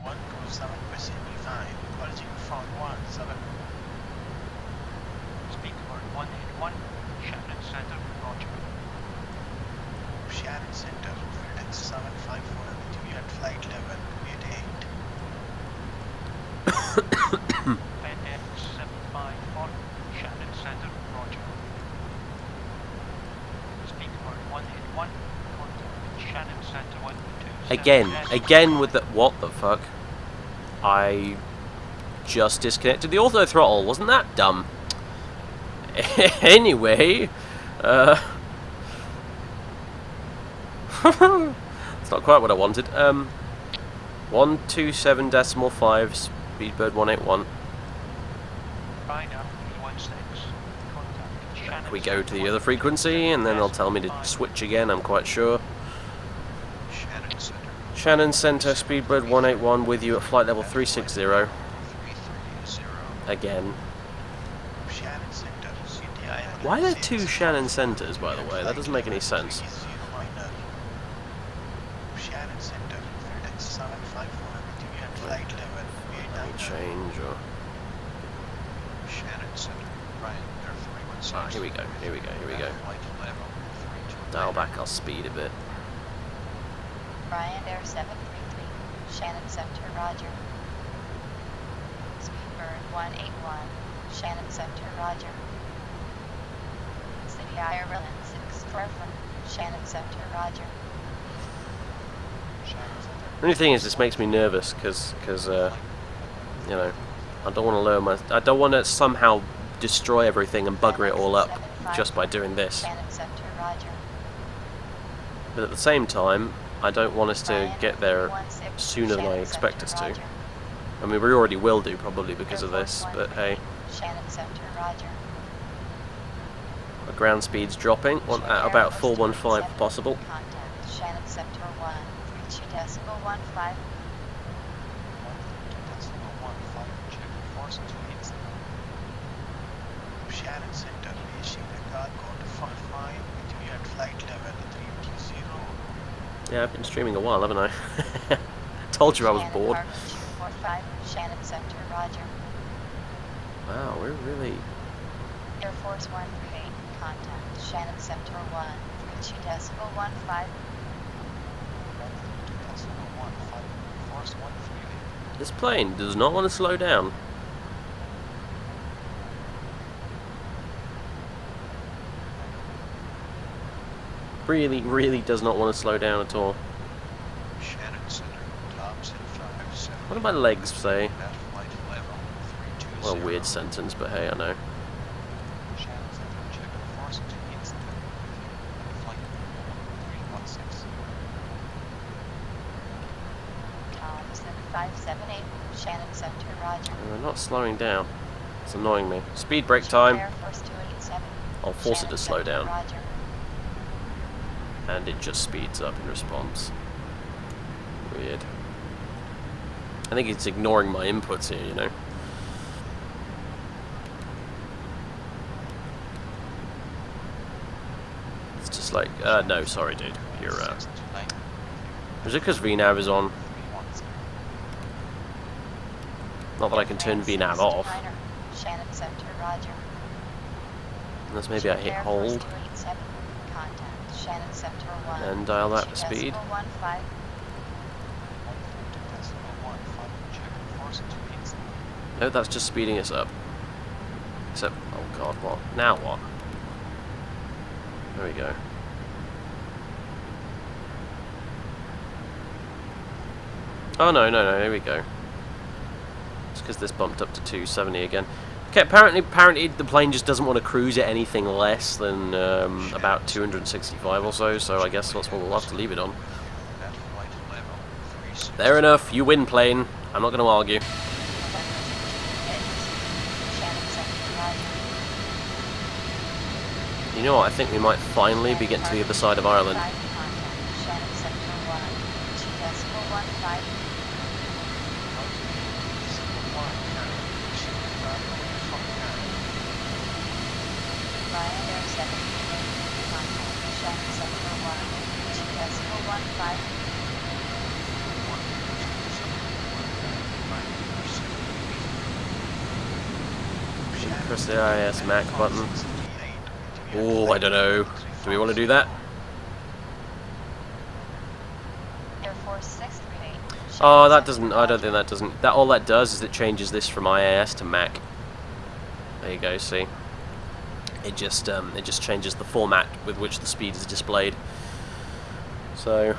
127.5, Virgin 417. Speedbird 181, Shannon Center, roger. Shannon Center, FedEx 754, we at flight level 88. FedEx 754, Shannon Center, roger. Speedbird 181, contact Shannon Center 127. Again with the... What the fuck? I just disconnected the auto throttle. Wasn't that dumb? Anyway, it's not quite what I wanted. 127.5 Speedbird 181. We go to the other frequency, and then they'll tell me to switch again. I'm quite sure. Shannon Center, Speedbird 181 with you at flight level 360. Again. Why are there two Shannon Centers, by the way? That doesn't make any sense. Change or... Ah, here we go, here we go, here we go. Dial back our speed a bit. Ryan Air 733, Shannon Center, roger. Speedbird 181, Shannon Center, roger. City Ireland 64 from Shannon Center, roger. The only thing is, this makes me nervous because you know, I don't want to lower my... I don't want to somehow destroy everything and bugger it all up just by doing this. But at the same time, I don't want us to get there sooner than I expect us to. I mean, we already will do, probably, because of this, but hey. Our ground speed's dropping, at about 415 if possible. Shannon Center, reaching the cargo to 45, we at flight level 320. Yeah, I've been streaming a while, haven't I? Told you I was bored. Shannon Center, roger. Wow, we're really... Air Force 138, contact Shannon Center 1, 32.15. This plane does not want to slow down. Really, really does not want to slow down at all. What do my legs say? Well, a weird sentence, but hey, I know. Shannon Center, roger. We're not slowing down. It's annoying me. Speed break time. I'll force it to slow down. And it just speeds up in response. Weird. I think it's ignoring my inputs here, you know. It's just like, no, sorry dude. You're, is it because VNAV is on? Not that I can turn VNAV off. Shannon Center, roger. Unless maybe I hit hold. Shannon Center 1. And dial that to speed. No, that's just speeding us up. Except, oh god, what? Now what? There we go. Oh no, here we go. It's because this bumped up to 270 again. Okay, apparently the plane just doesn't want to cruise at anything less than about 265 or so, so I guess that's what we'll have to leave it on. Fair enough, you win, plane. I'm not going to argue. You know what, I think we might finally be getting to the other side of Ireland. Press the IS Mac button. Oh, I don't know. Do we want to do that? Oh, that doesn't. I don't think that doesn't. That all that does is it changes this from IAS to Mac. There you go. See, it just changes the format with which the speed is displayed. So.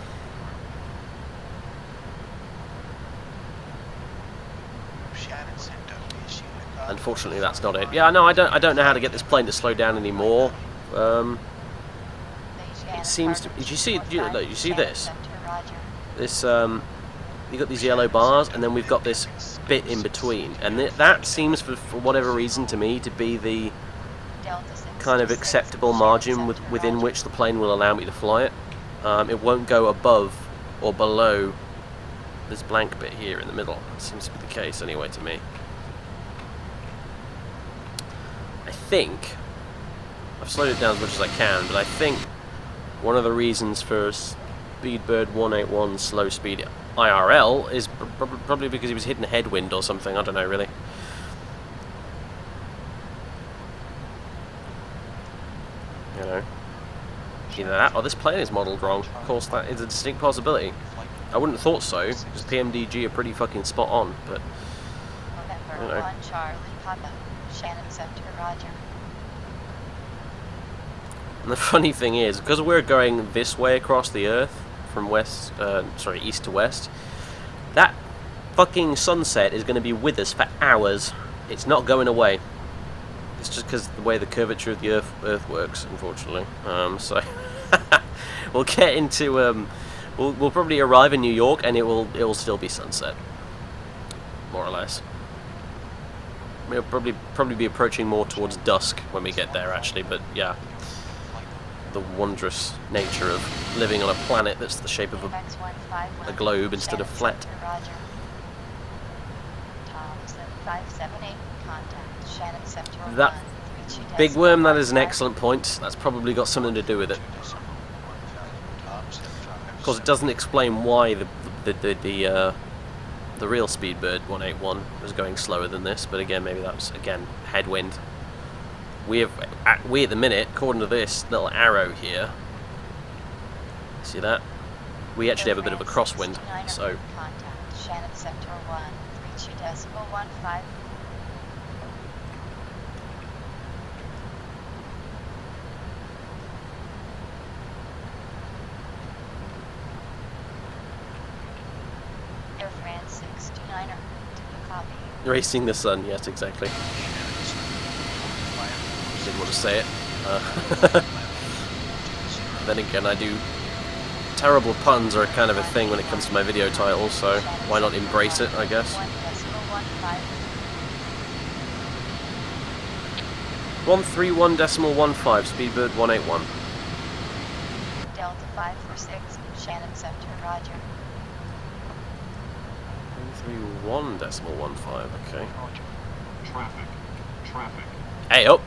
Unfortunately, that's not it. Yeah, no, I don't know how to get this plane to slow down anymore. It seems to. Did you see? You see this? This you got these yellow bars, and then we've got this bit in between, and that seems, for whatever reason, to me, to be the kind of acceptable margin within which the plane will allow me to fly it. It won't go above or below this blank bit here in the middle. It seems to be the case, anyway, to me. I think I've slowed it down as much as I can, but I think one of the reasons for Speedbird 181's slow speed IRL is probably because he was hitting a headwind or something. I don't know, really. You know, either that or this plane is modelled wrong. Of course, that is a distinct possibility. I wouldn't have thought so, because PMDG are pretty fucking spot on, but I don't know. And the funny thing is, because we're going this way across the Earth, from east to west, that fucking sunset is going to be with us for hours. It's not going away. It's just because the way the curvature of the Earth works, unfortunately. So we'll get into we'll probably arrive in New York, and it will still be sunset, more or less. We'll probably be approaching more towards dusk when we get there, actually. But yeah, the wondrous nature of living on a planet that's the shape of a globe instead of flat. That big worm, that is an excellent point. That's probably got something to do with it. Of course, it doesn't explain why the real Speedbird 181 was going slower than this, but again, maybe that was, again, headwind. We at the minute, according to this little arrow here, see that? We actually have a bit of a crosswind, so. Racing the sun, yes, exactly. Didn't want to say it. Then again, I do. Terrible puns are kind of a thing when it comes to my video titles, so why not embrace it, I guess. 131.15, Speedbird 181. Delta 546, Shannon Center, roger. 131.15, okay. Traffic. Hey up!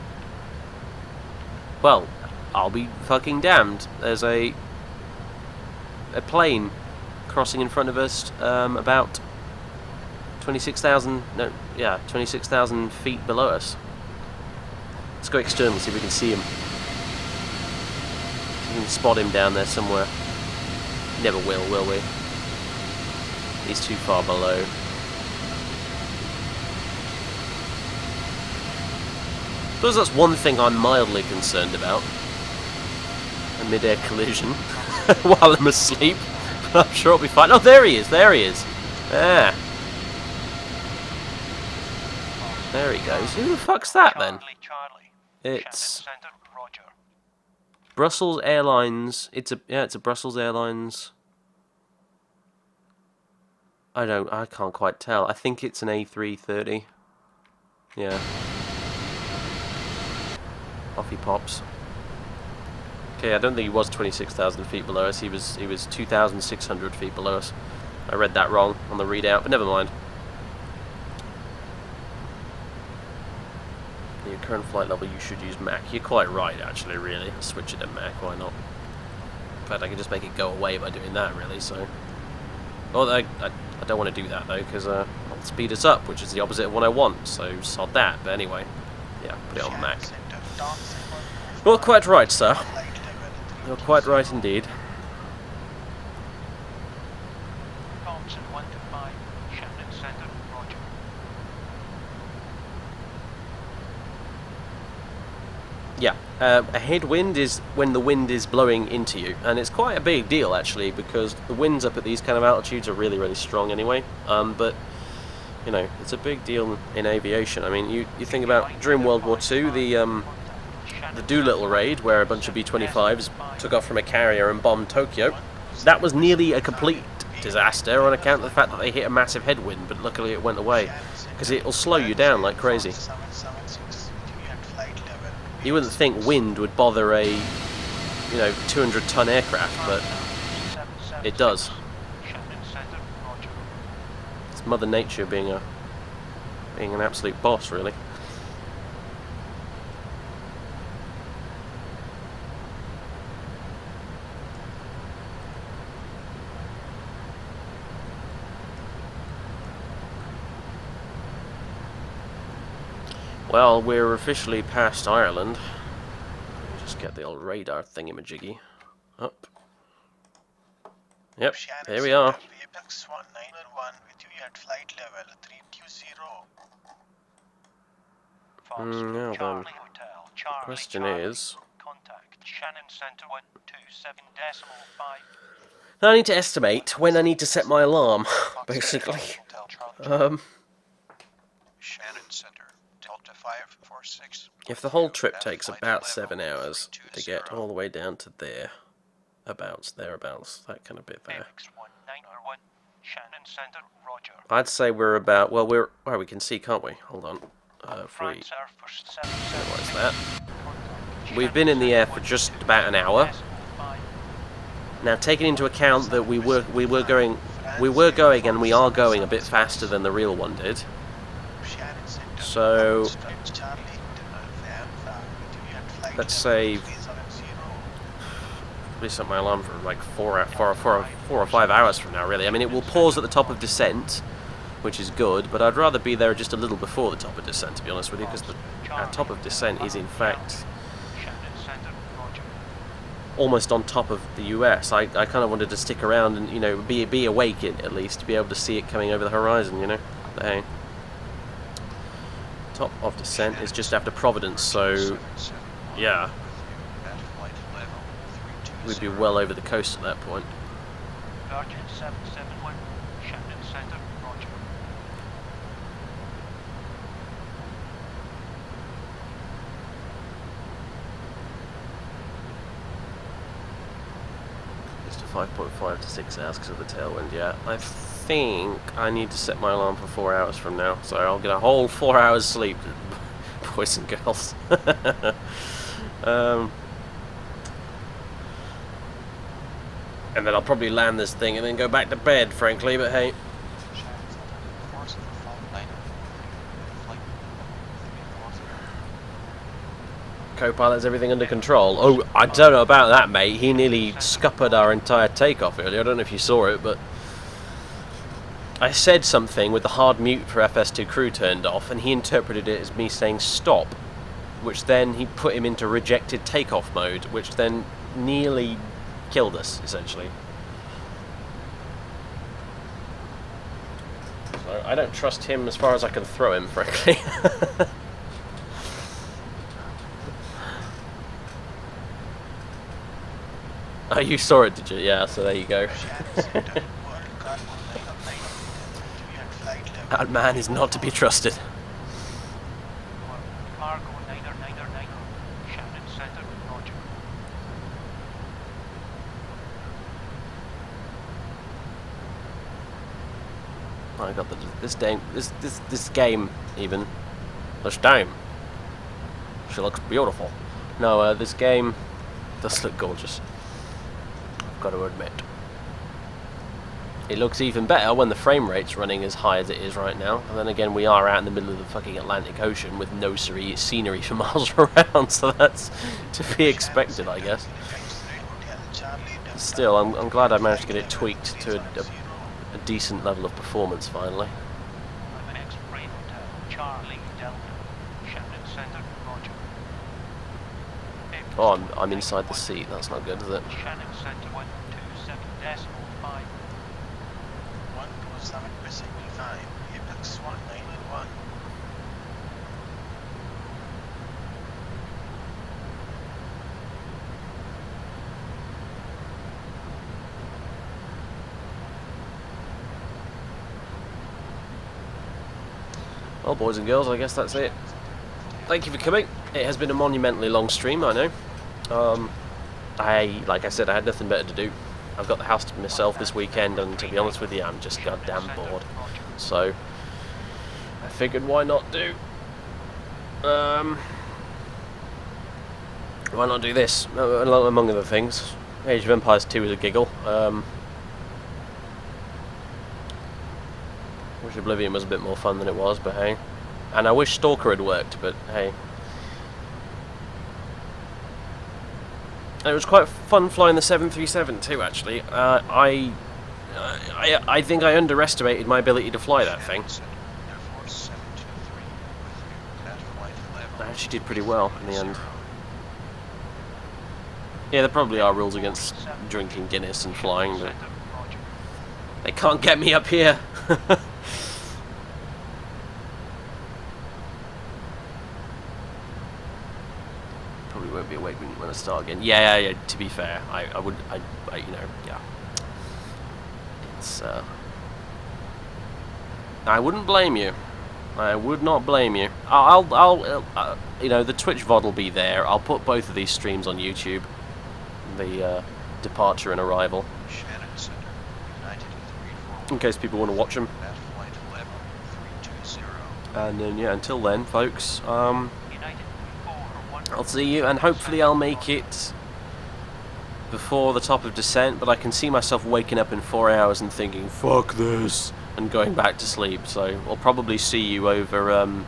Well, I'll be fucking damned. There's a plane crossing in front of us, about 26,000 feet below us. Let's go external, see if we can see him. We can spot him down there somewhere. Never will we? He's too far below. I suppose that's one thing I'm mildly concerned about. A mid-air collision while I'm asleep. But I'm sure it'll be fine. Oh, there he is, there he is. Ah. There he goes. Who the fuck's that then? It's Brussels Airlines. It's a Brussels Airlines. I can't quite tell. I think it's an A330. Yeah. Off he pops. Okay, I don't think he was 26,000 feet below us. He was 2,600 feet below us. I read that wrong on the readout, but never mind. Your current flight level, you should use Mach. You're quite right, actually, really. Switch it to Mach, why not? In fact, I can just make it go away by doing that, really, so... Oh, I don't want to do that, though, because I'll speed us up, which is the opposite of what I want, so sod that. But anyway, yeah, put it on Mach. You're quite right, sir. You're quite right indeed. Yeah, a headwind is when the wind is blowing into you, and it's quite a big deal actually, because the winds up at these kind of altitudes are really, really strong anyway. But you know, it's a big deal in aviation. I mean, you think about during World War II, the Doolittle raid, where a bunch of B-25s took off from a carrier and bombed Tokyo. That was nearly a complete disaster on account of the fact that they hit a massive headwind, but luckily it went away, because it'll slow you down like crazy. You wouldn't think wind would bother a, 200-ton aircraft, but it does. It's Mother Nature being an absolute boss, really. Well, we're officially past Ireland. Let me just get the old radar thingamajiggy up. Yep, there we are. Now then, the question is... I need to estimate when I need to set my alarm, basically. If the whole trip takes about 7 hours to get all the way down to there, thereabouts, that kind of bit there. I'd say we're about, well, we can see, can't we? Hold on. If we analyze that. We've been in the air for just about an hour. Now, taking into account that we were going and we are going a bit faster than the real one did. So, let's say, please set my alarm for like 4 or 5 hours from now, really. I mean, it will pause at the top of descent, which is good, but I'd rather be there just a little before the top of descent, to be honest with you, because the top of descent is, in fact, almost on top of the US. I kind of wanted to stick around and, be awake at least, to be able to see it coming over the horizon, But hey. Top of descent is just after Providence, so yeah, we'd be well over the coast at that point. Just a 5.5 to 6 hours because of the tailwind. Yeah, I think I need to set my alarm for 4 hours from now, so I'll get a whole 4 hours sleep, boys and girls. And then I'll probably land this thing and then go back to bed, frankly, but hey. Co-pilot's everything under control. Oh, I don't know about that, mate. He nearly scuppered our entire takeoff earlier. I don't know if you saw it, but I said something with the hard mute for FS2 crew turned off, and he interpreted it as me saying stop, which then he put him into rejected takeoff mode, which then nearly killed us, essentially. So I don't trust him as far as I can throw him, frankly. Oh, you saw it, did you? Yeah, so there you go. That man is not to be trusted. Cargo 9999, Shannon Center, roger. I got this game even. This game. She looks beautiful. No, this game does look gorgeous. I've got to admit. It looks even better when the frame rate's running as high as it is right now. And then again, we are out in the middle of the fucking Atlantic Ocean with no scenery for miles around, so that's to be expected, I guess. Still, I'm glad I managed to get it tweaked to a decent level of performance finally. Oh, I'm inside the seat. That's not good, is it? Shannon Center 127.5. 127.5, Apex 191. Well, boys and girls, I guess that's it. Thank you for coming. It has been a monumentally long stream, I know. Like I said, I had nothing better to do. I've got the house to myself this weekend, and to be honest with you, I'm just goddamn bored. So, I figured why not do... why not do this, among other things. Age of Empires 2 is a giggle. Wish Oblivion was a bit more fun than it was, but hey. And I wish Stalker had worked, but hey. It was quite fun flying the 737 too, actually. I think I underestimated my ability to fly that thing. I actually did pretty well in the end. Yeah, there probably are rules against drinking Guinness and flying, but they can't get me up here. Probably won't be awake when I start again. Yeah, to be fair, I would, you know, yeah. It's, I wouldn't blame you. I would not blame you. I'll you know, the Twitch VOD will be there. I'll put both of these streams on YouTube. The departure and arrival. In case people want to watch them. And then, yeah, until then, folks, I'll see you, and hopefully I'll make it before the top of descent, but I can see myself waking up in 4 hours and thinking, fuck this, and going back to sleep, so I'll probably see you over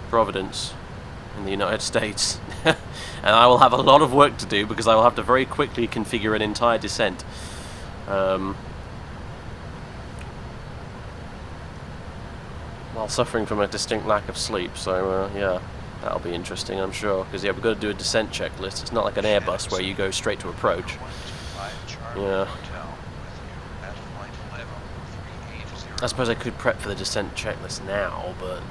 Providence in the United States. And I will have a lot of work to do, because I will have to very quickly configure an entire descent. While suffering from a distinct lack of sleep, so yeah, that'll be interesting, I'm sure, because yeah, we've got to do a descent checklist. It's not like an Airbus where you go straight to approach. Yeah. I suppose I could prep for the descent checklist now, but...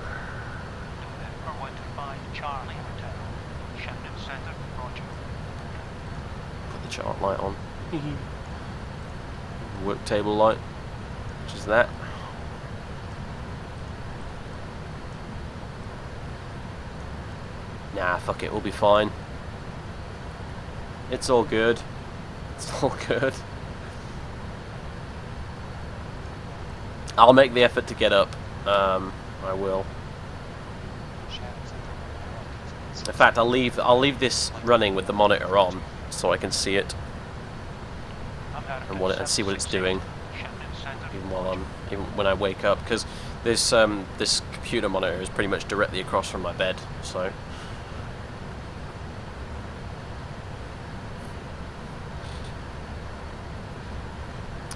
Put the chart light on. Work table light, which is that. Nah, fuck it, we'll be fine. It's all good. It's all good. I'll make the effort to get up. I will. In fact, I'll leave this running with the monitor on, so I can see it and see what it's doing, even when I wake up. Because this this computer monitor is pretty much directly across from my bed, so.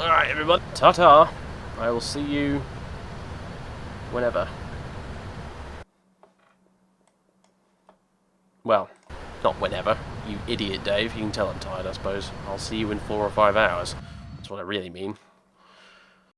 Alright, everyone. Ta-ta. I will see you whenever. Well, not whenever. You idiot, Dave. You can tell I'm tired, I suppose. I'll see you in 4 or 5 hours. That's what I really mean.